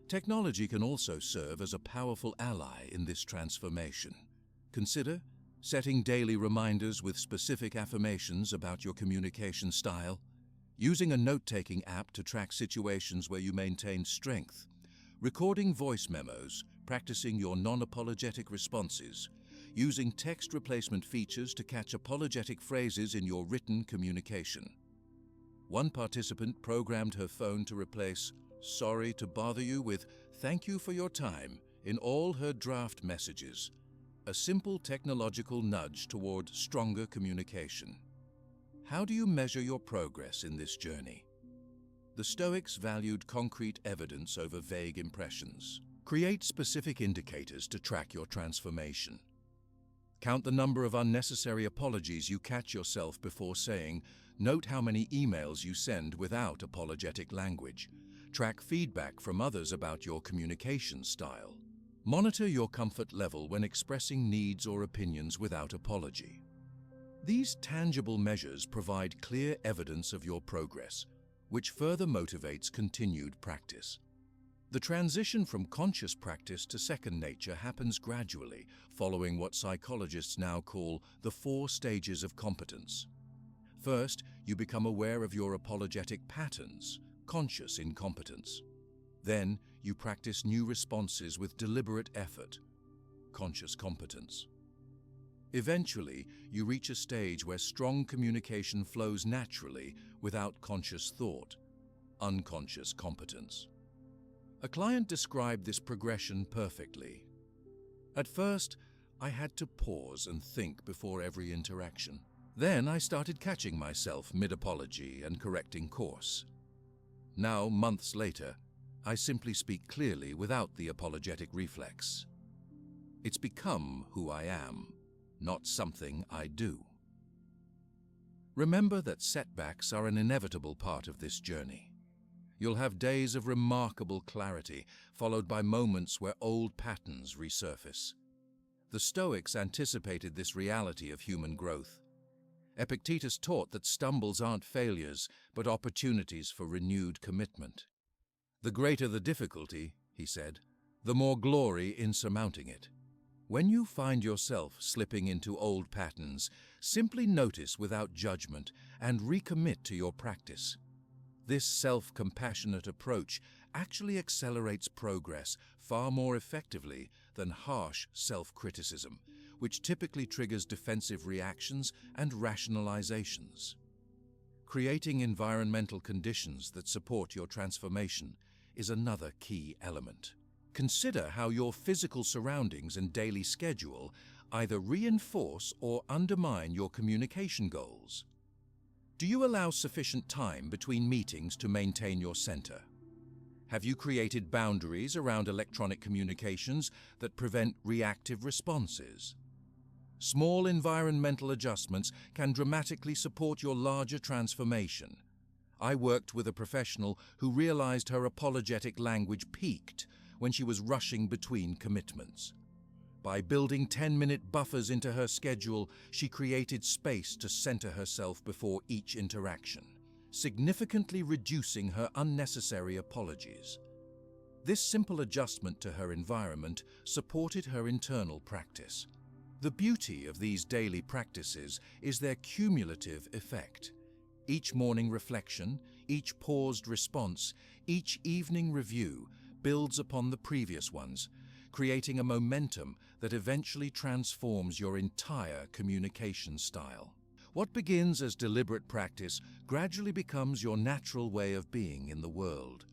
Technology can also serve as a powerful ally in this transformation. Consider setting daily reminders with specific affirmations about your communication style, using a note-taking app to track situations where you maintain strength, Recording voice memos, practicing your non-apologetic responses, using text replacement features to catch apologetic phrases in your written communication. One participant programmed her phone to replace "sorry to bother you" with "thank you for your time" in all her draft messages, a simple technological nudge toward stronger communication. How do you measure your progress in this journey? The Stoics valued concrete evidence over vague impressions. Create specific indicators to track your transformation. Count the number of unnecessary apologies you catch yourself before saying. Note how many emails you send without apologetic language. Track feedback from others about your communication style. Monitor your comfort level when expressing needs or opinions without apology. These tangible measures provide clear evidence of your progress, which further motivates continued practice. The transition from conscious practice to second nature happens gradually, following what psychologists now call the 4 stages of competence. First, you become aware of your apologetic patterns, conscious incompetence. Then, you practice new responses with deliberate effort, conscious competence. Eventually, you reach a stage where strong communication flows naturally without conscious thought, unconscious competence. A client described this progression perfectly. At first, I had to pause and think before every interaction. Then I started catching myself mid-apology and correcting course. Now, months later, I simply speak clearly without the apologetic reflex. It's become who I am, not something I do. Remember that setbacks are an inevitable part of this journey. You'll have days of remarkable clarity, followed by moments where old patterns resurface. The Stoics anticipated this reality of human growth. Epictetus taught that stumbles aren't failures, but opportunities for renewed commitment. The greater the difficulty, he said, the more glory in surmounting it. When you find yourself slipping into old patterns, simply notice without judgment and recommit to your practice. This self-compassionate approach actually accelerates progress far more effectively than harsh self-criticism, which typically triggers defensive reactions and rationalizations. Creating environmental conditions that support your transformation is another key element. Consider how your physical surroundings and daily schedule either reinforce or undermine your communication goals. Do you allow sufficient time between meetings to maintain your center? Have you created boundaries around electronic communications that prevent reactive responses? Small environmental adjustments can dramatically support your larger transformation. I worked with a professional who realized her apologetic language peaked when she was rushing between commitments. By building 10-minute buffers into her schedule, she created space to center herself before each interaction, significantly reducing her unnecessary apologies. This simple adjustment to her environment supported her internal practice. The beauty of these daily practices is their cumulative effect. Each morning reflection, each paused response, each evening review builds upon the previous ones, creating a momentum that eventually transforms your entire communication style. What begins as deliberate practice gradually becomes your natural way of being in the world.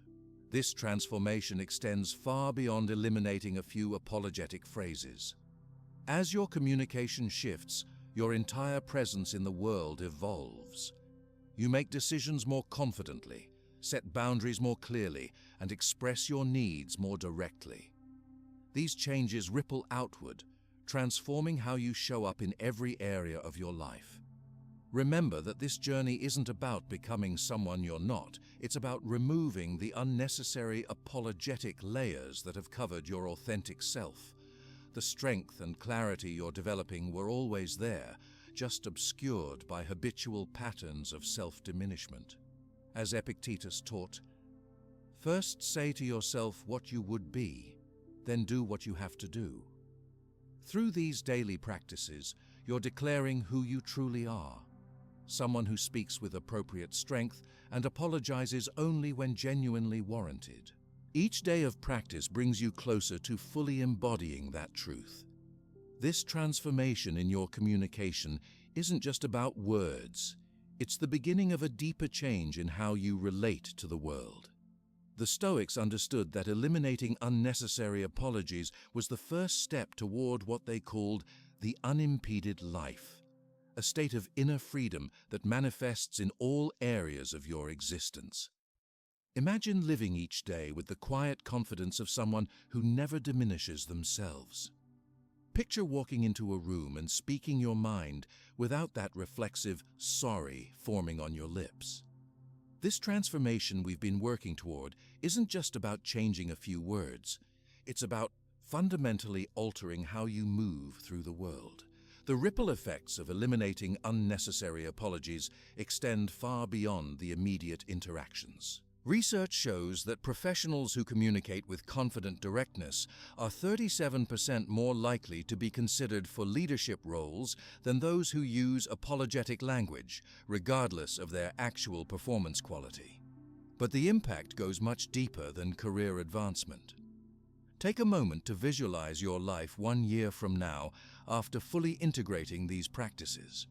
This transformation extends far beyond eliminating a few apologetic phrases. As your communication shifts, your entire presence in the world evolves. You make decisions more confidently, set boundaries more clearly, and express your needs more directly. These changes ripple outward, transforming how you show up in every area of your life. Remember that this journey isn't about becoming someone you're not. It's about removing the unnecessary apologetic layers that have covered your authentic self. The strength and clarity you're developing were always there, just obscured by habitual patterns of self-diminishment. As Epictetus taught, first say to yourself what you would be, then do what you have to do. Through these daily practices, you're declaring who you truly are, someone who speaks with appropriate strength and apologizes only when genuinely warranted. Each day of practice brings you closer to fully embodying that truth. This transformation in your communication isn't just about words. It's the beginning of a deeper change in how you relate to the world. The Stoics understood that eliminating unnecessary apologies was the first step toward what they called the unimpeded life, a state of inner freedom that manifests in all areas of your existence. Imagine living each day with the quiet confidence of someone who never diminishes themselves. Picture walking into a room and speaking your mind without that reflexive "sorry" forming on your lips. This transformation we've been working toward isn't just about changing a few words. It's about fundamentally altering how you move through the world. The ripple effects of eliminating unnecessary apologies extend far beyond the immediate interactions. Research shows that professionals who communicate with confident directness are 37% more likely to be considered for leadership roles than those who use apologetic language, regardless of their actual performance quality. But the impact goes much deeper than career advancement. Take a moment to visualize your life 1 year from now after fully integrating these practices.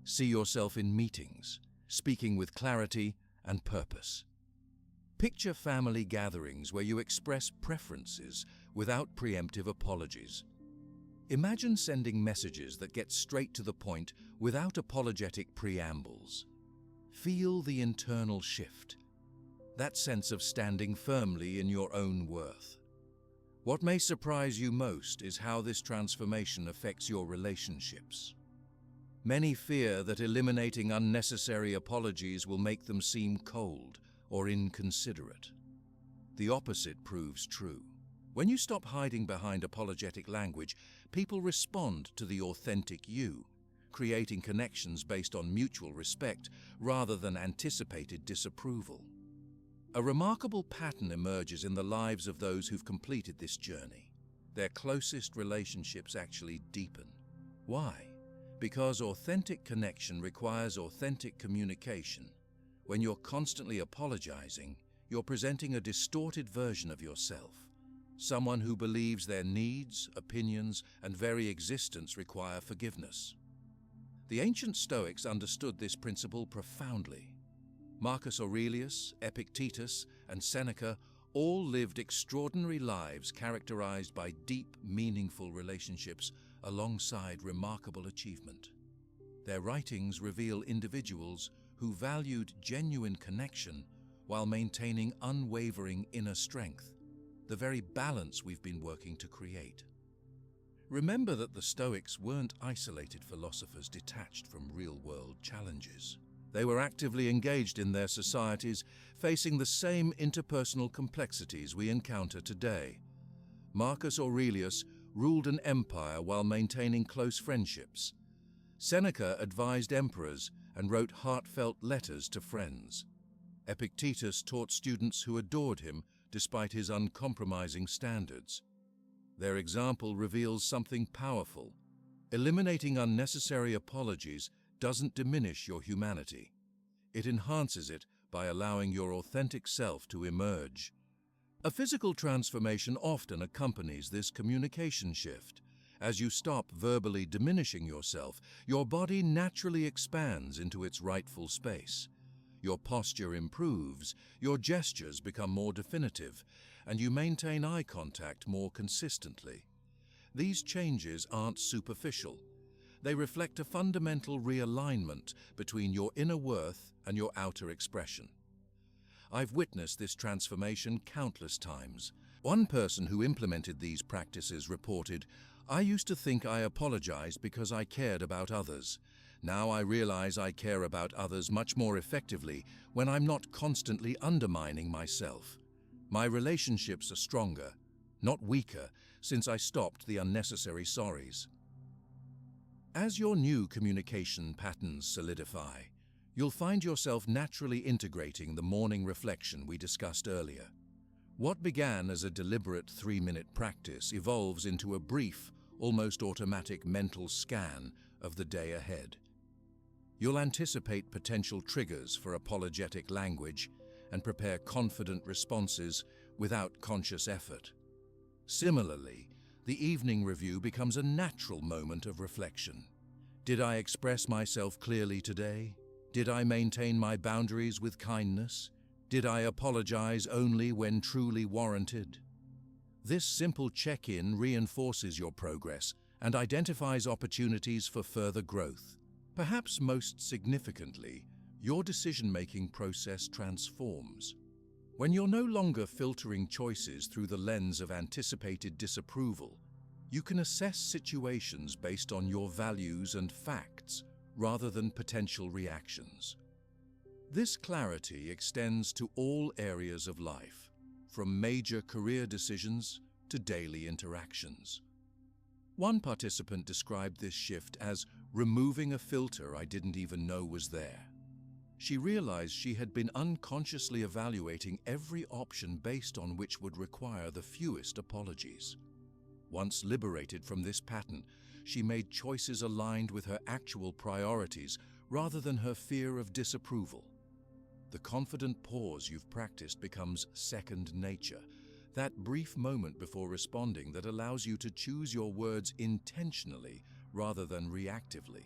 See yourself in meetings, speaking with clarity and purpose. Picture family gatherings where you express preferences without preemptive apologies. Imagine sending messages that get straight to the point without apologetic preambles. Feel the internal shift, that sense of standing firmly in your own worth. What may surprise you most is how this transformation affects your relationships. Many fear that eliminating unnecessary apologies will make them seem cold or inconsiderate. The opposite proves true. When you stop hiding behind apologetic language, people respond to the authentic you, creating connections based on mutual respect rather than anticipated disapproval. A remarkable pattern emerges in the lives of those who've completed this journey. Their closest relationships actually deepen. Why? Because authentic connection requires authentic communication. When you're constantly apologizing, you're presenting a distorted version of yourself, someone who believes their needs, opinions, and very existence require forgiveness. The ancient Stoics understood this principle profoundly. Marcus Aurelius, Epictetus, and Seneca all lived extraordinary lives characterized by deep, meaningful relationships alongside remarkable achievement. Their writings reveal individuals who valued genuine connection while maintaining unwavering inner strength, the very balance we've been working to create. Remember that the Stoics weren't isolated philosophers detached from real-world challenges. They were actively engaged in their societies, facing the same interpersonal complexities we encounter today. Marcus Aurelius ruled an empire while maintaining close friendships. Seneca advised emperors and wrote heartfelt letters to friends. Epictetus taught students who adored him despite his uncompromising standards. Their example reveals something powerful. Eliminating unnecessary apologies doesn't diminish your humanity. It enhances it by allowing your authentic self to emerge. A physical transformation often accompanies this communication shift. As you stop verbally diminishing yourself, your body naturally expands into its rightful space. Your posture improves, your gestures become more definitive, and you maintain eye contact more consistently. These changes aren't superficial. They reflect a fundamental realignment between your inner worth and your outer expression. I've witnessed this transformation countless times. One person who implemented these practices reported, "I used to think I apologized because I cared about others. Now I realize I care about others much more effectively when I'm not constantly undermining myself. My relationships are stronger, not weaker, since I stopped the unnecessary sorries." As your new communication patterns solidify, you'll find yourself naturally integrating the morning reflection we discussed earlier. What began as a deliberate 3-minute practice evolves into a brief, almost automatic mental scan of the day ahead. You'll anticipate potential triggers for apologetic language and prepare confident responses without conscious effort. Similarly, the evening review becomes a natural moment of reflection. Did I express myself clearly today? Did I maintain my boundaries with kindness? Did I apologize only when truly warranted? This simple check-in reinforces your progress and identifies opportunities for further growth. Perhaps most significantly, your decision-making process transforms. When you're no longer filtering choices through the lens of anticipated disapproval, you can assess situations based on your values and facts rather than potential reactions. This clarity extends to all areas of life, from major career decisions to daily interactions. One participant described this shift as removing a filter I didn't even know was there. She realized she had been unconsciously evaluating every option based on which would require the fewest apologies. Once liberated from this pattern, she made choices aligned with her actual priorities rather than her fear of disapproval. The confident pause you've practiced becomes second nature, that brief moment before responding that allows you to choose your words intentionally rather than reactively.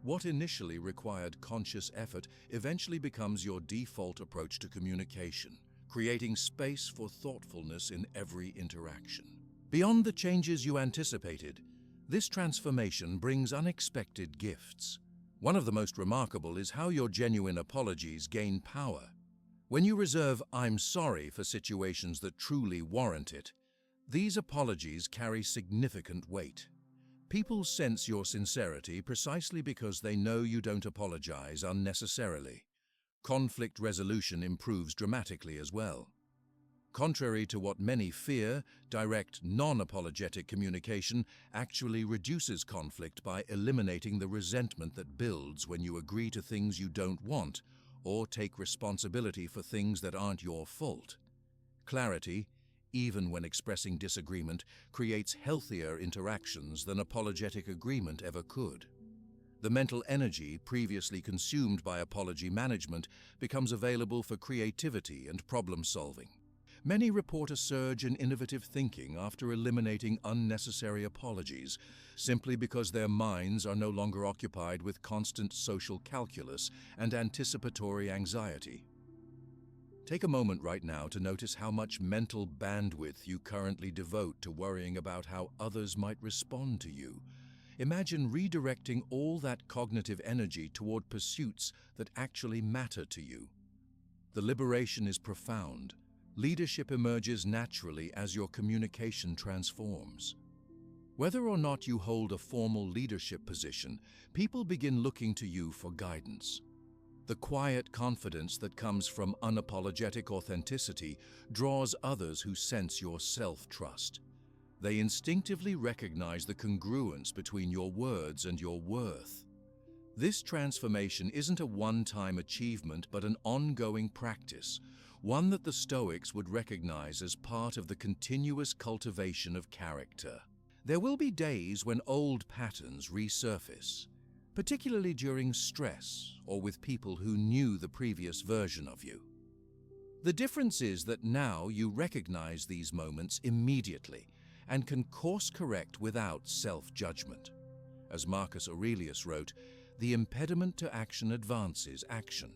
What initially required conscious effort eventually becomes your default approach to communication, creating space for thoughtfulness in every interaction. Beyond the changes you anticipated, this transformation brings unexpected gifts. One of the most remarkable is how your genuine apologies gain power. When you reserve "I'm sorry" for situations that truly warrant it, these apologies carry significant weight. People sense your sincerity precisely because they know you don't apologize unnecessarily. Conflict resolution improves dramatically as well. Contrary to what many fear, direct, non-apologetic communication actually reduces conflict by eliminating the resentment that builds when you agree to things you don't want or take responsibility for things that aren't your fault. Clarity, even when expressing disagreement, creates healthier interactions than apologetic agreement ever could. The mental energy previously consumed by apology management becomes available for creativity and problem-solving. Many report a surge in innovative thinking after eliminating unnecessary apologies, simply because their minds are no longer occupied with constant social calculus and anticipatory anxiety. Take a moment right now to notice how much mental bandwidth you currently devote to worrying about how others might respond to you. Imagine redirecting all that cognitive energy toward pursuits that actually matter to you. The liberation is profound. Leadership emerges naturally as your communication transforms. Whether or not you hold a formal leadership position, people begin looking to you for guidance. The quiet confidence that comes from unapologetic authenticity draws others who sense your self-trust. They instinctively recognize the congruence between your words and your worth. This transformation isn't a one-time achievement but an ongoing practice, one that the Stoics would recognize as part of the continuous cultivation of character. There will be days when old patterns resurface, particularly during stress or with people who knew the previous version of you. The difference is that now you recognize these moments immediately and can course-correct without self-judgment. As Marcus Aurelius wrote, "The impediment to action advances action.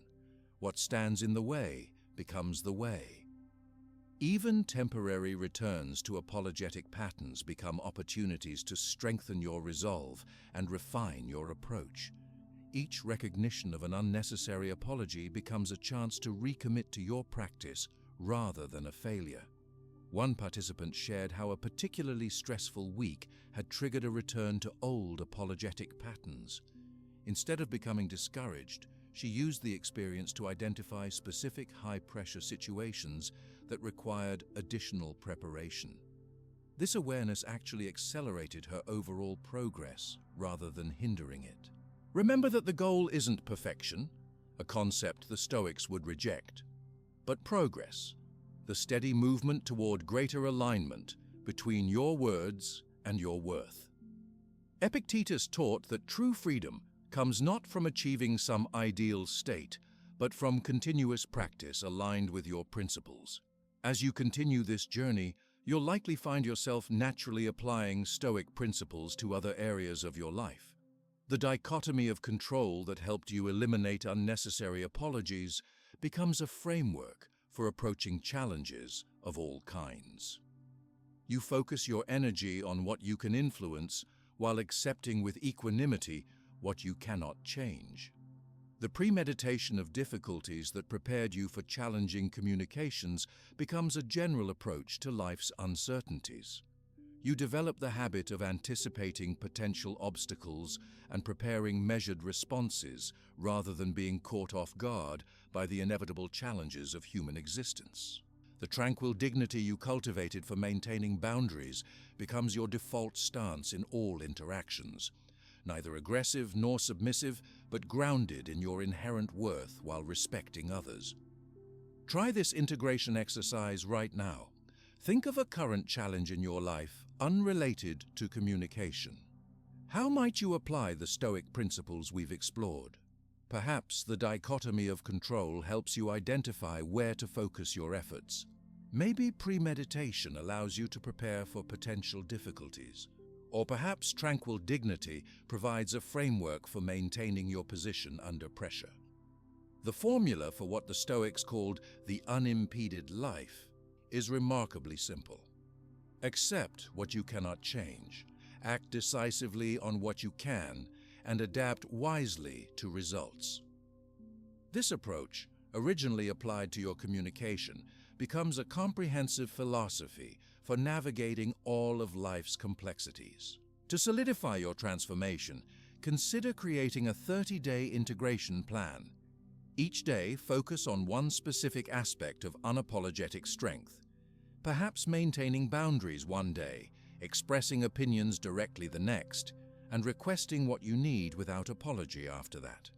What stands in the way becomes the way." Even temporary returns to apologetic patterns become opportunities to strengthen your resolve and refine your approach. Each recognition of an unnecessary apology becomes a chance to recommit to your practice rather than a failure. One participant shared how a particularly stressful week had triggered a return to old apologetic patterns. Instead of becoming discouraged, she used the experience to identify specific high-pressure situations that required additional preparation. This awareness actually accelerated her overall progress rather than hindering it. Remember that the goal isn't perfection, a concept the Stoics would reject, but progress, the steady movement toward greater alignment between your words and your worth. Epictetus taught that true freedom comes not from achieving some ideal state, but from continuous practice aligned with your principles. As you continue this journey, you'll likely find yourself naturally applying Stoic principles to other areas of your life. The dichotomy of control that helped you eliminate unnecessary apologies becomes a framework for approaching challenges of all kinds. You focus your energy on what you can influence while accepting with equanimity what you cannot change. The premeditation of difficulties that prepared you for challenging communications becomes a general approach to life's uncertainties. You develop the habit of anticipating potential obstacles and preparing measured responses rather than being caught off guard by the inevitable challenges of human existence. The tranquil dignity you cultivated for maintaining boundaries becomes your default stance in all interactions, neither aggressive nor submissive, but grounded in your inherent worth while respecting others. Try this integration exercise right now. Think of a current challenge in your life unrelated to communication. How might you apply the Stoic principles we've explored? Perhaps the dichotomy of control helps you identify where to focus your efforts. Maybe premeditation allows you to prepare for potential difficulties. Or perhaps tranquil dignity provides a framework for maintaining your position under pressure. The formula for what the Stoics called the unimpeded life is remarkably simple. Accept what you cannot change, act decisively on what you can, and adapt wisely to results. This approach, originally applied to your communication, becomes a comprehensive philosophy for navigating all of life's complexities. To solidify your transformation, consider creating a 30-day integration plan. Each day, focus on one specific aspect of unapologetic strength. Perhaps maintaining boundaries one day, expressing opinions directly the next, and requesting what you need without apology after that.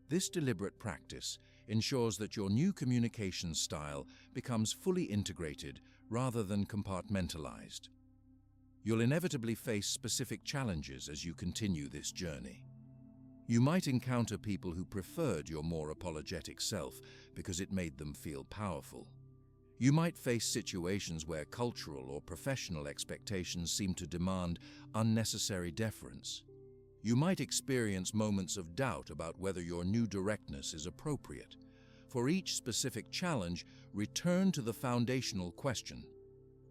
This deliberate practice ensures that your new communication style becomes fully integrated rather than compartmentalized. You'll inevitably face specific challenges as you continue this journey. You might encounter people who preferred your more apologetic self because it made them feel powerful. You might face situations where cultural or professional expectations seem to demand unnecessary deference. You might experience moments of doubt about whether your new directness is appropriate. For each specific challenge, return to the foundational question: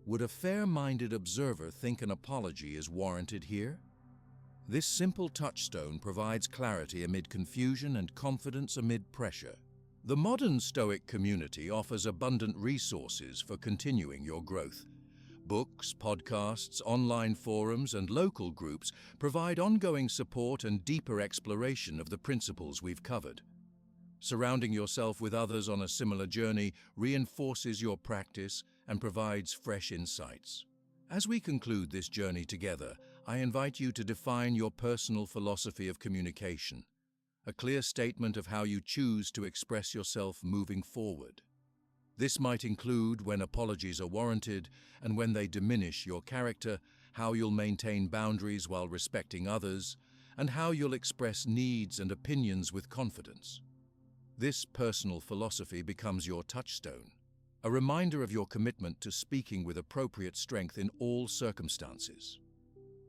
would a fair-minded observer think an apology is warranted here? This simple touchstone provides clarity amid confusion and confidence amid pressure. The modern Stoic community offers abundant resources for continuing your growth. Books, podcasts, online forums, and local groups provide ongoing support and deeper exploration of the principles we've covered. Surrounding yourself with others on a similar journey reinforces your practice and provides fresh insights. As we conclude this journey together, I invite you to define your personal philosophy of communication, a clear statement of how you choose to express yourself moving forward. This might include when apologies are warranted and when they diminish your character, how you'll maintain boundaries while respecting others, and how you'll express needs and opinions with confidence. This personal philosophy becomes your touchstone, a reminder of your commitment to speaking with appropriate strength in all circumstances.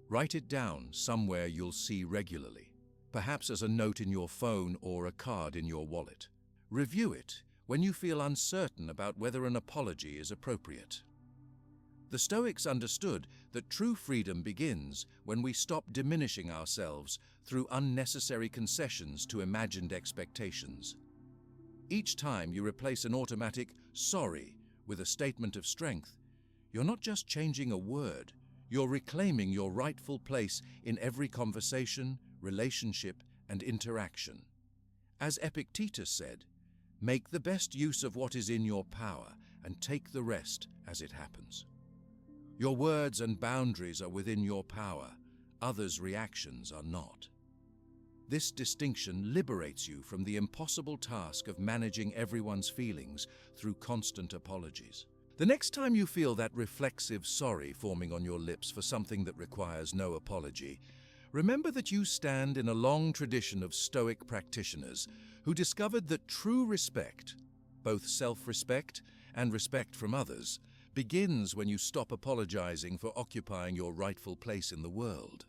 Write it down somewhere you'll see regularly, perhaps as a note in your phone or a card in your wallet. Review it when you feel uncertain about whether an apology is appropriate. The Stoics understood that true freedom begins when we stop diminishing ourselves through unnecessary concessions to imagined expectations. Each time you replace an automatic "sorry" with a statement of strength, you're not just changing a word, you're reclaiming your rightful place in every conversation, relationship, and interaction. As Epictetus said, "Make the best use of what is in your power and take the rest as it happens." Your words and boundaries are within your power, others' reactions are not. This distinction liberates you from the impossible task of managing everyone's feelings through constant apologies. The next time you feel that reflexive sorry forming on your lips for something that requires no apology, remember that you stand in a long tradition of Stoic practitioners who discovered that true respect, both self-respect and respect from others begins when you stop apologizing for occupying your rightful place in the world.